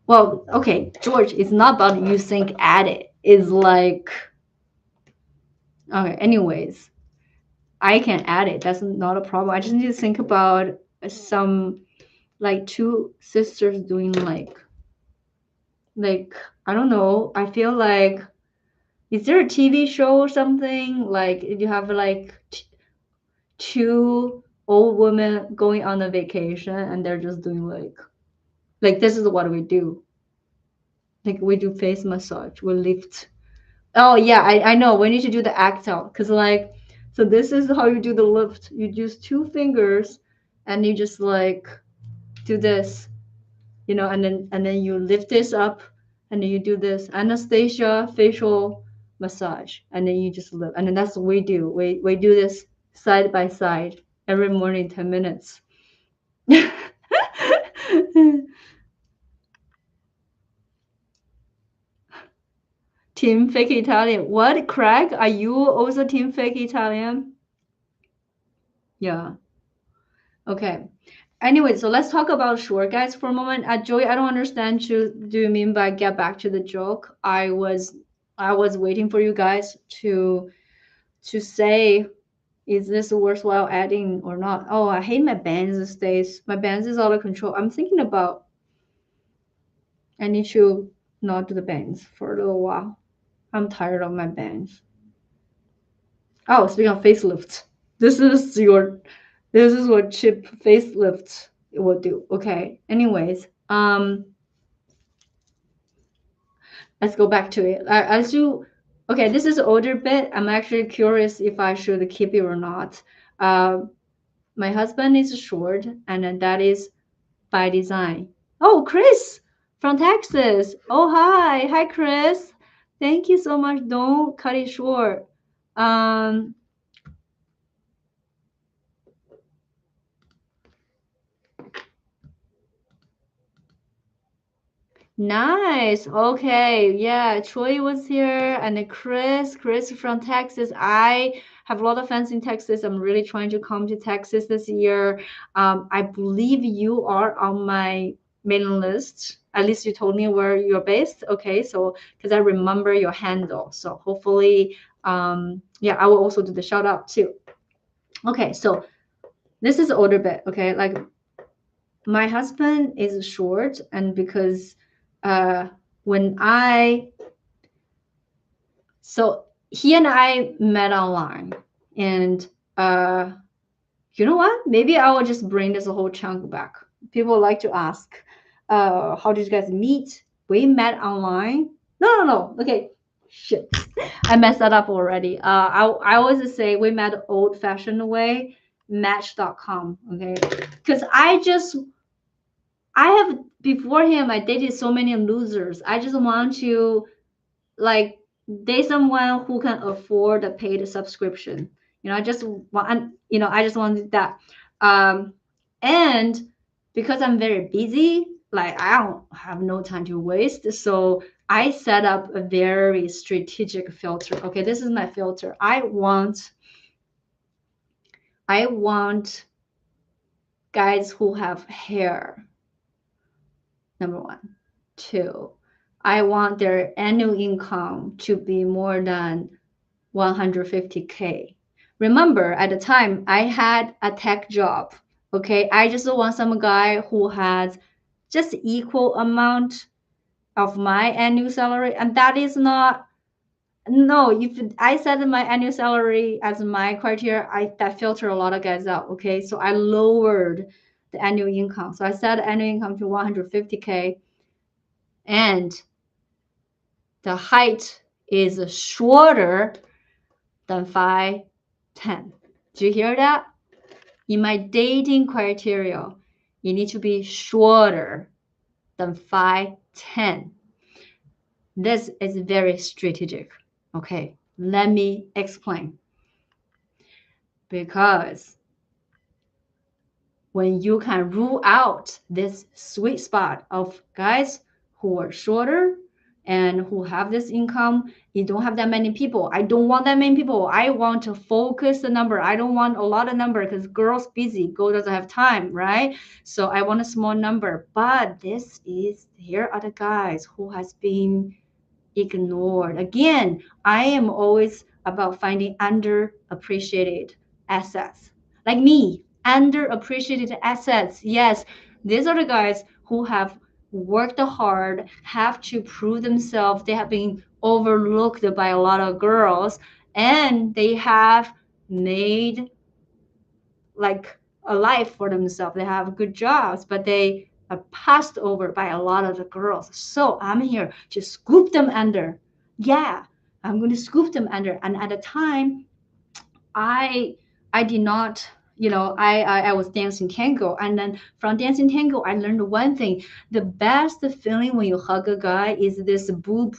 well, okay, George, it's not about you think at it. It's like, okay, anyways, I can add it. That's not a problem. I just need to think about some like two sisters doing like I don't know. I feel like, is there a TV show or something like you have like two old women going on a vacation and they're just doing like this is what we do. Like we do face massage, we lift. Oh yeah, I know. We need to do the act out because like, so this is how you do the lift. You use two fingers, and you just like do this, and then you lift this up, and then you do this Anastasia facial massage, and then you just lift, and then that's what we do. We do this side by side every morning, 10 minutes. Team fake Italian. What, Craig? Are you also team fake Italian? Yeah. Okay. Anyway, so let's talk about short guys for a moment. Joey, I don't understand you. Do you mean by get back to the joke? I was waiting for you guys to say, is this worthwhile adding or not? Oh, I hate my bands these days. My bands is out of control. I'm thinking about I need to not do the bands for a little while. I'm tired of my bands. Oh, speaking of facelifts, this is your this is what chip facelift will do. Okay. Anyways, let's go back to it. As you, okay, this is older bit. I'm actually curious if I should keep it or not. Uh, my husband is short, and then that is by design. Oh, Chris from Texas. Oh, hi, Chris. Thank you so much. Don't cut it short. Um, Nice. Okay. Yeah. Troy was here and then Chris from Texas. I have a lot of fans in Texas. I'm really trying to come to Texas this year. I believe you are on my mailing list. At least you told me where you're based. Okay. So, because I remember your handle. So hopefully, yeah, I will also do the shout out too. Okay. So this is older bit. Okay. Like my husband is short, and because uh when I so he and I met online, and uh you know what, maybe I will just bring this whole chunk back. People like to ask, how did you guys meet? We met online. No, okay, shit, I messed that up already. I always say we met old fashioned way, match.com. Okay, because I have, before him, I dated so many losers. I just want to like date someone who can afford a paid subscription. I just want, I just wanted that. Um, and because I'm very busy, like I don't have no time to waste. So I set up a very strategic filter. Okay, this is my filter. I want guys who have hair. Number one. Two, I want their annual income to be more than 150K. Remember, at the time, I had a tech job. Okay, I just want some guy who has just equal amount of my annual salary, and that is not, no. If I set my annual salary as my criteria, I that filter a lot of guys out. Okay, so I lowered the annual income. So I set annual income to 150K, and the height is shorter than 5'10". Do you hear that? In my dating criteria, you need to be shorter than 5'10". This is very strategic. Okay, let me explain. Because when you can rule out this sweet spot of guys who are shorter and who have this income, you don't have that many people. I don't want that many people. I want to focus the number. I don't want a lot of number because girls busy, girl doesn't have time, right? So I want a small number. But here are the guys who has been ignored. Again, I am always about finding underappreciated assets. Like me, underappreciated assets. Yes, these are the guys who have worked hard, have to prove themselves. They have been overlooked by a lot of girls, and they have made like a life for themselves. They have good jobs, but they are passed over by a lot of the girls. So I'm here to scoop them under. Yeah, I'm going to scoop them under. And at the time, I I did not, I was dancing tango, and then from dancing tango, I learned one thing: the best feeling when you hug a guy is this boob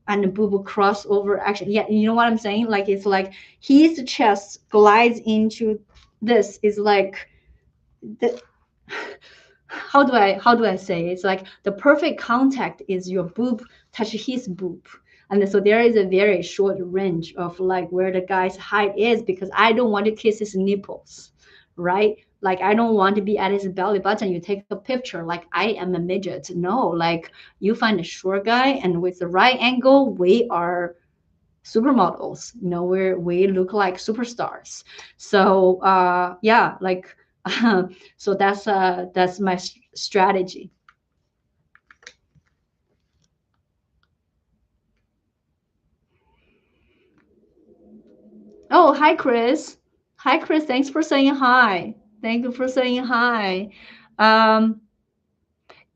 and boob crossover action. Yeah, you know what I'm saying? Like it's like his chest glides into this. Is like the how do I say? It's like the perfect contact is your boob touch his boob. And so there is a very short range of like where the guy's height is, because I don't want to kiss his nipples, right? Like I don't want to be at his belly button. You take a picture like I am a midget. No, like you find a short guy, and with the right angle, we are supermodels. We look like superstars. So yeah, like so that's my strategy. Oh, hi Chris. Hi Chris, thanks for saying hi. Thank you for saying hi. um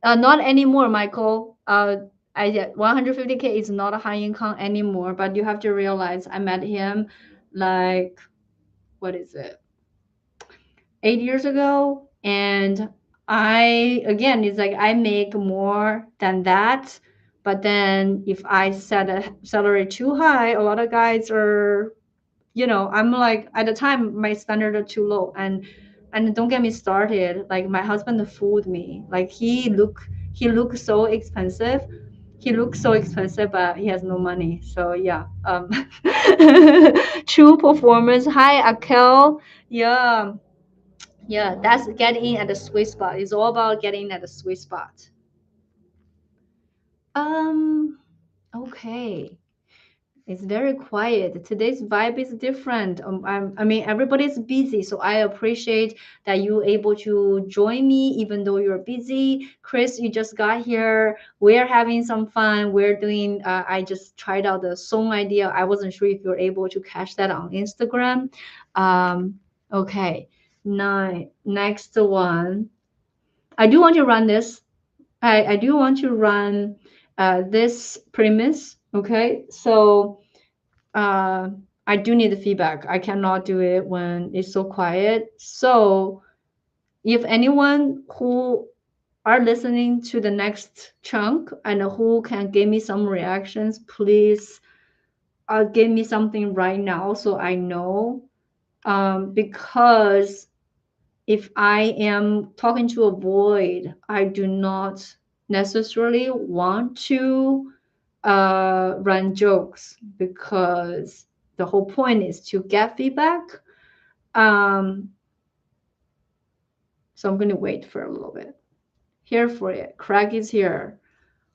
Not anymore, Michael. 150K is not a high income anymore, but you have to realize I met him like, what is it, 8 years ago. And I, again, it's like I make more than that. But then if I set a salary too high, a lot of guys are, I'm like, at the time, my standard are too low. And don't get me started. Like my husband fooled me. Like he look so expensive. He looks so expensive, but he has no money. So yeah. True performance. Hi, Akel. Yeah. Yeah, that's getting at the sweet spot. It's all about getting at the sweet spot. Um, okay. It's very quiet. Today's vibe is different. I mean, everybody's busy, so I appreciate that you able to join me even though you're busy. Chris, you just got here. We're having some fun. We're doing. I just tried out the song idea. I wasn't sure if you're able to catch that on Instagram. Okay. Next one. I do want to run this. I do want to run this premise. Okay, so I do need the feedback. I cannot do it when it's so quiet. So if anyone who are listening to the next chunk and who can give me some reactions, please give me something right now so I know. Because if I am talking to a void, I do not necessarily want to run jokes, because the whole point is to get feedback. Um, so I'm going to wait for a little bit. Here for it. Craig is here.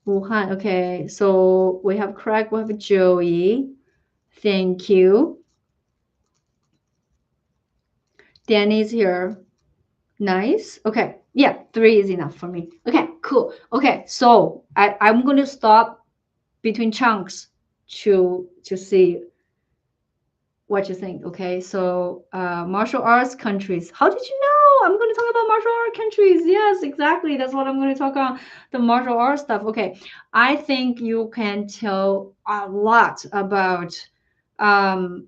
Wuhan. Okay, so we have Craig, we have Joey. Thank you. Danny's here. Nice. Okay. Yeah, three is enough for me. Okay, cool. Okay, so I'm going to stop between chunks to see what you think. Okay, so martial arts countries. How did you know I'm going to talk about martial art countries? Yes, exactly. That's what I'm going to talk about, the martial arts stuff. Okay, I think you can tell a lot about um,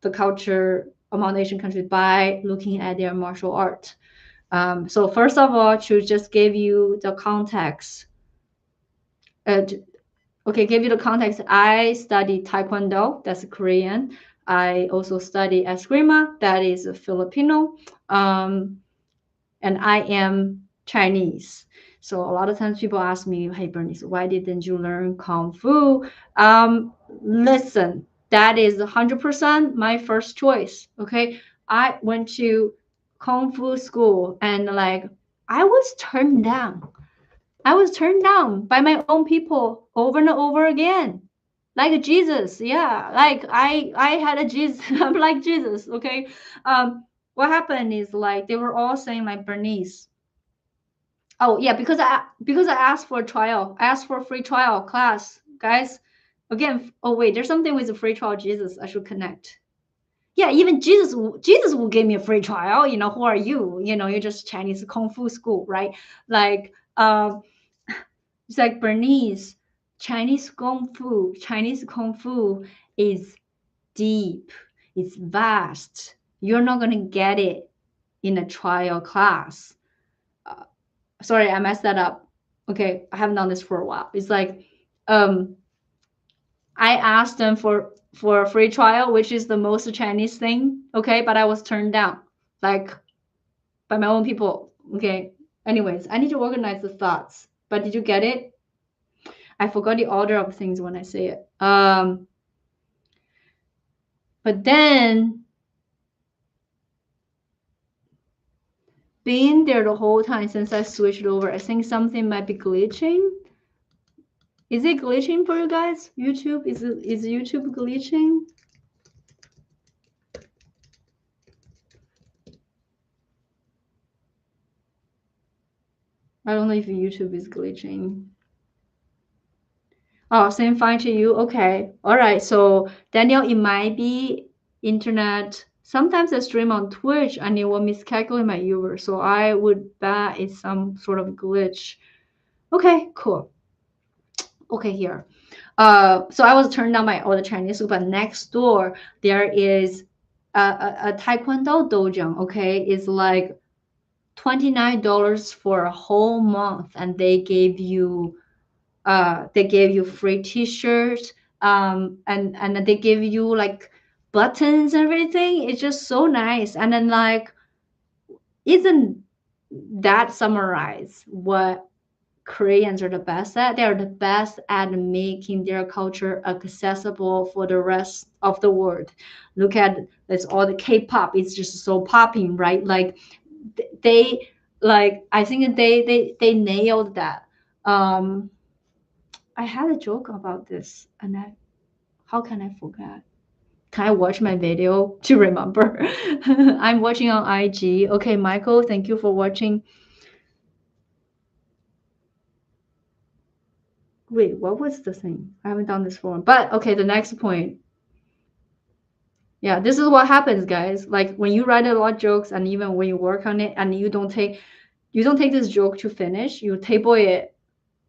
the culture among Asian countries by looking at their martial art. So first of all, to just give you the context, uh, okay, give you the context. I study Taekwondo, that's Korean. I also study Eskrima, that is Filipino. And I am Chinese. So a lot of times people ask me, hey, Bernice, why didn't you learn Kung Fu? Listen, that is 100% my first choice. Okay. I went to Kung Fu school, and like I was turned down. I was turned down by my own people over and over again. Like Jesus, yeah. Like I had a Jesus. I'm like Jesus, okay? What happened is like they were all saying like Bernice. Oh yeah, because I asked for a trial. I asked for a free trial class, guys. Again, oh wait, there's something with the free trial Jesus I should connect. Yeah, even Jesus will give me a free trial. Who are you? You're just Chinese kung fu school, right? Like, it's like Bernice, Chinese kung fu is deep, it's vast. You're not gonna get it in a trial class. Uh, Sorry, I messed that up. Okay, I haven't done this for a while. It's like, um, I asked them for a free trial, which is the most Chinese thing. Okay, but I was turned down, like, by my own people. Okay. Anyways, I need to organize the thoughts. But did you get it? I forgot the order of things when I say it. But then being there the whole time since I switched over, I think something might be glitching. Is it glitching for you guys? YouTube? Is YouTube glitching? I don't know if YouTube is glitching. Oh, same fine to you. Okay. All right. So Daniel, it might be internet. Sometimes I stream on Twitch and it will miscalculate my user. So I would bet it's some sort of glitch. Okay, cool. Okay, here. So I was turned down by all the Chinese food, but next door there is a Taekwondo dojo. Okay, it's like $29 for a whole month, and they gave you free t-shirts, and they give you like buttons and everything. It's just so nice. And then, like, isn't that summarize what Koreans are the best at? They're the best at making their culture accessible for the rest of the world. Look at this, all the K-pop. It's just so popping, right? Like, they, like, I think they nailed that. um I had a joke about this, and how can I forget? Can I watch my video to remember? I'm watching on IG. Okay, Michael, thank you for watching. Wait, what was the thing? I haven't done this for, but okay, the next point. Yeah, this is what happens, guys. Like, when you write a lot of jokes, and even when you work on it, and you don't take this joke to finish, you table it,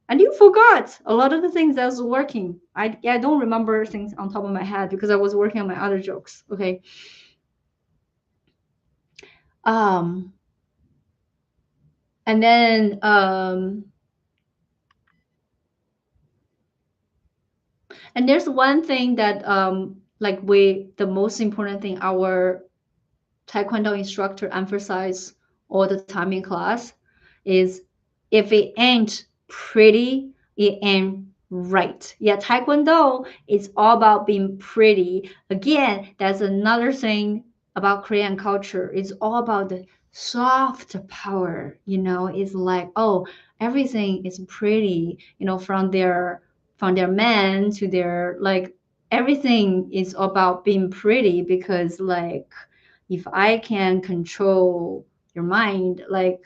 and you forgot a lot of the things that was working. I don't remember things on top of my head because I was working on my other jokes. Okay. Um, and then and there's one thing that, like, the most important thing our taekwondo instructor emphasize all the time in class is, if it ain't pretty, it ain't right. Yeah, taekwondo is all about being pretty. Again, that's another thing about Korean culture. It's all about the soft power. It's like, oh, everything is pretty, from their men to their, like, everything is about being pretty, because, like, if I can control your mind, like,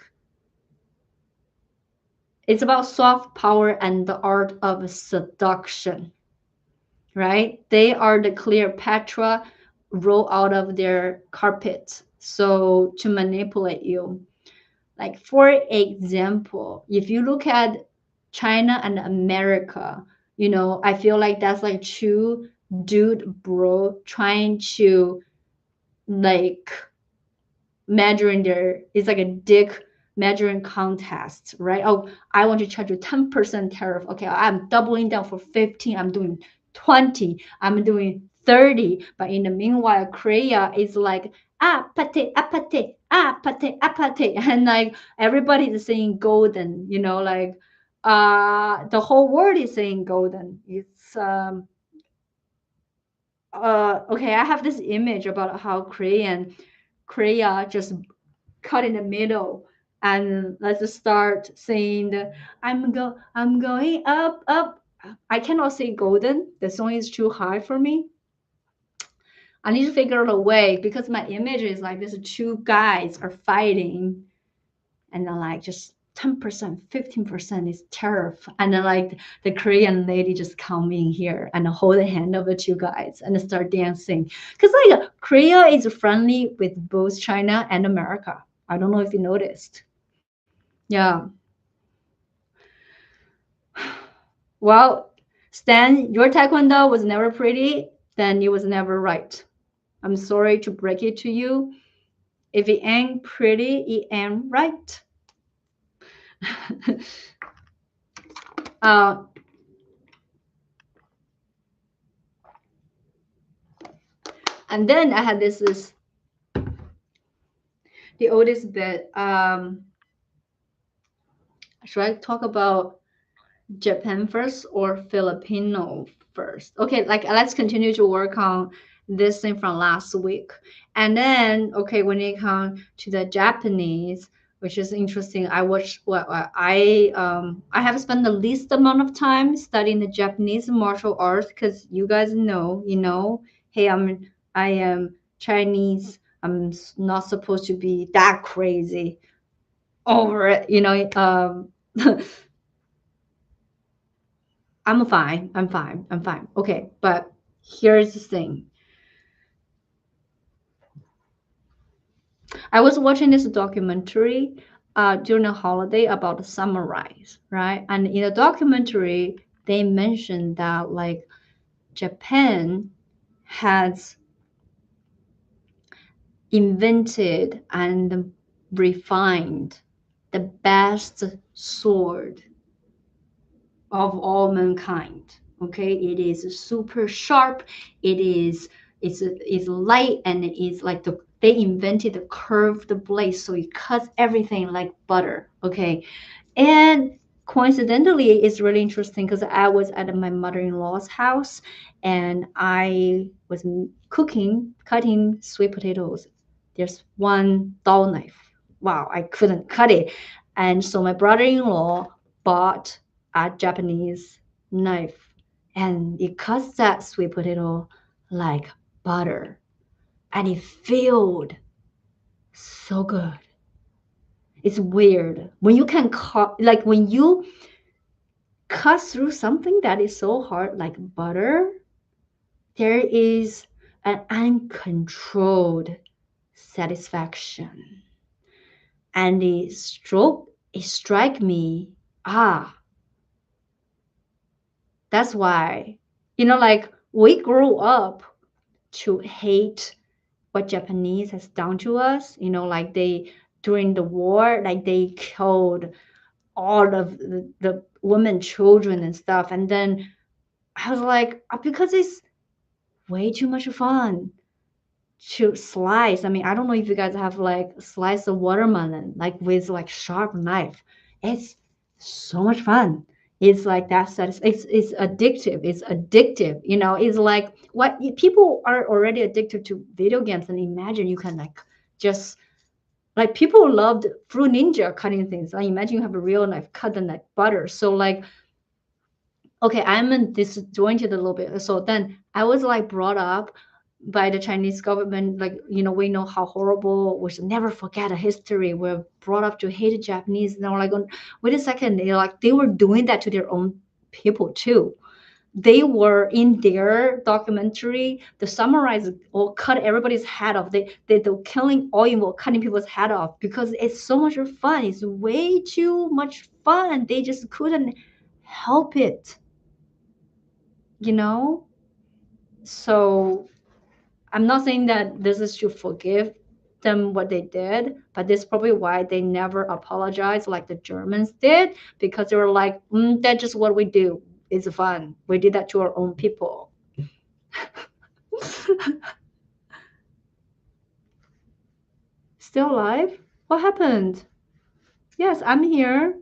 it's about soft power and the art of seduction, right? They are the Cleopatra roll out of their carpet, so to manipulate you. Like, for example, if you look at China and America, I feel like that's like two dude bro trying to, like, measuring their, it's like a dick measuring contest, right? Oh, I want to charge you 10% tariff. Okay, I'm doubling down for 15. I'm doing 20. I'm doing 30. But in the meanwhile, Korea is like, ah pate, ah pate, ah pate, ah pate. And, like, everybody is saying golden, like, the whole world is saying golden. It's okay, I have this image about how Korea just cut in the middle, and let's just start saying I'm going up, up. I cannot say golden. The song is too high for me. I need to figure out a way, because my image is like these two guys are fighting, and they're like just 10%, 15% is tariff. And then like the Korean lady just come in here and hold the hand of the two guys and start dancing. Because like Korea is friendly with both China and America. I don't know if you noticed. Yeah. Well, Stan, your taekwondo was never pretty, then it was never right. I'm sorry to break it to you. If it ain't pretty, it ain't right. uh, and then I had this is the oldest bit. Should I talk about Japan first or Filipino first? Okay, like let's continue to work on this thing from last week. And then, okay, when it comes to the Japanese, which is interesting, I watched what I have spent the least amount of time studying the Japanese martial arts because you guys know, hey, I am Chinese. Not supposed to be that crazy over it, I'm fine. I'm fine. I'm fine. Okay, but here's the thing. I was watching this documentary during a holiday about the samurais, right? And in the documentary, they mentioned that like Japan has invented and refined the best sword of all mankind. Okay, it is super sharp. It's light and it is like they invented the curved blade, so it cuts everything like butter. Okay, and coincidentally, it's really interesting because I was at my mother-in-law's house and I was cutting sweet potatoes. There's one dull knife. Wow, I couldn't cut it. And so my brother-in-law bought a Japanese knife and it cuts that sweet potato like butter. And it felt so good. It's weird. When you can cut, like when you cut through something that is so hard, like butter, there is an uncontrolled satisfaction. And it strike me, ah, that's why, like we grew up to hate what Japanese has done to us, like during the war, like they killed all of the women, children, and stuff. And then I was like, because it's way too much fun to slice. I mean, I don't know if you guys have like sliced a watermelon like with like sharp knife. It's so much fun. It's like that it's addictive. It's addictive. It's like what people are already addicted to video games, and imagine you can like just like people loved Fruit Ninja cutting things. Like imagine you have a real knife, cut them like butter. So like, okay, I'm disjointed a little bit. So then I was like brought up by the Chinese government, like, we know how horrible, we should never forget a history. We're brought up to hate the Japanese. And we're like, wait a second, like they were doing that to their own people too. They were in their documentary, the samurais all cut everybody's head off. They're killing all involved, cutting people's head off because it's so much fun. It's way too much fun. They just couldn't help it, you know? So I'm not saying that this is to forgive them what they did, but this is probably why they never apologized like the Germans did, because they were like, that's just what we do. It's fun. We did that to our own people. Still alive? What happened? Yes, I'm here.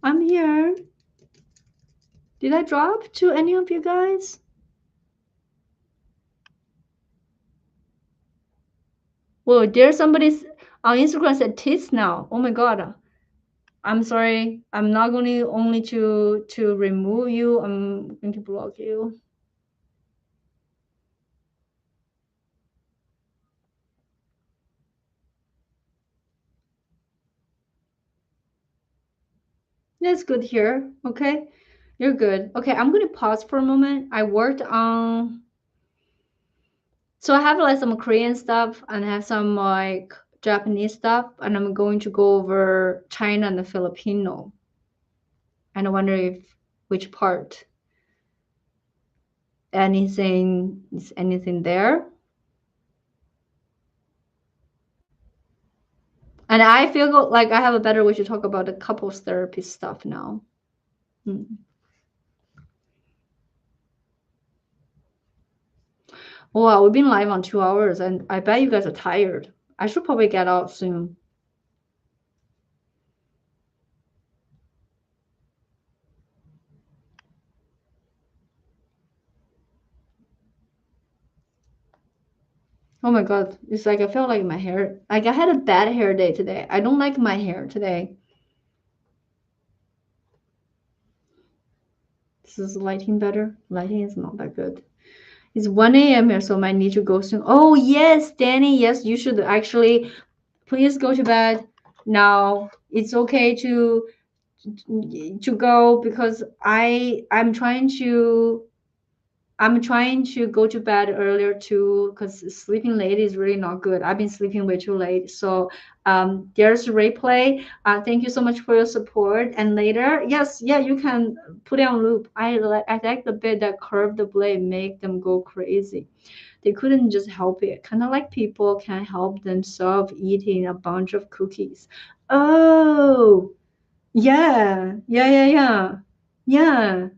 I'm here. Did I drop to any of you guys? Whoa, there's somebody on Instagram said tits now. Oh my god. I'm sorry. I'm not going to only to remove you. I'm going to block you. That's good here. Okay. You're good. Okay, I'm gonna pause for a moment. I worked on so I have like some Korean stuff and I have some like Japanese stuff, and I'm going to go over China and the Filipino. And I wonder if which part anything is anything there. And I feel like I have a better way to talk about the couples therapy stuff now. Mm. Wow, we've been live on 2 hours, and I bet you guys are tired. I should probably get out soon. Oh my God, it's like I feel like my hair, like I had a bad hair day today. I don't like my hair today. This is lighting better. Lighting is not that good. It's 1 a.m. here, so I might need to go soon. Oh yes, Danny, yes, you should actually please go to bed now. It's okay to go because I'm trying to go to bed earlier too because sleeping late is really not good. I've been sleeping way too late. So there's a replay. Thank you so much for your support. And later, yes, yeah, you can put it on loop. I like the bit that curved the blade make them go crazy. They couldn't just help it. Kind of like people can't help themselves eating a bunch of cookies. Oh, yeah, yeah, yeah, yeah. Yeah,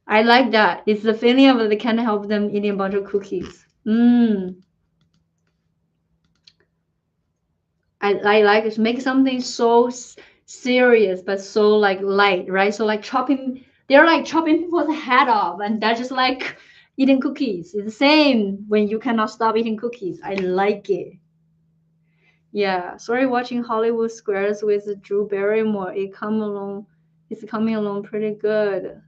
I like that. It's the feeling of they can't help them eating a bunch of cookies. I like it. Make something so serious but so like light, right? So like they're like chopping people's head off, and they're just like eating cookies. It's the same when you cannot stop eating cookies. I like it. Yeah. Sorry, watching Hollywood Squares with Drew Barrymore. It's coming along pretty good.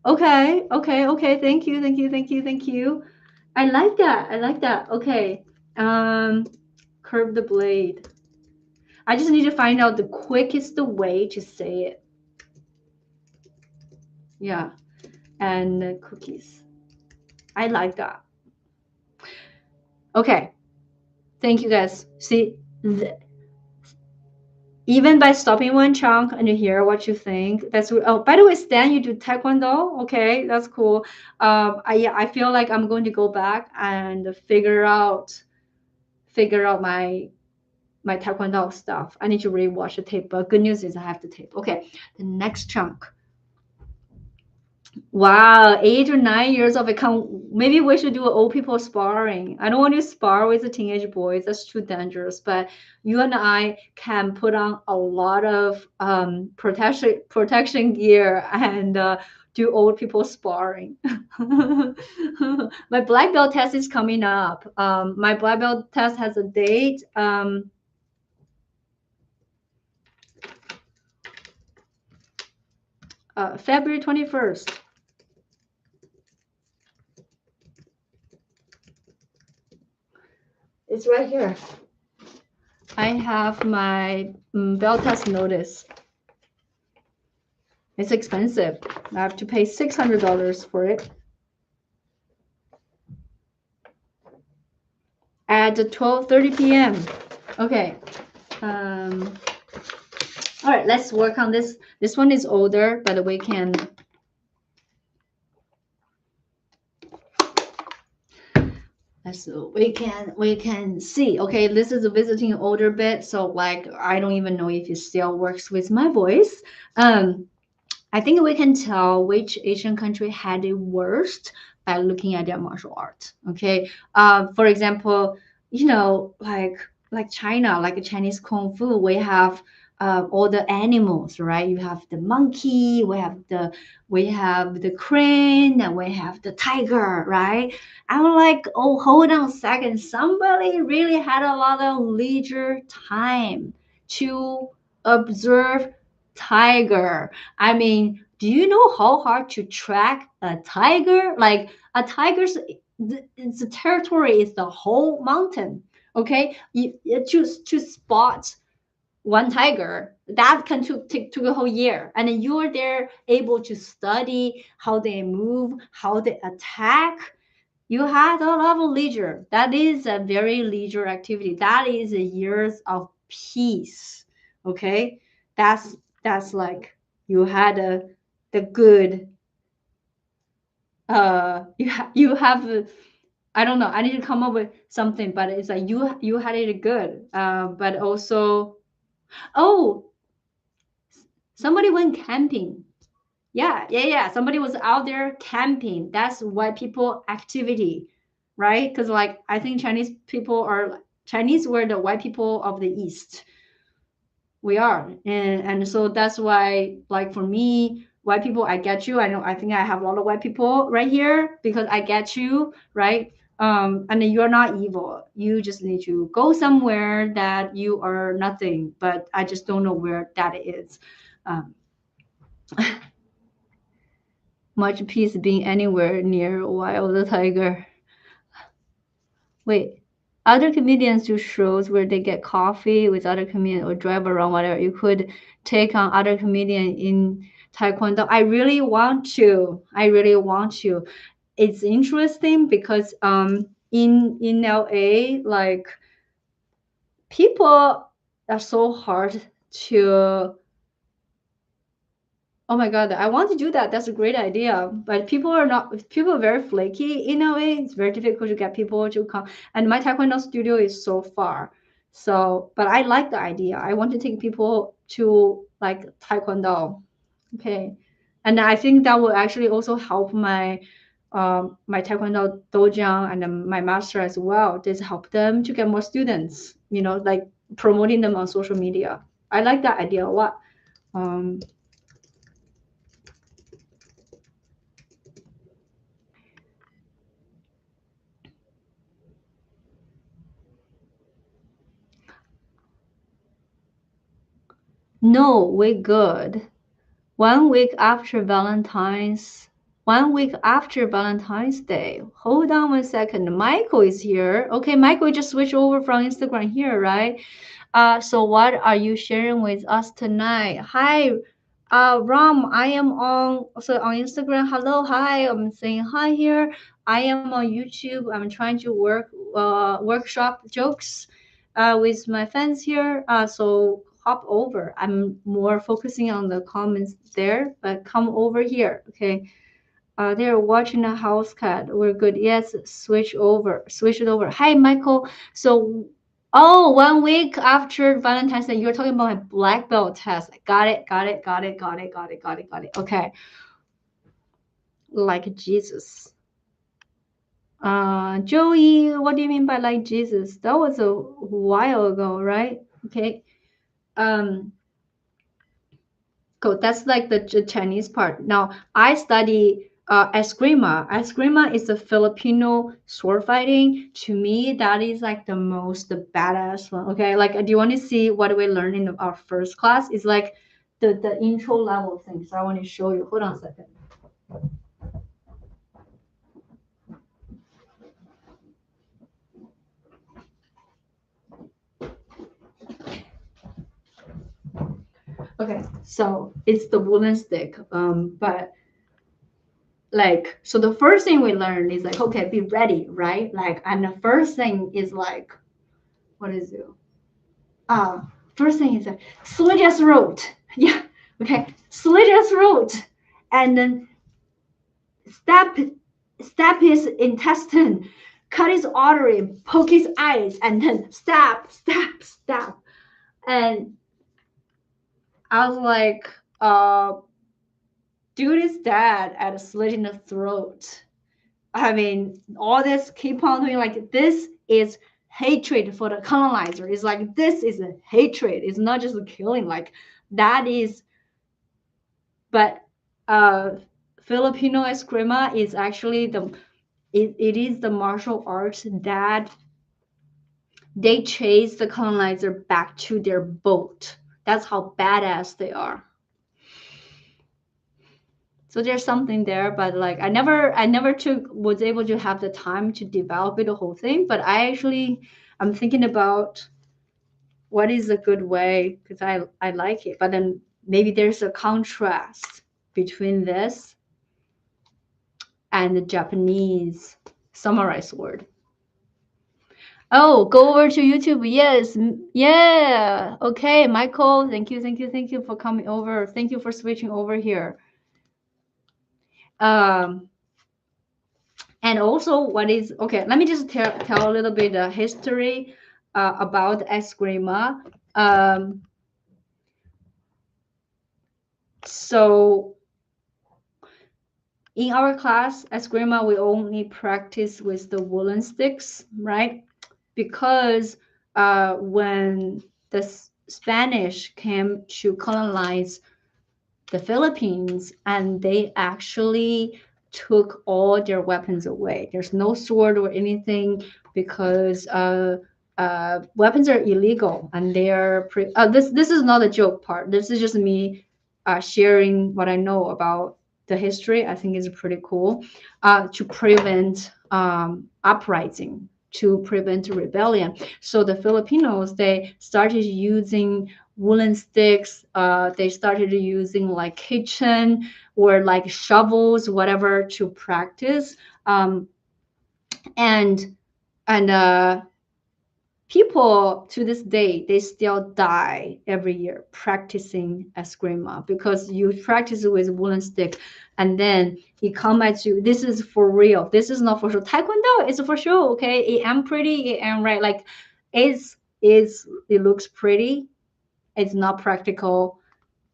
Okay, okay, okay. Thank you, thank you, thank you, thank you. I like that. I like that. Okay. Um, curve the blade. I just need to find out the quickest way to say it. Yeah. And cookies. I like that. Okay. Thank you guys. See, even by stopping one chunk and you hear what you think, that's oh, by the way, Stan, you do Taekwondo. Okay, that's cool. I feel like I'm going to go back and figure out my Taekwondo stuff. I need to rewatch the tape, but good news is I have the tape. Okay, the next chunk. Wow, 8 or 9 years of account. Maybe we should do old people sparring. I don't want to spar with the teenage boys. That's too dangerous. But you and I can put on a lot of protection gear and do old people sparring. My black belt test is coming up. My black belt test has a date. February 21st. It's right here. I have my bell test notice. It's expensive. I have to pay $600 for it at 12:30 p.m. Okay. Um, all right, let's work on this. This one is older, but we can see. Okay, this is a visiting older bit, so like I don't even know if it still works with my voice. I think we can tell which Asian country had it worst by looking at their martial arts. Okay, for example, like China, like Chinese kung fu, we have all the animals, right? You have the monkey, we have the crane, and we have the tiger, right? I'm like, oh, hold on a second. Somebody really had a lot of leisure time to observe tiger. I mean, do you know how hard to track a tiger? Like a tiger's the territory is the whole mountain. Okay, you choose to spot one tiger that can took a whole year, and then you're there able to study how they move, how they attack. You had a lot of leisure. That is a very leisure activity. That is a years of peace. Okay, that's like you had the good. You have I don't know. I need to come up with something, but it's like you had it good. But also, oh, somebody went camping. Yeah. Somebody was out there camping. That's white people activity, right? Because like I think Chinese were the white people of the East. We are, and so that's why, like for me, white people, I get you. I know. I think I have a lot of white people right here because I get you, right? And then you're not evil. You just need to go somewhere that you are nothing. But I just don't know where that is. Um, much peace being anywhere near wild tiger. Wait, other comedians do shows where they get coffee with other comedians or drive around, whatever. You could take on other comedian in Taekwondo. I really want to. I really want to. It's interesting because in LA, like people are so hard to. Oh my God, I want to do that. That's a great idea. But people are very flaky in a way. It's very difficult to get people to come. And my Taekwondo studio is so far. So, but I like the idea. I want to take people to like Taekwondo. Okay. And I think that will actually also help my Taekwondo dojo and my master as well. Just help them to get more students, like promoting them on social media. I like that idea a lot. Um, No, we good. 1 week after Valentine's, 1 week after Valentine's Day. Hold on 1 second. Michael is here. Okay, Michael just switched over from Instagram here, right? So what are you sharing with us tonight? Hi, Ram. I am on Instagram. Hello, hi. I'm saying hi here. I am on YouTube. I'm trying to workshop jokes with my fans here. So hop over. I'm more focusing on the comments there, but come over here. Okay. They're watching a house cat. We're good. Yes, switch it over. Hi, Michael. So, oh, 1 week after Valentine's Day, you're talking about my black belt test. Got it. Okay, like Jesus. Joey, what do you mean by like Jesus? That was a while ago, right? Okay. Um, Cool. That's like the Chinese part. Now, I study eskrima. Eskrima is a Filipino sword fighting. To me, that is like the most badass one. Okay, like, do you want to see what we learned in our first class? It's like the intro level thing. So I want to show you. Hold on a second. Okay, so it's the wooden stick. But like, so the first thing we learn is like, okay, be ready, right? Like, and the first thing is like, what is it? uh First thing is slit his throat. Yeah, okay, slit his throat, and then stab stab his intestine, cut his artery, poke his eyes, and then stab. And I was like, dude is dead at slitting the throat. I mean, all this keep on doing like this is hatred for the colonizer. It's like this is a hatred. It's not just a killing. Like that is, but Filipino eskrima is actually it is the martial arts that they chase the colonizer back to their boat. That's how badass they are. So there's something there, but like I never took was able to have the time to develop it the whole thing. But I'm thinking about what is a good way? Because I like it, but then maybe there's a contrast between this and the Japanese samurai sword. Oh, go over to YouTube. Yes. Yeah. Okay, Michael. Thank you. Thank you. Thank you for coming over. Thank you for switching over here. Um, and also what is okay? Let me just tell a little bit the history about eskrima. Um, so in our class, eskrima, we only practice with the woolen sticks, right? Because when the Spanish came to colonize the Philippines, and they actually took all their weapons away. There's no sword or anything because weapons are illegal, and they are this is not a joke part. This is just me sharing what I know about the history. I think is pretty cool to prevent uprising, to prevent rebellion. So the Filipinos, they started using woolen sticks. They started using like kitchen or like shovels, whatever, to practice. And and people to this day, they still die every year practicing eskrima, because you practice with woolen stick, and then he come at you. This is for real. This is not for show. Taekwondo is for show. Okay, it am pretty. It am right. Like, it looks pretty. It's not practical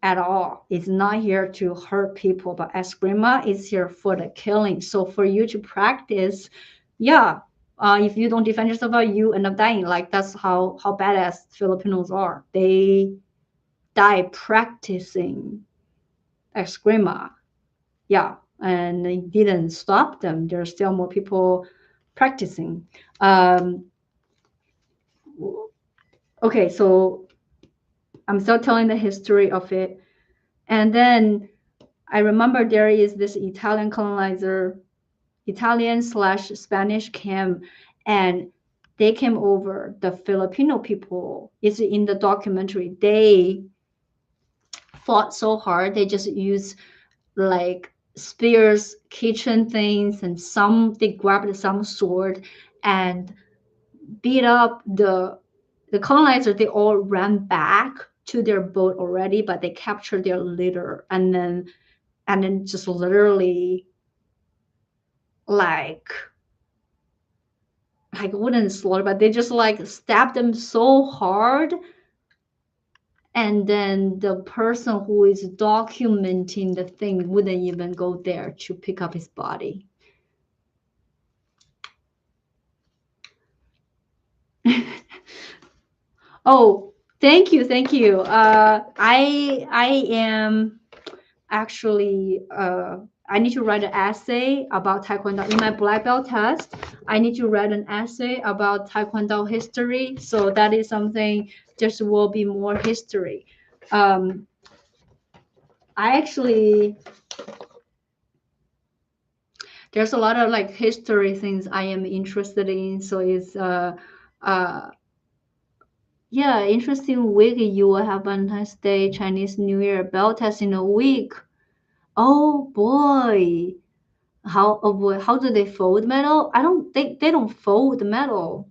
at all. It's not here to hurt people, but eskrima is here for the killing. So for you to practice, yeah, if you don't defend yourself, you end up dying. Like, that's how badass Filipinos are. They die practicing eskrima. Yeah, and it didn't stop them. There's still more people practicing. Um, okay, so I'm still telling the history of it. And then I remember there is this Italian colonizer, Italian slash Spanish came, and they came over. The Filipino people, it's in the documentary. They fought so hard. They just used like spears, kitchen things, and they grabbed some sword and beat up the colonizer. They all ran back to their boat already, but they captured their leader, and then just literally like wouldn't slaughter, but they just like stabbed them so hard. And then the person who is documenting the thing wouldn't even go there to pick up his body. Oh, thank you, thank you. I am actually I need to write an essay about Taekwondo in my black belt test. I need to write an essay about Taekwondo history. So that is something. There will be more history. Um, I actually there's a lot of like history things I am interested in. So it's uh yeah, interesting week. You will have Valentine's Day, Chinese New Year, belt test in a week. Oh boy. Oh boy, how do they fold metal? I don't think they don't fold metal.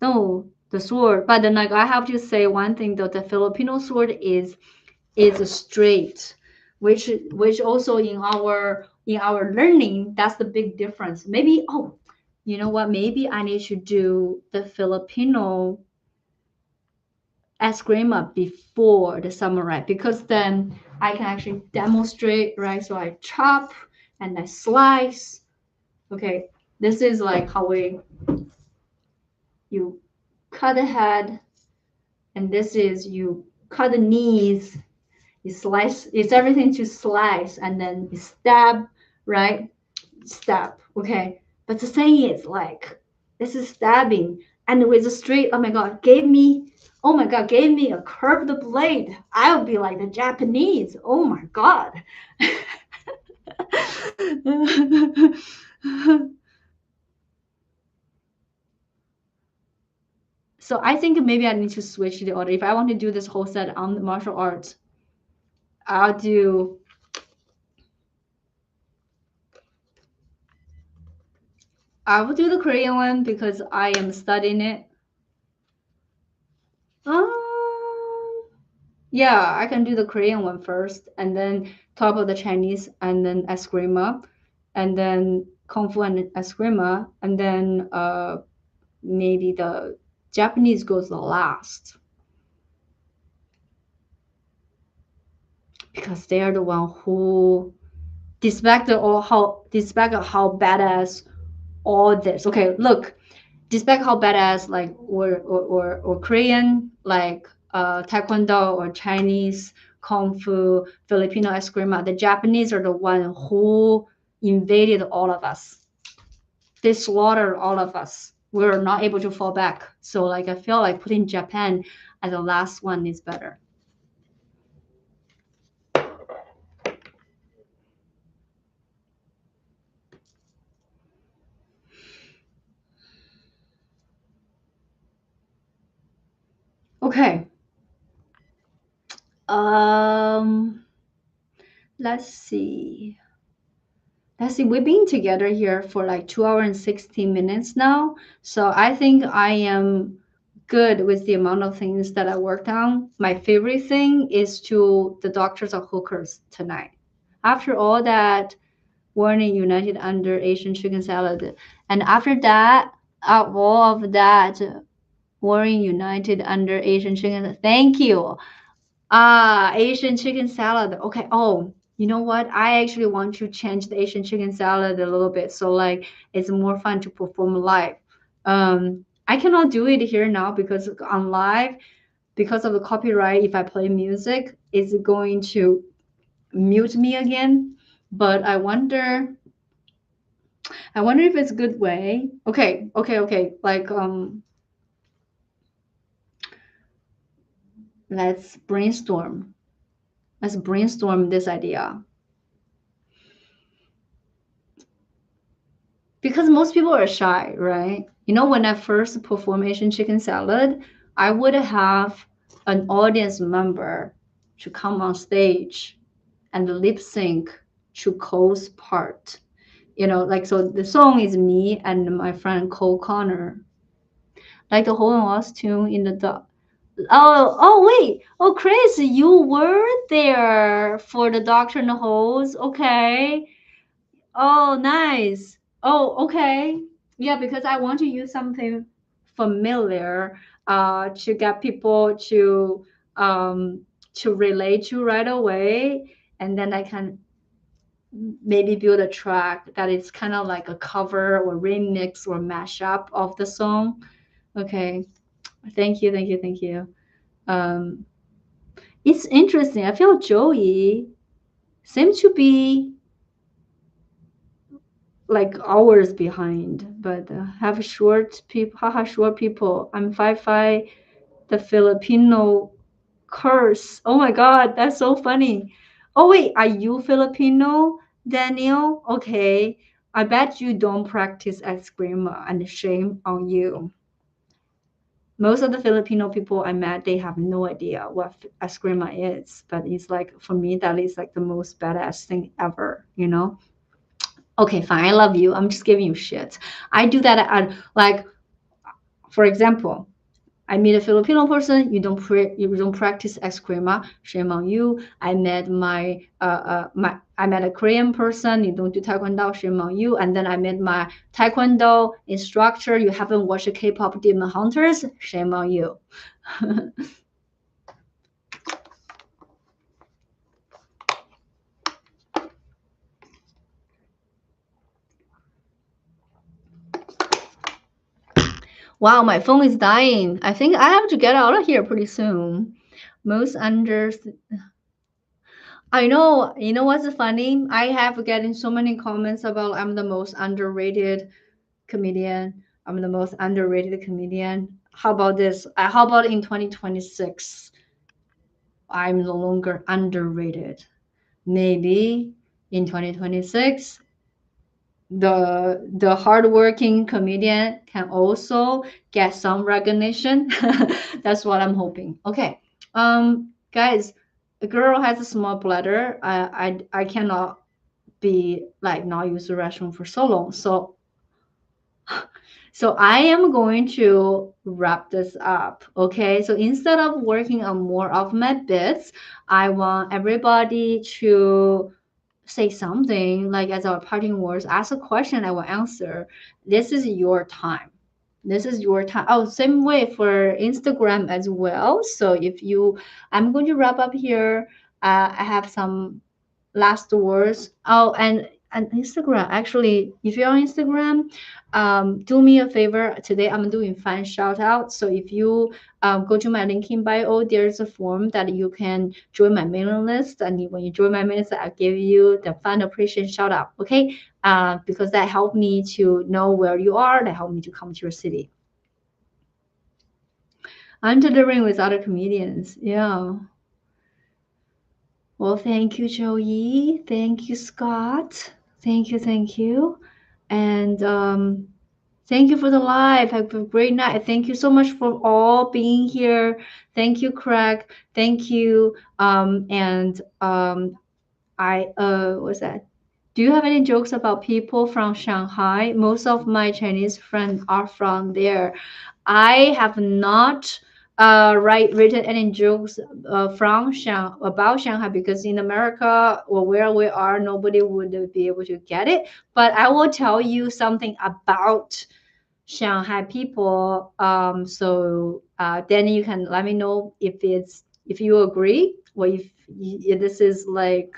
No, the sword. But then like I have to say one thing though, the Filipino sword is straight, which also in our learning, that's the big difference. Maybe, oh, you know what? Maybe I need to do the Filipino eskrima before the samurai, because then I can actually demonstrate, right? So I chop and I slice. Okay, this is like how you cut the head, and this is you cut the knees. You slice. It's everything to slice, and then you stab, right? Stab. Okay, but the thing is, like, this is stabbing, and with a straight. Oh my god, Oh my god, gave me a curved blade. I would be like the Japanese. Oh my god. So I think maybe I need to switch the order. If I want to do this whole set on the martial arts, I'll do I will do the Korean one because I am studying it. Um, yeah, I can do the Korean one first, and then talk about the Chinese, and then eskrima, and then Kung Fu and eskrima, and then maybe the Japanese goes the last because they are the one who despite how badass all this. Okay, look, despite how badass like or Korean like Taekwondo or Chinese Kung Fu, Filipino eskrima, the Japanese are the one who invaded all of us. They slaughtered all of us. We were not able to fall back. So like I feel like putting Japan as the last one is better. Okay. Um, let's see. Let's see. We've been together here for like 2 hours and 16 minutes now. So I think I am good with the amount of things that I worked on. My favorite thing is to the doctors are hookers tonight. After all that, Warning United under Asian chicken salad, and after that, all of that, Warring United under Asian chicken. Thank you. Asian chicken salad. Okay. Oh, you know what? I actually want to change the Asian chicken salad a little bit, so like it's more fun to perform live. I cannot do it here now because on live, because of the copyright, if I play music, it's going to mute me again. But I wonder if it's a good way. Okay. Like let's brainstorm. Let's brainstorm this idea. Because most people are shy, right? You know, when I first perform Asian chicken salad, I would have an audience member to come on stage and lip sync to Cole's part. You know, like so the song is me and my friend Cole Connor. Like the whole lost tune in the wait. Oh Chris, you were there for the Doctor and the Holes. Okay. Oh, nice. Oh, okay. Yeah, because I want to use something familiar to get people to relate to right away, and then I can maybe build a track that is kind of like a cover or remix or mashup of the song. Okay. Thank you. Um, it's interesting. I feel Joey seems to be like hours behind, but have short people, haha, short people. I'm 5'5", the Filipino curse. Oh my God, that's so funny. Oh wait, are you Filipino, Daniel? Okay, I bet you don't practice eskrima, and shame on you. Most of the Filipino people I met, they have no idea what eskrima is, but it's like for me that is like the most badass thing ever, you know? Okay, fine. I love you. I'm just giving you shit. I do that at like, for example, I meet a Filipino person. You don't practice eskrima. Shame on you. I met a Korean person. You don't do taekwondo. Shame on you. And then I met my taekwondo instructor. You haven't watched K-pop Demon Hunters. Shame on you. Wow, my phone is dying. I think I have to get out of here pretty soon. Most under I know, you know what's funny? I have getting so many comments about I'm the most underrated comedian. I'm the most underrated comedian. How about this? How about in 2026? I'm no longer underrated. Maybe in 2026, the hardworking comedian can also get some recognition. That's what I'm hoping. Okay, guys, a girl has a small bladder. I cannot be like not use the restroom for so long. So I am going to wrap this up. Okay, so instead of working on more of my bits, I want everybody to say something like as our parting words, ask a question, I will answer. This is your time. This is your time. Oh, same way for Instagram as well. So if you, I'm going to wrap up here. I have some last words. Oh, and Instagram. Actually, if you're on Instagram, do me a favor. Today I'm doing fan shout out. So if you go to my link in bio, there's a form that you can join my mailing list. And when you join my mailing list, I'll give you the fan appreciation shout out. Okay, because that helped me to know where you are. That helped me to come to your city. I'm delivering with other comedians. Yeah. Well, thank you, Joey. Thank you, Scott. Thank you, thank you. And thank you for the live. Have a great night. Thank you so much for all being here. Thank you, Craig. Thank you. And I what's that? Do you have any jokes about people from Shanghai? Most of my Chinese friends are from there. I have not written any jokes about Shanghai because in America or where we are, nobody would be able to get it. But I will tell you something about Shanghai people. So then you can let me know if you agree or if this is like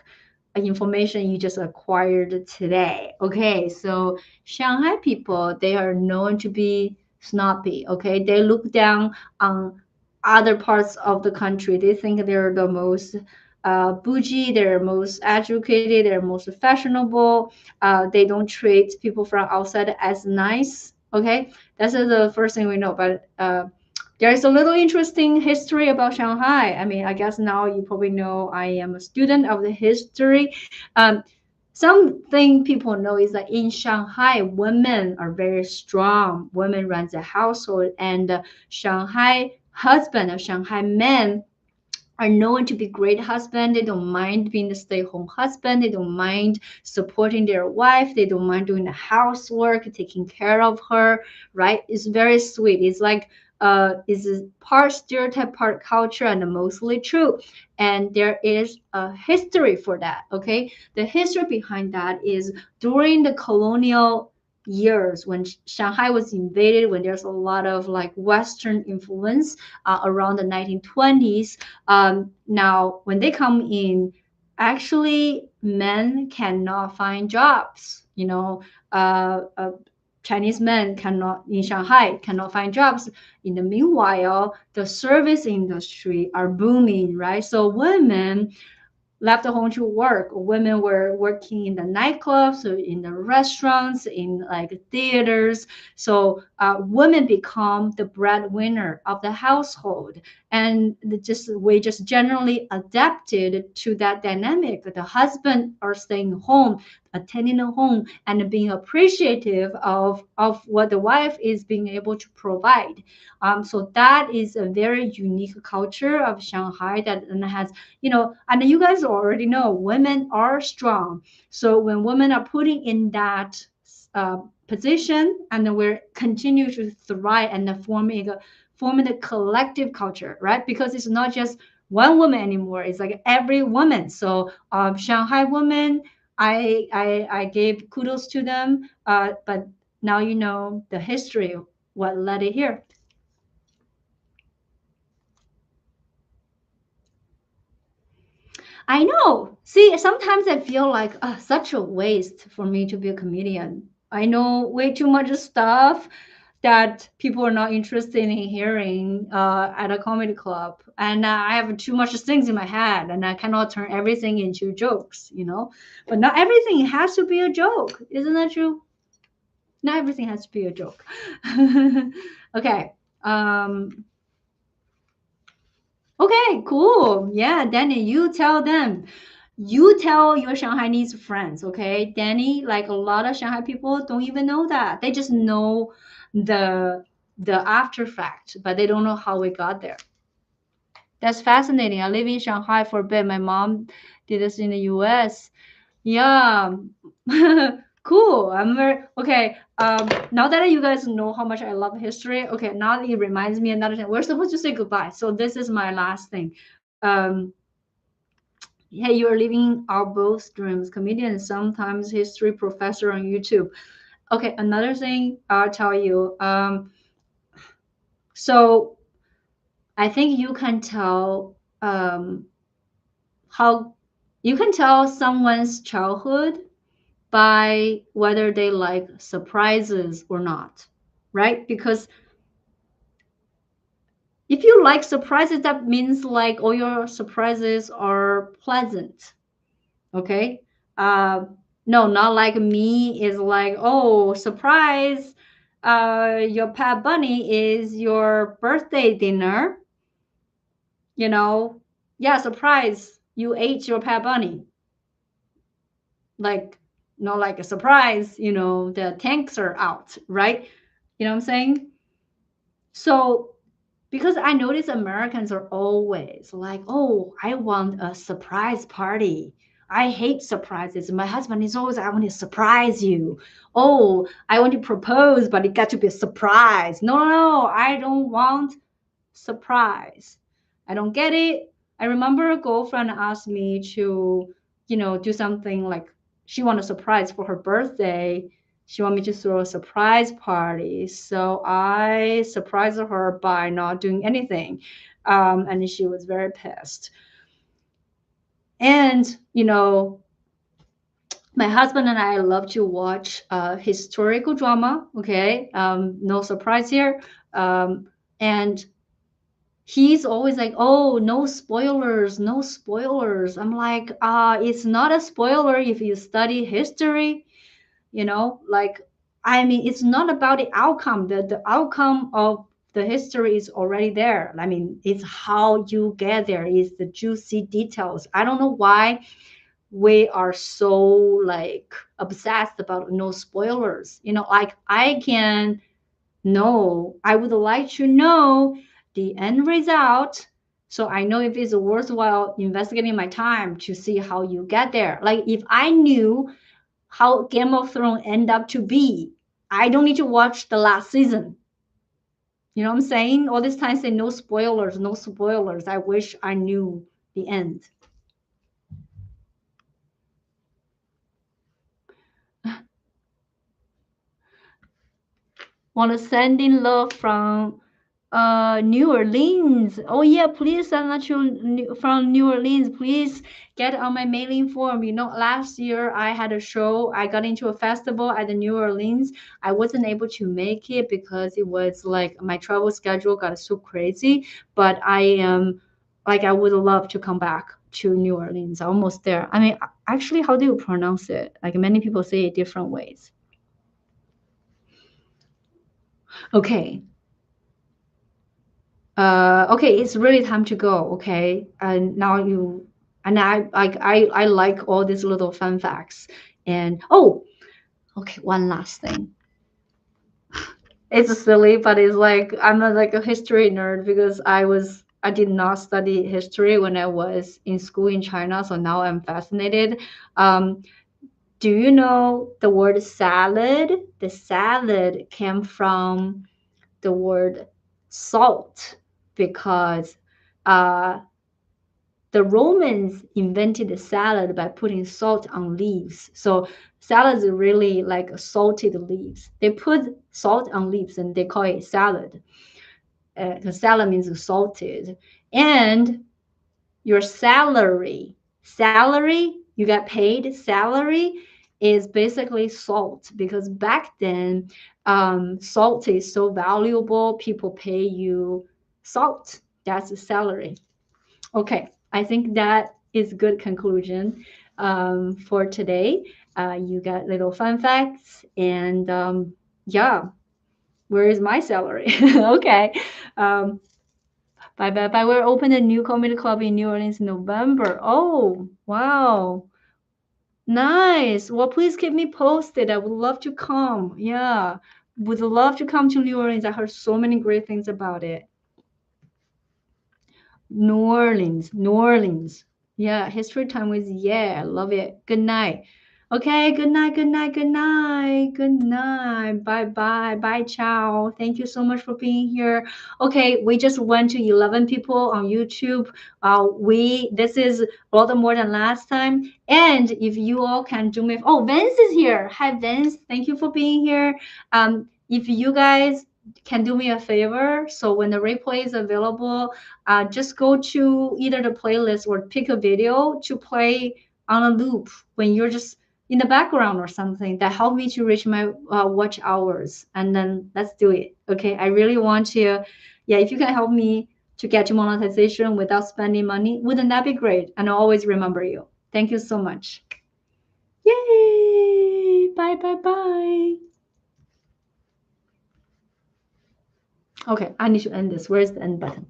information you just acquired today. Okay, so Shanghai people, they are known to be snobby. Okay, they look down on other parts of the country. They think they're the most bougie, they're most educated, they're most fashionable. They don't treat people from outside as nice. Okay, that's the first thing we know. But there's a little interesting history about Shanghai. I mean, I guess now you probably know I am a student of the history. Um, Something people know is that in Shanghai, women are very strong. Women run the household, and Shanghai husband or Shanghai men are known to be great husband. They don't mind being a stay-home husband. They don't mind supporting their wife. They don't mind doing the housework, taking care of her. Right? It's very sweet. It's like it's part stereotype, part culture, and mostly true. And there is a history for that. Okay, the history behind that is during the colonial years when Shanghai was invaded, when there's a lot of like Western influence around the 1920s. Now, when they come in, actually, men cannot find jobs. Chinese men cannot in Shanghai cannot find jobs. In the meanwhile, the service industry are booming, right? So women left home to work. Women were working in the nightclubs, or in the restaurants, in like theaters. So women become the breadwinner of the household, and we just generally adapted to that dynamic. The husband are staying home, attending the home, and being appreciative of what the wife is being able to provide. So that is a very unique culture of Shanghai that has, and you guys already know women are strong. So when women are putting in that position, and then we're continue to thrive and forming a collective culture, right? Because it's not just one woman anymore. It's like every woman. So Shanghai women, I gave kudos to them. But now you know the history, what led it here. I know. See, sometimes I feel like such a waste for me to be a comedian. I know way too much stuff that people are not interested in hearing at a comedy club. And I have too much things in my head, and I cannot turn everything into jokes. But not everything has to be a joke. Isn't that true? Not everything has to be a joke. Okay. Okay, cool. Yeah, Danny, you tell them. You tell your Shanghainese friends, okay? Danny, like a lot of Shanghai people don't even know that. They just know the after fact, but they don't know how we got there. That's fascinating. I live in Shanghai for a bit. My mom did this in the US. Yeah. Cool. I'm very okay. Now that you guys know how much I love history, okay, now it reminds me another thing. We're supposed to say goodbye. So this is my last thing. Um, hey, you're living our both dreams. Comedian, sometimes history professor on YouTube. Okay, another thing I'll tell you. So I think you can tell how you can tell someone's childhood by whether they like surprises or not, right? Because if you like surprises, that means like all your surprises are pleasant. Okay. Uh, no, not like me is like, oh, surprise. Your pet bunny is your birthday dinner. You know, yeah, surprise. You ate your pet bunny. Like, not like a surprise, the tanks are out, right? You know what I'm saying? So, because I notice Americans are always like, oh, I want a surprise party. I hate surprises. My husband is always, I want to surprise you. Oh, I want to propose, but it got to be a surprise. No, no, no, I don't want surprise. I don't get it. I remember a girlfriend asked me to, do something like she wanted a surprise for her birthday. She wanted me to throw a surprise party. So I surprised her by not doing anything. And she was very pissed. And, my husband and I love to watch historical drama. Okay. No surprise here. And he's always like, oh, no spoilers, no spoilers. I'm like, it's not a spoiler if you study history, like, I mean, it's not about the outcome. The outcome of the history is already there. I mean, it's how you get there, is the juicy details. I don't know why we are so like obsessed about no spoilers. Like I can no, I would like to know the end result so I know if it's worthwhile investigating my time to see how you get there. Like if I knew how Game of Thrones end up to be, I don't need to watch the last season. You know what I'm saying? All this time say no spoilers, no spoilers. I wish I knew the end. Want to send in love from New Orleans. Oh yeah, please send that to from New Orleans. Please get on my mailing form. Last year I had a show. I got into a festival at the New Orleans. I wasn't able to make it because it was like my travel schedule got so crazy. But I am like I would love to come back to New Orleans. Almost there. I mean, actually, how do you pronounce it? Like many people say it different ways. Okay. Okay, it's really time to go. Okay, and now you and I like all these little fun facts. And oh, okay, one last thing. It's silly, but it's like I'm like a history nerd because I did not study history when I was in school in China, so now I'm fascinated. Um, do you know the word salad? The salad came from the word salt because uh, the Romans invented the salad by putting salt on leaves. So salads are really like salted leaves. They put salt on leaves and they call it salad. Because salad means salted. And your salary, you get paid salary is basically salt because back then salt is so valuable. People pay you salt. That's a salary. Okay, I think that is good conclusion for today. You got little fun facts, and yeah, where is my salary? Okay, um, Bye bye bye. We're opening a new comedy club in New Orleans in November. Oh, wow. Nice. Well, please keep me posted. I would love to come. Yeah. Would love to come to New Orleans. I heard so many great things about it. New Orleans, New Orleans. Yeah, history time with yeah, I love it. Good night. Okay, good night, good night, good night, good night. Bye bye, bye, ciao. Thank you so much for being here. Okay, we just went to 11 people on YouTube. We this is a lot more than last time. And if you all can do me, oh, Vince is here. Hi, Vince. Thank you for being here. If you guys can do me a favor, so when the replay is available, just go to either the playlist or pick a video to play on a loop when you're just in the background or something that help me to reach my watch hours. And then let's do it. Okay. I really want to, yeah, if you can help me to get to monetization without spending money, wouldn't that be great? And I'll always remember you. Thank you so much. Yay. Bye, bye, bye. Okay. I need to end this. Where's the end button?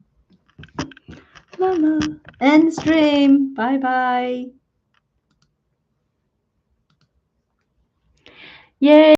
End stream. Bye bye. Yay.